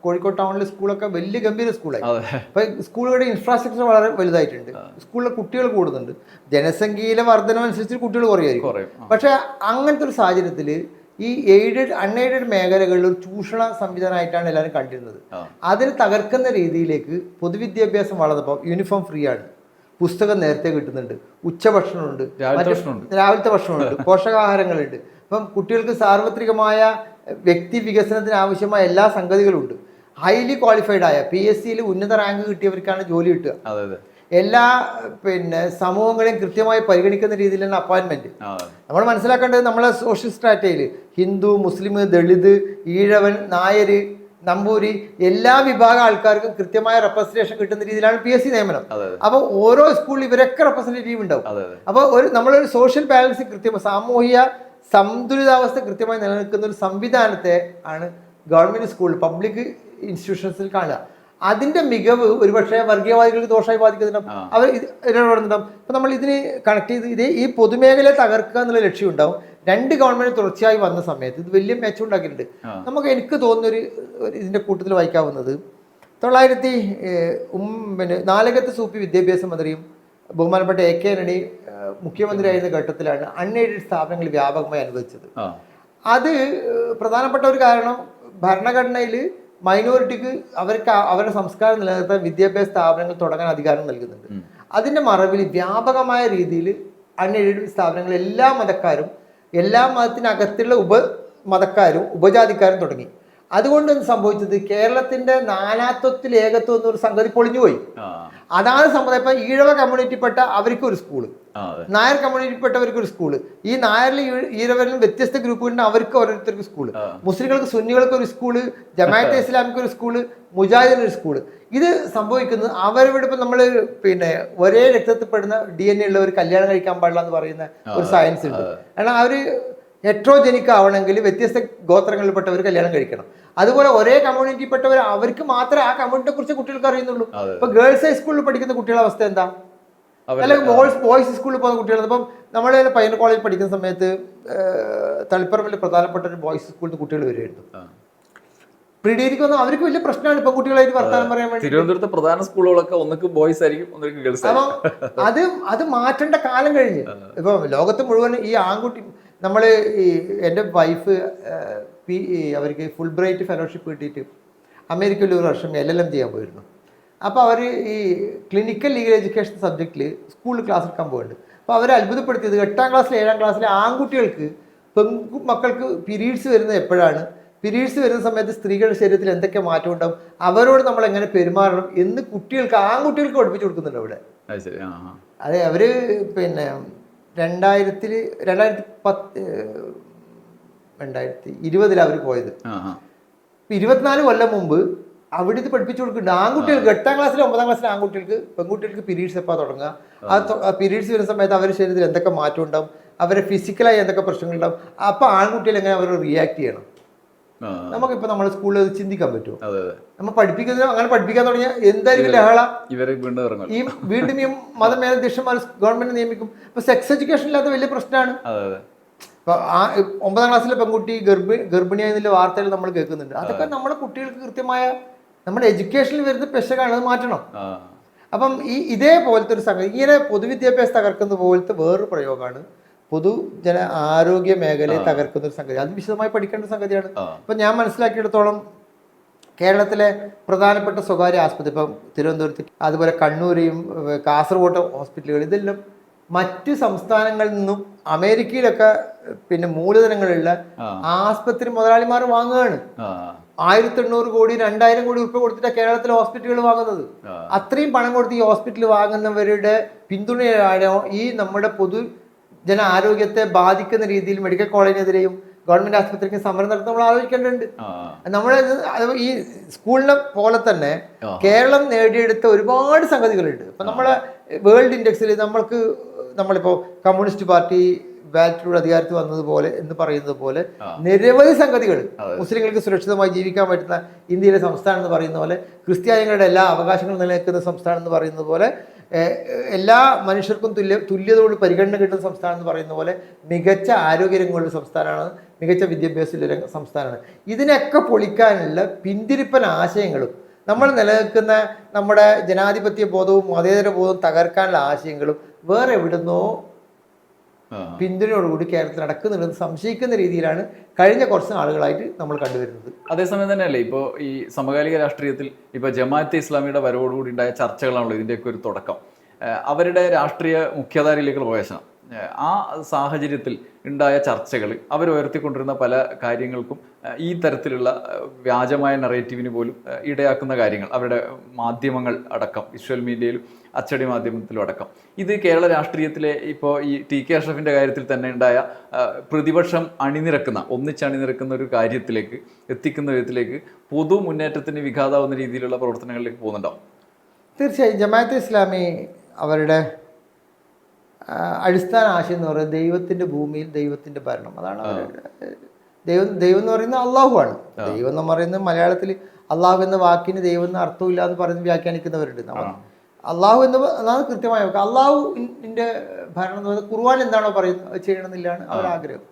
കോഴിക്കോട് ടൗണിലെ സ്കൂളൊക്കെ വലിയ ഗംഭീര സ്കൂളായി. അപ്പം സ്കൂളുകളുടെ ഇൻഫ്രാസ്ട്രക്ചർ വളരെ വലുതായിട്ടുണ്ട്, സ്കൂളിലെ കുട്ടികൾ കൂടുന്നുണ്ട്, ജനസംഖ്യയിലെ വർധനമനുസരിച്ച് കുട്ടികൾ കുറയായിരിക്കും. പക്ഷെ അങ്ങനത്തെ ഒരു സാഹചര്യത്തിൽ ഈ അൺഎയ്ഡഡ് മേഖലകളിൽ ഒരു ചൂഷണ സംവിധാനമായിട്ടാണ് എല്ലാവരും കണ്ടിരുന്നത്. അതിന് തകർക്കുന്ന രീതിയിലേക്ക് പൊതുവിദ്യാഭ്യാസം വളർന്നപ്പോൾ യൂണിഫോം ഫ്രീ ആണ്, പുസ്തകം നേരത്തെ കിട്ടുന്നുണ്ട്, ഉച്ചഭക്ഷണമുണ്ട്, രാവിലത്തെ ഭക്ഷണമുണ്ട്, പോഷകാഹാരങ്ങളുണ്ട്. അപ്പം കുട്ടികൾക്ക് സാർവത്രികമായ വ്യക്തി വികസനത്തിന് ആവശ്യമായ എല്ലാ സംഗതികളും ഉണ്ട്. ഹൈലി ക്വാളിഫൈഡ് ആയ PSCയിൽ ഉന്നത റാങ്ക് കിട്ടിയവർക്കാണ് ജോലി കിട്ടുക. എല്ലാ സമൂഹങ്ങളെയും കൃത്യമായി പരിഗണിക്കുന്ന രീതിയിലാണ് അപ്പോയിൻമെന്റ്. നമ്മൾ മനസ്സിലാക്കേണ്ടത് നമ്മളെ സോഷ്യൽ സ്ട്രാറ്റയിൽ ഹിന്ദു, മുസ്ലിം, ദളിത്, ഈഴവൻ, നായര്, നമ്പൂരി എല്ലാ വിഭാഗം ആൾക്കാർക്കും കൃത്യമായ റെപ്രസെന്റേഷൻ കിട്ടുന്ന രീതിയിലാണ് PSC നിയമനം. അപ്പോൾ ഓരോ സ്കൂളിൽ ഇവരൊക്കെ റെപ്രസെന്റേറ്റീവ് ഉണ്ടാവും. അപ്പോൾ നമ്മളൊരു സോഷ്യൽ ബാലൻസ് കൃത്യമായി സാമൂഹിക സന്തുലിതാവസ്ഥ കൃത്യമായി നിലനിൽക്കുന്ന ഒരു സംവിധാനത്തെ ആണ് ഗവൺമെന്റ് സ്കൂൾ, പബ്ലിക് ഇൻസ്റ്റിറ്റ്യൂഷൻസിൽ കാണുക. അതിന്റെ മികവ് ഒരുപക്ഷെ വർഗീയവാദികൾക്ക് ദോഷമായി ബാധിക്കുന്നുണ്ടാവും, അവർ ഇടപെടുന്നുണ്ടാവും. ഇപ്പൊ നമ്മൾ ഇതിന് കണക്ട് ചെയ്ത് ഈ പൊതുമേഖലയെ തകർക്കുക എന്നുള്ള ലക്ഷ്യം ഉണ്ടാവും. 2 ഗവൺമെന്റ് തുടർച്ചയായി വന്ന സമയത്ത് ഇത് വലിയ മെച്ചം ഉണ്ടാക്കിയിട്ടുണ്ട്. എനിക്ക് തോന്നുന്നൊരു ഇതിന്റെ കൂട്ടത്തിൽ വായിക്കാവുന്നത് 4 സൂപ്പി വിദ്യാഭ്യാസ മന്ത്രിയും ബഹുമാനപ്പെട്ട AK ആന്റണി മുഖ്യമന്ത്രിയായിരുന്ന ഘട്ടത്തിലാണ് അൺഎയ്ഡഡ് സ്ഥാപനങ്ങൾ വ്യാപകമായി അനുവദിച്ചത്. അത് പ്രധാനപ്പെട്ട ഒരു കാരണം ഭരണഘടനയിൽ മൈനോറിറ്റിക്ക് അവരുടെ സംസ്കാരം നിലനിർത്താൻ വിദ്യാഭ്യാസ സ്ഥാപനങ്ങൾ തുടങ്ങാൻ അധികാരം നൽകുന്നുണ്ട്. അതിന്റെ മറവിൽ വ്യാപകമായ രീതിയിൽ അൺഎയ്ഡഡ് സ്ഥാപനങ്ങൾ എല്ലാ മതക്കാരും, എല്ലാ മതത്തിനകത്തുള്ള മതക്കാരും ഉപജാതിക്കാരും തുടങ്ങി. അതുകൊണ്ട് സംഭവിച്ചത് കേരളത്തിന്റെ നാനാത്വത്തിൽ ഏകത്വം എന്നൊരു സംഗതി പൊളിഞ്ഞുപോയി. അതാണ് സംഭവം. ഇപ്പൊ ഈഴവ കമ്മ്യൂണിറ്റിപ്പെട്ട അവർക്ക് ഒരു സ്കൂള്, നായർ കമ്മ്യൂണിറ്റിപ്പെട്ടവർക്ക് ഒരു സ്കൂള്, ഈ നായരിലും ഈഴവരിലും വ്യത്യസ്ത ഗ്രൂപ്പുകളുണ്ട്, അവർക്ക് ഓരോരുത്തർക്ക് സ്കൂള്, മുസ്ലിങ്ങൾക്ക് സുന്നികൾക്ക് ഒരു സ്കൂള്, ജമാഅത്തെ ഇസ്ലാമിക്ക് ഒരു സ്കൂള്, മുജാഹിദിന് ഒരു സ്കൂള്. ഇത് സംഭവിക്കുന്നത് അവരുടെ ഇപ്പം നമ്മൾ ഒരേ രക്തത്തിൽപ്പെടുന്ന DNA ഉള്ളവർ കല്യാണം കഴിക്കാൻ പാടില്ല എന്ന് പറയുന്ന ഒരു സയൻസ് ഉണ്ട്. കാരണം അവര് ഹെട്രോജനിക് ആവണമെങ്കിൽ വ്യത്യസ്ത ഗോത്രങ്ങളിൽപ്പെട്ടവർ കല്യാണം കഴിക്കണം. അതുപോലെ ഒരേ കമ്മ്യൂണിറ്റിപ്പെട്ടവർ അവർക്ക് മാത്രമേ ആ കമ്മ്യൂണിറ്റിയെ കുറിച്ച് കുട്ടികൾക്ക് അറിയുന്നുള്ളൂ. ഇപ്പൊ ഗേൾസ് ഹൈസ്കൂളിൽ പഠിക്കുന്ന കുട്ടികളുടെ അവസ്ഥ എന്താ? അല്ലെങ്കിൽ ബോയ്സ് സ്കൂളിൽ പോകുന്ന കുട്ടികൾ. ഇപ്പം നമ്മളെ പയ്യന്നൂർ കോളേജിൽ പഠിക്കുന്ന സമയത്ത് തളിപ്പറമ്പിൽ പ്രധാനപ്പെട്ട ഒരു ബോയ്സ് സ്കൂളിൽ കുട്ടികൾ വരുമായിരുന്നു. പ്രീഡിഗ്രിക്ക് വന്നാൽ അവർക്ക് വലിയ പ്രശ്നമാണ് ഇപ്പൊ കുട്ടികളായിട്ട് വർത്താനം പറയാൻ വേണ്ടി. തിരുവനന്തപുരത്തെ പ്രധാന സ്കൂളുകളൊക്കെ ഒന്നൊക്കെ ബോയ്സ് ആയിരിക്കും, ഒന്നൊക്കെ ഗേൾസ്. അപ്പം അത് മാറ്റേണ്ട കാലം കഴിഞ്ഞ്. ഇപ്പൊ ലോകത്ത് മുഴുവൻ ഈ ആൺകുട്ടി എൻ്റെ വൈഫ് അവർക്ക് ഫുൾ ബ്രൈറ്റ് ഫെലോഷിപ്പ് കിട്ടിയിട്ട് അമേരിക്കയിൽ ഒരു വർഷം LLM ചെയ്യാൻ പോയിരുന്നു. അപ്പോൾ അവർ ഈ ക്ലിനിക്കൽ ലീഗൽ എഡ്യൂക്കേഷൻ സബ്ജക്റ്റിൽ സ്കൂളിൽ ക്ലാസ് എടുക്കാൻ പോകുന്നുണ്ട്. അപ്പോൾ അവരെ അത്ഭുതപ്പെടുത്തിയത് 8ാം ക്ലാസ്സിൽ 7ാം ക്ലാസ്സിലെ ആൺകുട്ടികൾക്ക് മക്കൾക്ക് പീരീഡ്സ് വരുന്നത് എപ്പോഴാണ്, പീരീഡ്സ് വരുന്ന സമയത്ത് സ്ത്രീകളുടെ ശരീരത്തിൽ എന്തൊക്കെ മാറ്റം ഉണ്ടാവും, അവരോട് നമ്മൾ എങ്ങനെ പെരുമാറണം എന്ന് ആൺകുട്ടികൾക്ക് പഠിപ്പിച്ചു കൊടുക്കുന്നുണ്ട് അവിടെ. അതെ, അവര് 2020 അവർ പോയത്. 24 കൊല്ലം മുമ്പ് അവിടെ ഇത് പഠിപ്പിച്ചു കൊടുക്കുന്നുണ്ട്. ആൺകുട്ടികൾക്ക് 8ാം ക്ലാസ്സിലും 9ാം ക്ലാസ്സിലെ ആൺകുട്ടികൾക്ക് പെൺകുട്ടികൾക്ക് പീരീഡ്സ് എപ്പോൾ തുടങ്ങുക, ആ പീരീഡ്സ് വരുന്ന സമയത്ത് അവരുടെ ശരീരത്തിൽ എന്തൊക്കെ മാറ്റം ഉണ്ടാവും, അവരെ ഫിസിക്കലായി എന്തൊക്കെ പ്രശ്നങ്ങളുണ്ടാവും, അപ്പോൾ ആൺകുട്ടികൾ എങ്ങനെ അവർ റിയാക്ട് ചെയ്യണം. നമുക്കിപ്പോൾ നമ്മുടെ സ്കൂളിൽ അത് ചിന്തിക്കാൻ പറ്റുമോ? നമ്മൾ പഠിപ്പിക്കുന്നത് അങ്ങനെ പഠിപ്പിക്കാൻ തുടങ്ങിയാൽ എന്തായിരിക്കും ലഹള. ഈ വീണ്ടും ഈ മതമേലധ്യക്ഷന്മാർ ഗവൺമെന്റ് നിയമിക്കും. ഇപ്പൊ സെക്സ് എഡ്യൂക്കേഷൻ ഇല്ലാത്ത വലിയ പ്രശ്നമാണ്. ഇപ്പൊ 9ാം ക്ലാസ്സിലെ പെൺകുട്ടി ഗർഭിണിയായ വാർത്തകൾ നമ്മൾ കേൾക്കുന്നുണ്ട്. അതൊക്കെ നമ്മുടെ കുട്ടികൾക്ക് കൃത്യമായ നമ്മുടെ എഡ്യൂക്കേഷനിൽ വരുന്ന പെശകാണ്, അത് മാറ്റണം. അപ്പം ഇതേപോലത്തെ ഒരു സംഗതി, ഇങ്ങനെ പൊതുവിദ്യാഭ്യാസം തകർക്കുന്ന പോലത്തെ വേറൊരു പ്രയോഗമാണ് പൊതുജന ആരോഗ്യ മേഖലയെ തകർക്കുന്ന ഒരു സംഗതി. അത് വിശദമായി പഠിക്കേണ്ട സംഗതിയാണ്. ഇപ്പൊ ഞാൻ മനസ്സിലാക്കിയിടത്തോളം കേരളത്തിലെ പ്രധാനപ്പെട്ട സ്വകാര്യ ആശുപത്രി, ഇപ്പം തിരുവനന്തപുരത്ത്, അതുപോലെ കണ്ണൂരെയും കാസർഗോഡ് ഹോസ്പിറ്റലുകൾ, ഇതെല്ലാം മറ്റ് സംസ്ഥാനങ്ങളിൽ നിന്നും അമേരിക്കയിലൊക്കെ മൂലധനങ്ങളുള്ള ആസ്പത്രി മുതലാളിമാർ വാങ്ങുകയാണ്. 1800 കോടി 2000 കോടി ഉറുപ്പിക കൊടുത്തിട്ടാണ് കേരളത്തിലെ ഹോസ്പിറ്റലുകൾ വാങ്ങുന്നത്. അത്രയും പണം കൊടുത്ത് ഈ ഹോസ്പിറ്റൽ വാങ്ങുന്നവരുടെ പിന്തുണയാണ് ഈ നമ്മുടെ ജന ആരോഗ്യത്തെ ബാധിക്കുന്ന രീതിയിൽ മെഡിക്കൽ കോളേജിനെതിരെയും ഗവൺമെന്റ് ആശുപത്രിക്ക് സമരം നടത്തുന്ന നമ്മൾ ആലോചിക്കേണ്ടതുണ്ട്. നമ്മളെ ഈ സ്കൂളിനെ പോലെ തന്നെ കേരളം നേടിയെടുത്ത ഒരുപാട് സംഗതികളുണ്ട്. ഇപ്പൊ നമ്മളെ വേൾഡ് ഇൻഡെക്സിൽ നമ്മളിപ്പോ കമ്മ്യൂണിസ്റ്റ് പാർട്ടി ബാലറ്റിലൂടെ അധികാരത്തിൽ വന്നതുപോലെ എന്ന് പറയുന്നത് പോലെ നിരവധി സംഗതികൾ, മുസ്ലിങ്ങൾക്ക് സുരക്ഷിതമായി ജീവിക്കാൻ പറ്റുന്ന ഇന്ത്യയിലെ സംസ്ഥാനം എന്ന് പറയുന്ന പോലെ, ക്രിസ്ത്യാനികളുടെ എല്ലാ അവകാശങ്ങളും നിലനിൽക്കുന്ന സംസ്ഥാനം എന്ന് പറയുന്നത് പോലെ, എല്ലാ മനുഷ്യർക്കും തുല്യതയോട് പരിഗണന കിട്ടുന്ന സംസ്ഥാനം എന്ന് പറയുന്ന പോലെ, മികച്ച ആരോഗ്യരംഗമുള്ള സംസ്ഥാനമാണ്, മികച്ച വിദ്യാഭ്യാസമുള്ള സംസ്ഥാനമാണ്. ഇതിനൊക്കെ പൊളിക്കാനുള്ള പിന്തിരിപ്പൻ ആശയങ്ങളും നമ്മൾ നിലനിൽക്കുന്ന നമ്മുടെ ജനാധിപത്യ ബോധവും മതേതര ബോധവും തകർക്കാനുള്ള ആശയങ്ങളും വേറെ എവിടുന്നോ പിന്തുണയോടുകൂടി കേരളത്തിൽ നടക്കുന്നുണ്ടെന്ന് സംശയിക്കുന്ന രീതിയിലാണ് കഴിഞ്ഞ കുറച്ച് നാളുകളായിട്ട് നമ്മൾ കണ്ടുവരുന്നത്. അതേസമയം തന്നെയല്ലേ ഇപ്പോൾ ഈ സമകാലിക രാഷ്ട്രീയത്തിൽ ഇപ്പോൾ ജമാഅത്തെ ഇസ്ലാമിയുടെ വരവോടുകൂടി ഉണ്ടായ ചർച്ചകളാണല്ലോ ഇതിൻ്റെയൊക്കെ ഒരു തുടക്കം. അവരുടെ രാഷ്ട്രീയ മുഖ്യധാരയിലേക്കുള്ള പ്രവേശനം, ആ സാഹചര്യത്തിൽ ഉണ്ടായ ചർച്ചകൾ അവർ ഉയർത്തിക്കൊണ്ടിരുന്ന പല കാര്യങ്ങൾക്കും ഈ തരത്തിലുള്ള വ്യാജമായ നറേറ്റീവിന് പോലും ഇടയാക്കുന്ന കാര്യങ്ങൾ അവരുടെ മാധ്യമങ്ങൾ അടക്കം വിഷ്വൽ മീഡിയയിലും അച്ചടി മാധ്യമത്തിലും അടക്കം ഇത് കേരള രാഷ്ട്രീയത്തിലെ ഇപ്പോൾ ഈ ടി.കെ. അഷ്റഫിൻ്റെ കാര്യത്തിൽ തന്നെ ഉണ്ടായ പ്രതിപക്ഷം ഒന്നിച്ചണിനിരക്കുന്ന ഒരു കാര്യത്തിലേക്ക് എത്തിക്കുന്ന വിധത്തിലേക്ക് പൊതു മുന്നേറ്റത്തിന് വിഘാതാവുന്ന രീതിയിലുള്ള പ്രവർത്തനങ്ങളിലേക്ക് പോകുന്നുണ്ടാവും. തീർച്ചയായും ജമാഅത്തെ ഇസ്ലാമി അവരുടെ അടിസ്ഥാന ആശയം എന്ന് പറയുന്നത് ദൈവത്തിൻ്റെ ഭൂമിയിൽ ദൈവത്തിൻ്റെ ഭരണം. അതാണ് അവരുടെ ദൈവം എന്ന് പറയുന്നത് അള്ളാഹുവാണ്. ദൈവം എന്ന് പറയുന്നത് മലയാളത്തിൽ അള്ളാഹു എന്ന വാക്കിന് ദൈവം എന്ന് അർത്ഥമില്ല എന്ന് പറഞ്ഞ് വ്യാഖ്യാനിക്കുന്നവരുണ്ട്. അള്ളാഹു എന്നാണ് കൃത്യമായി വെക്കുക. അള്ളാഹുവിൻ്റെ ഭരണം എന്ന് പറയുന്നത് ഖുർആൻ എന്താണോ പറയുന്നത് ചെയ്യണമെന്നില്ലാണ് അവരുടെ ആഗ്രഹം.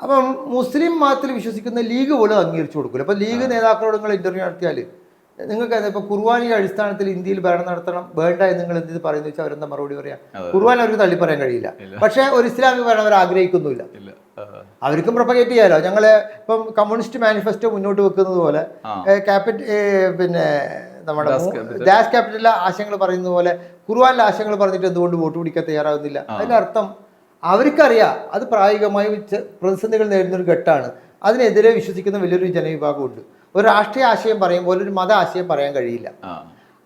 അപ്പം മുസ്ലിം മതത്തിൽ വിശ്വസിക്കുന്ന ലീഗ് പോലും അംഗീകരിച്ചു കൊടുക്കില്ല. അപ്പോൾ ലീഗ് നേതാക്കളോട് നിങ്ങൾ ഇൻ്റർവ്യൂ നടത്തിയാൽ നിങ്ങൾക്ക് ഇപ്പോൾ ഖുർആനിൻ്റെ അടിസ്ഥാനത്തിൽ ഇന്ത്യയിൽ ഭരണം നടത്തണം വേണ്ട എന്ന് നിങ്ങൾ എന്ത് പറയുന്നത് വെച്ചാൽ അവരെന്താ മറുപടി പറയാം? ഖുർആൻ അവർക്ക് തള്ളി പറയാൻ കഴിയില്ല. പക്ഷേ ഒരു ഇസ്ലാമിക ഭരണം അവർ ആഗ്രഹിക്കുന്നില്ല. അവർക്കും പ്രൊപ്പഗേറ്റ് ചെയ്യാലോ. ഞങ്ങൾ ഇപ്പം കമ്മ്യൂണിസ്റ്റ് മാനിഫെസ്റ്റോ മുന്നോട്ട് വെക്കുന്നത് പോലെ പിന്നെ നമ്മുടെ ഡാഷ് ക്യാപിറ്റലിലെ ആശയങ്ങൾ പറയുന്നത് പോലെ ഖുർആനിലെ ആശയങ്ങൾ പറഞ്ഞിട്ട് എന്തുകൊണ്ട് വോട്ട് പിടിക്കാൻ തയ്യാറാകുന്നില്ല? അതിൻ്റെ അർത്ഥം അവർക്കറിയാം അത് പ്രായോഗികമായി പ്രതിസന്ധികൾ നേരിടുന്നൊരു ഘട്ടമാണ്. അതിനെതിരെ വിശ്വസിക്കുന്ന വലിയൊരു ജനവിഭാഗമുണ്ട്. ഒരു രാഷ്ട്രീയ ആശയം പറയുമ്പോൾ ഒരു മത ആശയം പറയാൻ കഴിയില്ല.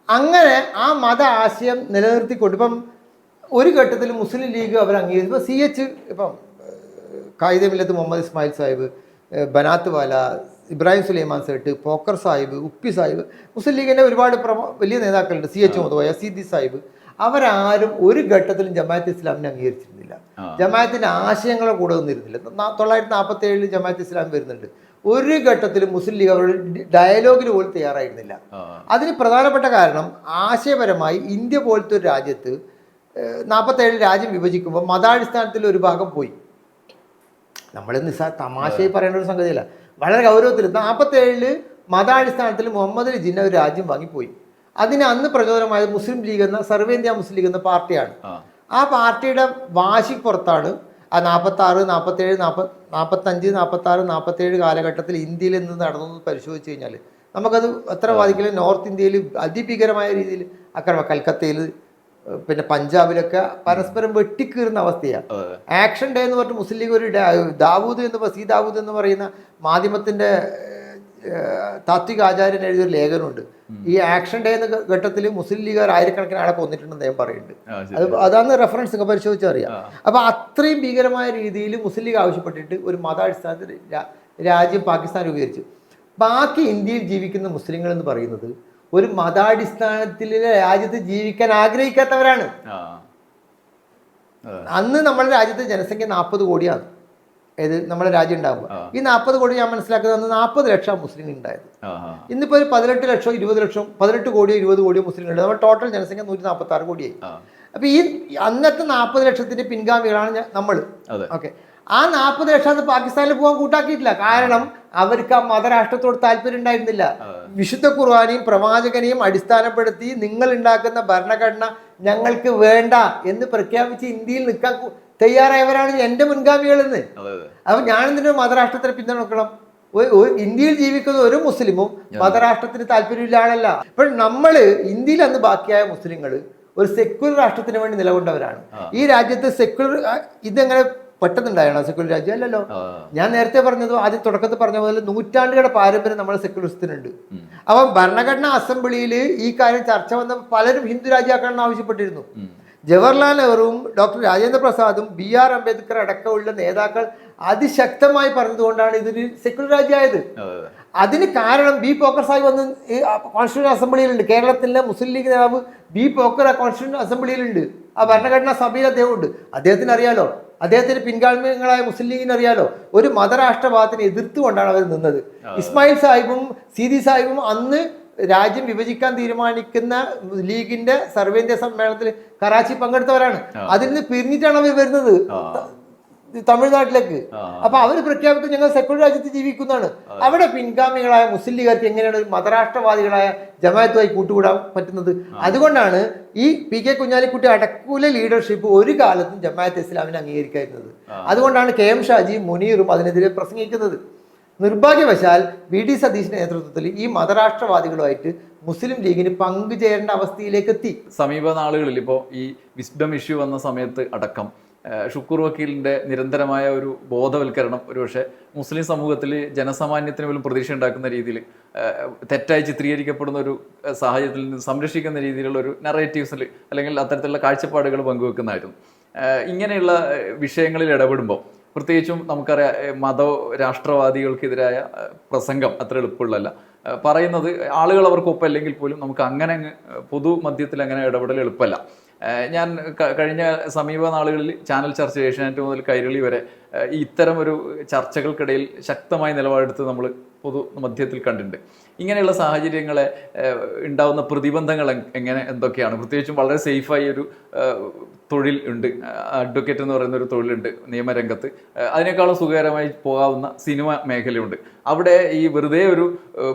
അങ്ങനെ ആ മത ആശയം നിലനിർത്തിക്കൊണ്ട് ഇപ്പം ഒരു ഘട്ടത്തിൽ മുസ്ലിം ലീഗ് അവർ അംഗീകരിച്ചു. ഇപ്പോൾ CH ഇപ്പം കായിദമില്ലത്ത് മുഹമ്മദ് ഇസ്മായിൽ സാഹിബ്, ബനാത്ത് വാല, ഇബ്രാഹിം സുലൈമാൻ സേട്ട്, പോക്കർ സാഹിബ്, ഉപ്പി സാഹിബ്, മുസ്ലിം ലീഗിൻ്റെ ഒരുപാട് വലിയ നേതാക്കളുണ്ട്. CH മുതലായ സീദി സാഹിബ്, അവരാരും ഒരു ഘട്ടത്തിലും ജമാഅത്ത് ഇസ്ലാമിനെ അംഗീകരിച്ചിരുന്നില്ല. ജമാഅത്തിൻ്റെ ആശയങ്ങളെ കൂടെ നിന്നിരുന്നില്ല. 1947 ജമാഅത്ത് ഇസ്ലാം വരുന്നുണ്ട്. ഒരു ഘട്ടത്തിലും മുസ്ലിം ലീഗ് അവരുടെ ഡയലോഗിന് പോലും തയ്യാറായിരുന്നില്ല. അതിന് പ്രധാനപ്പെട്ട കാരണം ആശയപരമായി ഇന്ത്യ പോലത്തെ ഒരു രാജ്യത്ത് 47 രാജ്യം വിഭജിക്കുമ്പോൾ മതാടിസ്ഥാനത്തിൽ ഒരു ഭാഗം പോയി. നമ്മൾ തമാശയായി പറയേണ്ട ഒരു സംഗതിയല്ല, വളരെ ഗൗരവത്തിൽ 47 മതാടിസ്ഥാനത്തിൽ മുഹമ്മദ് ജിന്ന ഒരു രാജ്യം വാങ്ങിപ്പോയി. അതിന് അന്ന് പ്രചോദനമായത് മുസ്ലിം ലീഗ് എന്ന സർവേന്ത്യ മുസ്ലിം ലീഗ് എന്ന പാർട്ടിയാണ്. ആ പാർട്ടിയുടെ വാശിപ്പുറത്താണ് ആ 46, 47, 45, 46, 47 കാലഘട്ടത്തിൽ ഇന്ത്യയിൽ എന്ത് നടന്നു പരിശോധിച്ച് കഴിഞ്ഞാൽ നമുക്കത് എത്ര വാദിക്കില്ല. നോർത്ത് ഇന്ത്യയിൽ അതിഭീകരമായ രീതിയിൽ ആക്രമണം, കൽക്കത്തയിൽ പിന്നെ പഞ്ചാബിലൊക്കെ പരസ്പരം വെട്ടിക്കീറുന്ന അവസ്ഥയാണ്. ആക്ഷൻ ഡേ എന്ന് പറഞ്ഞിട്ട് മുസ്ലിം ലീഗ് ഒരു ദാവൂദ് എന്ന് പറയുന്ന മാധ്യമത്തിൻ്റെ താത്വിക ആചാര്യൻ എഴുതിയൊരു ലേഖനമുണ്ട്. ഈ ആക്ഷൻ ഡേ എന്ന ഘട്ടത്തിൽ മുസ്ലിം ലീഗുകാർ ആയിരക്കണക്കിന് ആളെ കൊന്നിട്ടുണ്ടെന്ന് ഞാൻ പറയുന്നുണ്ട്. അതാണ് റെഫറൻസ് പരിശോധിച്ചറിയാം. അപ്പൊ അത്രയും ഭീകരമായ രീതിയിൽ മുസ്ലിം ലീഗ് ആവശ്യപ്പെട്ടിട്ട് ഒരു മതാടിസ്ഥാനത്തിൽ രാജ്യം പാകിസ്ഥാൻ രൂപീകരിച്ചു. ബാക്കി ഇന്ത്യയിൽ ജീവിക്കുന്ന മുസ്ലിങ്ങൾ എന്ന് പറയുന്നത് ഒരു മതാടിസ്ഥാനത്തിലെ രാജ്യത്ത് ജീവിക്കാൻ ആഗ്രഹിക്കാത്തവരാണ്. അന്ന് നമ്മുടെ രാജ്യത്തെ ജനസംഖ്യ 40 കോടിയാണ്. നമ്മുടെ രാജ്യം ഉണ്ടാകുമ്പോൾ ഈ 40 കോടി ഞാൻ മനസ്സിലാക്കുന്നത് 40 ലക്ഷം മുസ്ലിം ഉണ്ടായത്. ഇന്നിപ്പോൾ ഒരു 18 ലക്ഷം 20 ലക്ഷം 18 കോടിയോ 20 കോടിയോ മുസ്ലിം ഉണ്ട്. നമ്മുടെ ടോട്ടൽ ജനസംഖ്യ 146 കോടിയായി. അപ്പൊ ഈ അന്നത്തെ 40 ലക്ഷത്തിന്റെ പിൻഗാമികളാണ് നമ്മൾ. ഓക്കെ, ആ 40 ലക്ഷം പാകിസ്ഥാനിൽ പോകാൻ കൂട്ടാക്കിയിട്ടില്ല. കാരണം അവർക്ക് ആ മതരാഷ്ട്രത്തോട് താല്പര്യം ഉണ്ടായിരുന്നില്ല. വിശുദ്ധ ഖുർആനെയും പ്രവാചകനെയും അടിസ്ഥാനപ്പെടുത്തി നിങ്ങൾ ഉണ്ടാക്കുന്ന ഭരണഘടന ഞങ്ങൾക്ക് വേണ്ട എന്ന് പ്രഖ്യാപിച്ച് ഇന്ത്യയിൽ നിൽക്കാൻ തയ്യാറായവരാണ് എൻ്റെ മുൻഗാമികളെന്ന്. അപ്പൊ ഞാനെന്തിനു മതരാഷ്ട്രത്തിന് പിന്തുണക്കണം? ഇന്ത്യയിൽ ജീവിക്കുന്ന ഒരു മുസ്ലിമും മതരാഷ്ട്രത്തിന് താല്പര്യമില്ല ആളല്ല. അപ്പോൾ നമ്മൾ ഇന്ത്യയിൽ അന്ന് ബാക്കിയായ മുസ്ലിങ്ങൾ ഒരു സെക്യുലർ രാഷ്ട്രത്തിന് വേണ്ടി നിലകൊണ്ടവരാണ്. ഈ രാജ്യത്ത് സെക്യുലർ ഇതെങ്ങനെ പെട്ടെന്നുണ്ടായണോ സെക്യുലർ രാജ്യം? അല്ലല്ലോ. ഞാൻ നേരത്തെ പറഞ്ഞത് ആദ്യം തുടക്കത്തിൽ പറഞ്ഞ പോലെ നൂറ്റാണ്ടുകളുടെ പാരമ്പര്യം നമ്മുടെ സെക്യുലറിസത്തിനുണ്ട്. അപ്പം ഭരണഘടനാ അസംബ്ലിയിൽ ഈ കാര്യം ചർച്ച വന്ന പലരും ഹിന്ദു രാജ്യമാക്കണമെന്ന് ആവശ്യപ്പെട്ടിരുന്നു. ജവഹർലാൽ നെഹ്റുവും ഡോക്ടർ രാജേന്ദ്ര പ്രസാദും BR അംബേദ്കർ അടക്കമുള്ള നേതാക്കൾ അതിശക്തമായി പറഞ്ഞതുകൊണ്ടാണ് ഇതൊരു സെക്യുലർ രാജ്യമായത്. അതിന് കാരണം B പോക്കർ സാഹിബ് വന്ന് കോൺസ്റ്റിറ്റ്യൂഷൻ അസംബ്ലിയിലുണ്ട്. കേരളത്തിലെ മുസ്ലിം ലീഗ് നേതാവ് B പോക്കർ കോൺസ്റ്റിറ്റ്യൂഷൻ അസംബ്ലിയിലുണ്ട്. ആ ഭരണഘടനാ സഭയിൽ അദ്ദേഹമുണ്ട്. അദ്ദേഹത്തിന് അറിയാലോ, അദ്ദേഹത്തിന് പിൻഗാമികളായ മുസ്ലിം ലീഗിന് അറിയാലോ, ഒരു മതരാഷ്ട്രവാദത്തിനെ എതിർത്തുകൊണ്ടാണ് അവർ നിന്നത്. ഇസ്മായിൽ സാഹിബും സീദി സാഹിബും അന്ന് രാജ്യം വിഭജിക്കാൻ തീരുമാനിക്കുന്ന ലീഗിന്റെ സർവേന്ത്യ സമ്മേളനത്തിൽ കറാച്ചി പങ്കെടുത്തവരാണ്. അതിൽ നിന്ന് പിരിഞ്ഞിട്ടാണ് അവർ വരുന്നത് തമിഴ്നാട്ടിലേക്ക്. അപ്പൊ അവർ പ്രഖ്യാപിക്കും ഞങ്ങൾ സെക്യുലർ രാജ്യത്ത് ജീവിക്കുന്നതാണ്. അവിടെ പിൻഗാമികളായ മുസ്ലിം ലീഗർക്ക് എങ്ങനെയാണ് മതരാഷ്ട്രവാദികളായ ജമാഅത്തുമായി കൂട്ടുകൂടാൻ പറ്റുന്നത്? അതുകൊണ്ടാണ് ഈ PK കുഞ്ഞാലിക്കുട്ടി അടക്കൂല ലീഡർഷിപ്പ് ഒരു കാലത്തും ജമാഅത്ത് ഇസ്ലാമിനെ അംഗീകരിക്കാതിരുന്നത്. അതുകൊണ്ടാണ് KM ഷാജിയും മുനീറും അതിനെതിരെ പ്രസംഗിക്കുന്നത്. നിർഭാഗ്യവശാൽ VD സതീശിന്റെ നേതൃത്വത്തിൽ ഈ മതരാഷ്ട്രവാദികളുമായിട്ട് മുസ്ലിം ലീഗിന് പങ്കുചേരേണ്ട അവസ്ഥയിലേക്ക് എത്തി. സമീപ നാളുകളിൽ ഇപ്പോൾ ഈ വിസ്ഡം ഇഷ്യൂ വന്ന സമയത്ത് അടക്കം ഷുക്കൂർ വക്കീലിൻ്റെ നിരന്തരമായ ഒരു ബോധവൽക്കരണം ഒരുപക്ഷെ മുസ്ലിം സമൂഹത്തിൽ ജനസാമാന്യത്തിന് പോലും പ്രതീക്ഷ ഉണ്ടാക്കുന്ന രീതിയിൽ തെറ്റായി ചിത്രീകരിക്കപ്പെടുന്ന ഒരു സാഹചര്യത്തിൽ നിന്ന് സംരക്ഷിക്കുന്ന രീതിയിലുള്ള ഒരു നറേറ്റീവ്സിൽ അല്ലെങ്കിൽ അത്തരത്തിലുള്ള കാഴ്ചപ്പാടുകൾ പങ്കുവെക്കുന്നതായിരുന്നു. ഇങ്ങനെയുള്ള വിഷയങ്ങളിൽ ഇടപെടുമ്പോൾ പ്രത്യേകിച്ചും നമുക്കറിയാം രാഷ്ട്രവാദികൾക്കെതിരായ പ്രസംഗം അത്ര എളുപ്പമുള്ളതല്ല. പറയുന്നത് ആളുകൾ അവർക്കൊപ്പം അല്ലെങ്കിൽ പോലും നമുക്ക് അങ്ങനെ പൊതുമധ്യത്തിൽ അങ്ങനെ ഇടപെടൽ എളുപ്പമല്ല. ഞാൻ കഴിഞ്ഞ സമീപ നാളുകളിൽ ചാനൽ ചർച്ച ഏഷ്യാനെറ്റ് മുതൽ കൈരളി വരെ ഇത്തരം ഒരു ചർച്ചകൾക്കിടയിൽ ശക്തമായ നിലപാടെടുത്ത് നമ്മൾ പൊതുമധ്യത്തിൽ കണ്ടിട്ടുണ്ട്. ഇങ്ങനെയുള്ള സാഹചര്യങ്ങളെ ഉണ്ടാവുന്ന പ്രതിബന്ധങ്ങൾ എന്തൊക്കെയാണ്? പ്രത്യേകിച്ചും വളരെ സേഫായി ഒരു തൊഴിൽ ഉണ്ട്, അഡ്വക്കേറ്റ് എന്ന് പറയുന്ന ഒരു തൊഴിലുണ്ട് നിയമരംഗത്ത്. അതിനേക്കാളും സുഖകരമായി പോകാവുന്ന സിനിമ മേഖലയുണ്ട്. അവിടെ ഈ വെറുതെ ഒരു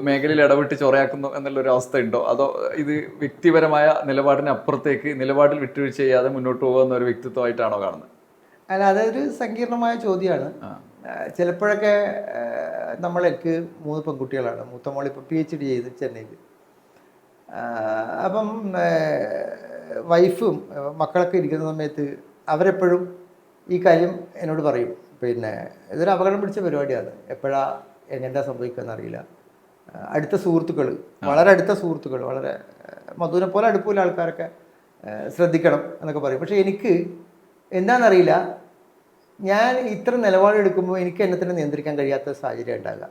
മേഖലയിൽ ഇടപെട്ട് ചൊറയാക്കുന്നു എന്നുള്ളൊരു അവസ്ഥ ഉണ്ടോ? അതോ ഇത് വ്യക്തിപരമായ നിലപാടിന് അപ്പുറത്തേക്ക് നിലപാടിൽ വിട്ടുവീഴ്ച ചെയ്യാതെ മുന്നോട്ട് പോകുന്ന ഒരു വ്യക്തിത്വമായിട്ടാണോ കാണുന്നത്? അല്ല, അതൊരു സങ്കീർണമായ ചോദ്യമാണ്. ചിലപ്പോഴൊക്കെ എനിക്ക് 3 പെൺകുട്ടികളാണ്. മൂത്ത മോളിപ്പോൾ PhD ചെയ്ത് ചെന്നൈയിൽ. അപ്പം വൈഫും മക്കളൊക്കെ ഇരിക്കുന്ന സമയത്ത് അവരെപ്പോഴും ഈ കാര്യം എന്നോട് പറയും. പിന്നെ ഇതൊരു അപകടം പിടിച്ച പരിപാടിയാണ്, എപ്പോഴാണ് എങ്ങനെന്താ സംഭവിക്കുകയെന്ന് അറിയില്ല. അടുത്ത സുഹൃത്തുക്കൾ, വളരെ അടുത്ത സുഹൃത്തുക്കൾ, വളരെ മധുവിനെ പോലെ അടുപ്പുള്ള ആൾക്കാരൊക്കെ ശ്രദ്ധിക്കണം എന്നൊക്കെ പറയും. പക്ഷേ എനിക്ക് എന്താണെന്നറിയില്ല, ഞാൻ ഇത്ര നിലപാടെടുക്കുമ്പോൾ എനിക്ക് എന്നെ തന്നെ നിയന്ത്രിക്കാൻ കഴിയാത്ത സാഹചര്യം ഉണ്ടാകുക.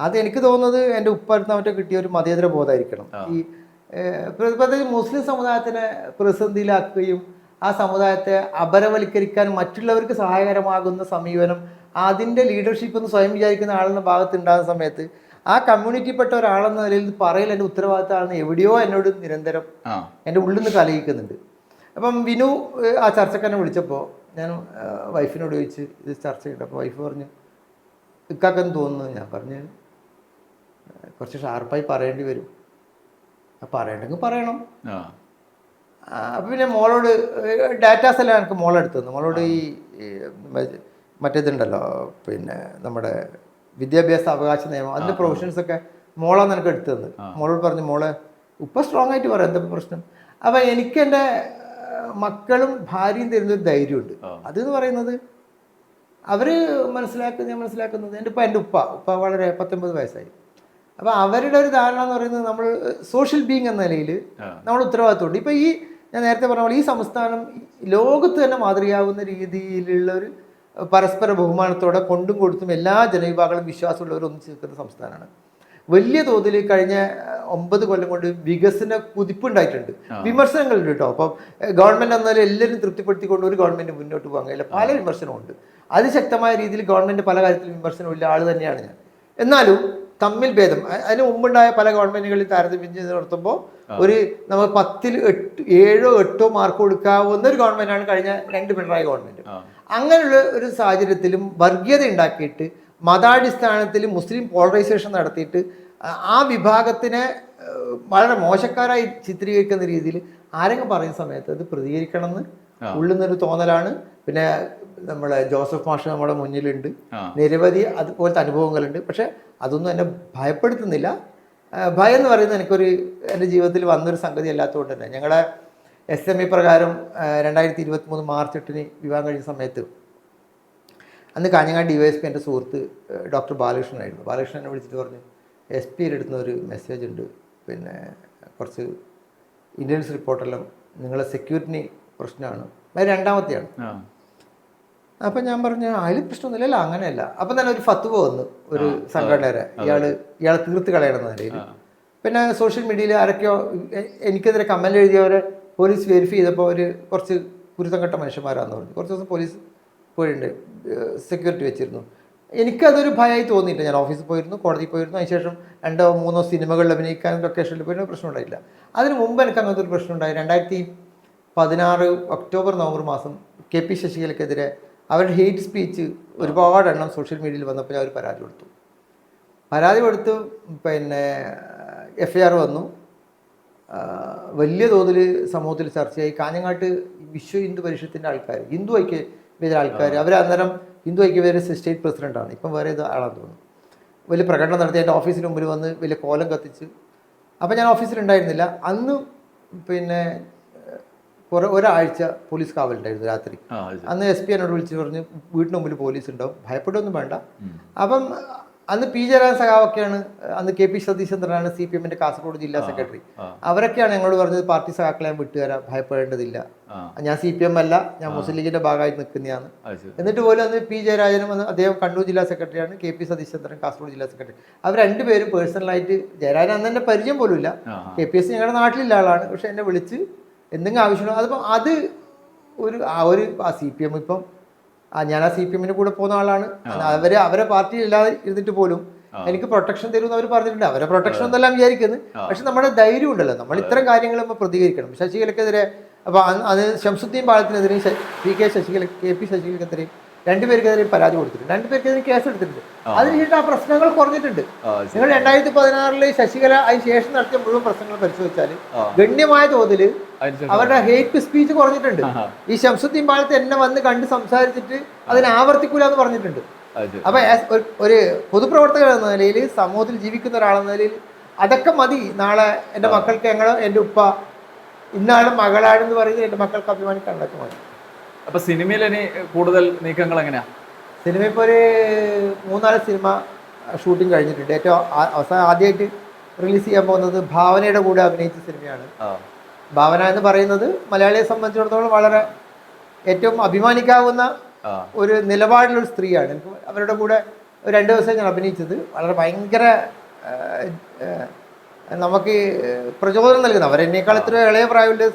അത് എനിക്ക് തോന്നുന്നത് എൻ്റെ ഉപ്പടുത്ത് മറ്റോ കിട്ടിയ ഒരു മതേതര ബോധമായിരിക്കണം. ഈ പ്രത്യേകിച്ച് മുസ്ലിം സമുദായത്തിനെ പ്രതിസന്ധിയിലാക്കുകയും ആ സമുദായത്തെ അപരവൽക്കരിക്കാൻ മറ്റുള്ളവർക്ക് സഹായകരമാകുന്ന സമീപനം, അതിൻ്റെ ലീഡർഷിപ്പ് എന്ന് സ്വയം വിചാരിക്കുന്ന ആളുടെ ഭാഗത്ത് ഉണ്ടാകുന്ന സമയത്ത് ആ കമ്മ്യൂണിറ്റിപ്പെട്ട ഒരാളെന്ന നിലയിൽ പറയൽ എൻ്റെ ഉത്തരവാദിത്തമാണെന്ന് എവിടെയോ എന്നോട് നിരന്തരം എൻ്റെ ഉള്ളിൽ നിന്ന് കലയിക്കുന്നുണ്ട്. അപ്പം വിനു ആ ചർച്ചക്കാരനെ വിളിച്ചപ്പോൾ ഞാൻ വൈഫിനോട് ചോദിച്ച് ഇത് ചർച്ച ചെയ്തിട്ട്, അപ്പോൾ വൈഫ് പറഞ്ഞു ഇക്കാക്കെന്ന് തോന്നുന്നു. ഞാൻ പറഞ്ഞു കുറച്ച് ഷാർപ്പായി പറയേണ്ടി വരും, പറയണ്ടെങ്കിൽ പറയണം. അപ്പം പിന്നെ മോളോട് ഡാറ്റാസ് എല്ലാം എനിക്ക് മോളെടുത്തു തന്നു. മോളോട് ഈ മറ്റേതുണ്ടല്ലോ, പിന്നെ നമ്മുടെ വിദ്യാഭ്യാസ അവകാശ നിയമം, അതിൻ്റെ പ്രൊവിഷൻസൊക്കെ മോളാന്ന് എനിക്ക് എടുത്തു തന്നു. മോളോട് പറഞ്ഞു മോളെ ഇപ്പം സ്ട്രോങ് ആയിട്ട് പറയാം, എന്താ പ്രശ്നം. അപ്പം എനിക്കെൻ്റെ മക്കളും ഭാര്യയും തരുന്നൊരു ധൈര്യമുണ്ട്. അതെന്ന് പറയുന്നത് അവർ ഞാൻ മനസ്സിലാക്കുന്നത് എൻ്റെ ഉപ്പ വളരെ 19 വയസ്സായി. അപ്പോൾ അവരുടെ ഒരു ധാരണ എന്ന് പറയുന്നത് നമ്മൾ സോഷ്യൽ ബീങ് എന്ന നിലയിൽ നമ്മൾ ഉത്തരവാദിത്തമുണ്ട്. ഇപ്പോൾ ഈ ഞാൻ നേരത്തെ പറഞ്ഞ പോലെ ഈ സംസ്ഥാനം ലോകത്ത് തന്നെ മാതൃകയാവുന്ന രീതിയിലുള്ള ഒരു പരസ്പര ബഹുമാനത്തോടെ കൊണ്ടും കൊടുത്തും എല്ലാ ജനവിഭാഗങ്ങളും വിശ്വാസമുള്ളവർ ഒന്നിച്ച് നിൽക്കുന്ന സംസ്ഥാനമാണ്. വലിയ തോതിൽ കഴിഞ്ഞ 9 കൊല്ലം കൊണ്ട് വികസന കുതിപ്പുണ്ടായിട്ടുണ്ട്. വിമർശനങ്ങളുണ്ട് കേട്ടോ. അപ്പം ഗവൺമെൻറ് എന്നാലും എല്ലാവരും തൃപ്തിപ്പെടുത്തിക്കൊണ്ട് ഒരു ഗവൺമെൻറ് മുന്നോട്ട് പോകാൻ കഴിയില്ല, പല വിമർശനമുണ്ട്. അതിശക്തമായ രീതിയിൽ ഗവൺമെൻറ് പല കാര്യത്തിലും വിമർശനമില്ല ആൾ തന്നെയാണ് ഞാൻ. എന്നാലും തമ്മിൽ ഭേദം അതിന് മുമ്പുണ്ടായ പല ഗവൺമെൻറ്റുകളിൽ താരതമ്യം ചെയ്ത് നടത്തുമ്പോൾ നമ്മൾ 10-ൽ 7-ഓ 8-ഓ മാർക്ക് കൊടുക്കാവുന്ന ഒരു ഗവൺമെൻറ്റാണ് കഴിഞ്ഞ 2 പിണറായി ഗവൺമെൻറ്. അങ്ങനെയുള്ള ഒരു സാഹചര്യത്തിലും വർഗീയത ഉണ്ടാക്കിയിട്ട് മതാടിസ്ഥാനത്തിൽ മുസ്ലിം പോളറൈസേഷൻ നടത്തിയിട്ട് ആ വിഭാഗത്തിനെ വളരെ മോശക്കാരായി ചിത്രീകരിക്കുന്ന രീതിയിൽ ആരെങ്കിലും പറയുന്ന സമയത്ത് അത് പ്രതികരിക്കണമെന്ന് ഉള്ളിൽ നിന്നൊരു തോന്നലാണ്. പിന്നെ നമ്മളെ ജോസഫ് മാഷ് നമ്മുടെ മുന്നിലുണ്ട്, നിരവധി അതുപോലത്തെ അനുഭവങ്ങളുണ്ട്. പക്ഷെ അതൊന്നും എന്നെ ഭയപ്പെടുത്തുന്നില്ല. ഭയം എന്ന് പറയുന്നത് എൻ്റെ ജീവിതത്തിൽ വന്നൊരു സംഗതി അല്ലാത്തതുകൊണ്ട് തന്നെ ഞങ്ങളുടെ SME പ്രകാരം 2023 മാർച്ച് 8 വിവാഹം കഴിഞ്ഞ സമയത്ത് അന്ന് കാഞ്ഞങ്ങാട് DYSP എൻ്റെ സുഹൃത്ത് ഡോക്ടർ ബാലകൃഷ്ണനായിരുന്നു. ബാലകൃഷ്ണൻ എന്നെ വിളിച്ചിട്ട് പറഞ്ഞു SP എടുക്കുന്ന ഒരു മെസ്സേജ് ഉണ്ട്, പിന്നെ കുറച്ച് ഇന്റലിജൻസ് റിപ്പോർട്ടെല്ലാം നിങ്ങളെ സെക്യൂരിറ്റി പ്രശ്നമാണ്, അത് 2ാമത്തെയാണ്. അപ്പം ഞാൻ പറഞ്ഞു അതിൽ പ്രശ്നമൊന്നുമില്ലല്ലോ, അങ്ങനെയല്ല. അപ്പം തന്നെ ഒരു ഫത്വ വന്നു ഒരു സംഘടനരെ ഇയാളെ തീർത്ത് കളയണമെന്ന നിലയിൽ. പിന്നെ സോഷ്യൽ മീഡിയയിൽ ആരൊക്കെയോ എനിക്കെതിരെ കമൻറ്റ് എഴുതിയവരെ പോലീസ് വെരിഫൈ ചെയ്തപ്പോൾ അവർ കുറച്ച് കുരുത്തം കെട്ട മനുഷ്യന്മാരാണെന്ന് പറഞ്ഞു. കുറച്ച് ദിവസം പോലീസ് പോയിട്ടുണ്ട്, സെക്യൂരിറ്റി വെച്ചിരുന്നു. എനിക്കതൊരു ഭയമായി തോന്നിയില്ല. ഞാൻ ഓഫീസിൽ പോയിരുന്നു, കോടതിയിൽ പോയിരുന്നു. അതിനുശേഷം 2-3 സിനിമകളിൽ അഭിനയിക്കാനും ലൊക്കേഷനിൽ പോയിരുന്നു, പ്രശ്നം ഉണ്ടായില്ല. അതിന് മുമ്പ് എനിക്ക് അങ്ങനത്തെ ഒരു പ്രശ്നം ഉണ്ടായി. 2016 ഒക്ടോബർ നവംബർ മാസം KP ശശികലയ്ക്കെതിരെ അവരുടെ ഹെയ്റ്റ് സ്പീച്ച് ഒരുപാട് എണ്ണം സോഷ്യൽ മീഡിയയിൽ വന്നപ്പോൾ അവർ പരാതി കൊടുത്തു. പിന്നെ FIR വന്നു. വലിയ തോതിൽ സമൂഹത്തിൽ ചർച്ചയായി. കാഞ്ഞങ്ങാട്ട് വിശ്വ ഹിന്ദു പരിഷത്തിൻ്റെ ആൾക്കാർ, ഹിന്ദു ഐക്യവേദിയുടെ ആൾക്കാർ, അവർ അന്നേരം ഹിന്ദു ഐക്യവേദി സ്റ്റേറ്റ് പ്രസിഡൻ്റാണ്, ഇപ്പം വേറെ ആളാണെന്ന് തോന്നുന്നു. വലിയ പ്രകടനം നടത്തി എൻ്റെ ഓഫീസിന് മുമ്പിൽ വന്ന് വലിയ കോലം കത്തിച്ച്. അപ്പം ഞാൻ ഓഫീസിലുണ്ടായിരുന്നില്ല അന്ന്. പിന്നെ ഒരാഴ്ച പോലീസ് കാവലുണ്ടായിരുന്നു രാത്രി. ആ, അത് ശരി. അന്ന് SP എന്നോട് വിളിച്ച് പറഞ്ഞു വീടിന് മുമ്പിൽ പോലീസ് ഉണ്ടാവും, ഭയപ്പെടുകയൊന്നും വേണ്ട. അപ്പം അന്ന് പി ജയരാജൻ സഖാവൊക്കെയാണ്, അന്ന് KP സതീശചന്ദ്രനാണ് CPM-ന്റെ കാസർഗോഡ് ജില്ലാ സെക്രട്ടറി. അവരൊക്കെയാണ് ഞങ്ങളോട് പറഞ്ഞത് പാർട്ടി സഖാക്കളെ ഞാൻ വിട്ടുതരാം, ഭയപ്പെടേണ്ടതില്ല, ഞാൻ CPM അല്ല, ഞാൻ മുസ്ലിം ലീഗിന്റെ ഭാഗമായിട്ട് നിൽക്കുന്നതാണ്. എന്നിട്ട് പോലും അന്ന് പി ജയരാജനും അന്ന് അദ്ദേഹം കണ്ണൂർ ജില്ലാ സെക്രട്ടറിയാണ്, KP സതീശചന്ദ്രൻ കാസർഗോഡ് ജില്ലാ സെക്രട്ടറി. അവർ രണ്ടുപേരും പേഴ്സണലായിട്ട്, ജയരാജൻ അന്ന് എന്നെ പരിചയം പോലും ഇല്ല, KPS ഞങ്ങളുടെ നാട്ടിലുള്ള ആളാണ്, പക്ഷെ എന്നെ വിളിച്ച് എന്തെങ്കിലും ആവശ്യമുണ്ടോ. അതിപ്പം അത് CPM ഇപ്പം ഞാൻ CPM-ന്റെ കൂടെ പോകുന്ന ആളാണ്. അവരെ പാർട്ടിയിൽ ഇല്ലാതെ ഇരുന്നിട്ട് പോലും എനിക്ക് പ്രൊട്ടക്ഷൻ തരുമെന്ന് അവർ പറഞ്ഞിട്ടുണ്ട്. അവരെ പ്രൊട്ടക്ഷൻ എന്നെല്ലാം വിചാരിക്കുന്നത്, പക്ഷെ നമ്മുടെ ധൈര്യം ഉണ്ടല്ലോ, നമ്മൾ ഇത്തരം കാര്യങ്ങൾ നമ്മൾ പ്രതികരിക്കണം. ശശികലക്കെതിരെ അപ്പൊ അത് ശംസുദ്ദീൻ പാലത്തിനെതിരെയും KP ശശികലക്കെതിരെയും രണ്ടുപേർക്കെതിരെയും പരാതി കൊടുത്തിട്ടുണ്ട്, രണ്ടുപേർക്കെതിരെ കേസ് എടുത്തിട്ടുണ്ട്. അതിനുശേഷം ആ പ്രശ്നങ്ങൾ കുറഞ്ഞിട്ടുണ്ട്. നിങ്ങൾ 2016 ശശികല അതിന് ശേഷം നടത്തിയ മുഴുവൻ പ്രശ്നങ്ങൾ പരിശോധിച്ചാൽ ഗണ്യമായ തോതിൽ അവരുടെ ഹേറ്റ് സ്പീച്ച് കുറഞ്ഞിട്ടുണ്ട്. ഈ ശംസുദ്ദീൻ പാലത്ത് എന്നെ വന്ന് കണ്ട് സംസാരിച്ചിട്ട് അതിനെ ആവർത്തിക്കൂല എന്ന് പറഞ്ഞിട്ടുണ്ട്. അപ്പൊ ഒരു പൊതുപ്രവർത്തകൻ എന്ന നിലയിൽ, സമൂഹത്തിൽ ജീവിക്കുന്ന ഒരാളെന്ന നിലയിൽ അതൊക്കെ മതി. നാളെ എൻ്റെ മക്കൾക്ക് എൻ്റെ ഉപ്പ ഇന്നാളും മകളാണെന്ന് പറയുന്നത് എൻ്റെ മക്കൾക്ക് അഭിമാനിക്കാനുള്ളതൊക്കെ മതി. അപ്പൊ സിനിമയിൽ ഇനി കൂടുതൽ നീക്കങ്ങൾ എങ്ങനെയാ? സിനിമ ഇപ്പോൾ ഒരു 3-4 സിനിമ ഷൂട്ടിംഗ് കഴിഞ്ഞിട്ടുണ്ട്. ഏറ്റവും ആദ്യമായിട്ട് റിലീസ് ചെയ്യാൻ പോകുന്നത് ഭാവനയുടെ കൂടെ അഭിനയിച്ച സിനിമയാണ്. ഭാവന എന്ന് പറയുന്നത് മലയാളിയെ സംബന്ധിച്ചിടത്തോളം വളരെ ഏറ്റവും അഭിമാനിക്കാവുന്ന ഒരു നിലപാടിലൊരു സ്ത്രീയാണ്. എനിക്ക് അവരുടെ കൂടെ 2 ദിവസം ഞാൻ അഭിനയിച്ചത് വളരെ ഭയങ്കര നമുക്ക് പ്രചോദനം നൽകുന്ന, അവരെന്നേക്കാൾ ഇത്ര ഇളയ പ്രായമുള്ള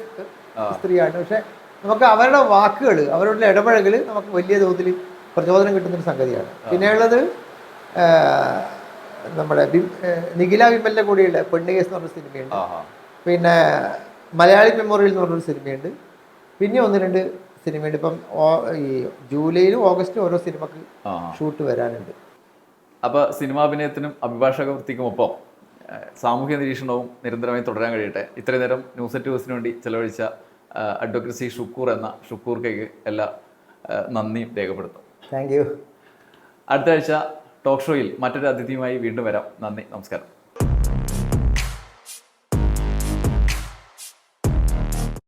സ്ത്രീയാണ്. പക്ഷെ നമുക്ക് അവരുടെ വാക്കുകൾ, അവരുടെ ഇടപഴകൽ നമുക്ക് വലിയ തോതിൽ പ്രചോദനം കിട്ടുന്നൊരു സംഗതിയാണ്. പിന്നെയുള്ളത് നമ്മുടെ നിഖില വിമലിൻ്റെ കൂടെയുള്ള പെണ്ണുകേസ് എന്ന് പറഞ്ഞൊരു സിനിമയുണ്ട്. പിന്നെ മലയാളി മെമ്മോറിയൽ എന്ന് പറഞ്ഞൊരു സിനിമയുണ്ട്. പിന്നെ 1-2 സിനിമയുണ്ട്. ഇപ്പം ഈ ജൂലൈയിലും ഓഗസ്റ്റിലും ഓരോ സിനിമക്ക് ഷൂട്ട് വരാനുണ്ട്. അപ്പോൾ സിനിമാഭിനയത്തിനും അഭിഭാഷക വൃത്തിക്കുമൊപ്പം സാമൂഹ്യ നിരീക്ഷണവും നിരന്തരമായി തുടരാൻ കഴിയട്ടെ. ഇത്രയും നേരം ന്യൂസ് അറ്റ് ന്യൂസിന് വേണ്ടി ചെലവഴിച്ച അഡ്വക്കസി ഷുക്കൂർ എന്ന ഷുക്കൂർക്കയ്ക്ക് എല്ലാ നന്ദിയും രേഖപ്പെടുത്തും. Thank you. അടുത്ത ആഴ്ച ടോക്ക് ഷോയിൽ മറ്റൊരു അതിഥിയുമായി വീണ്ടും വരാം. നന്ദി, നമസ്കാരം.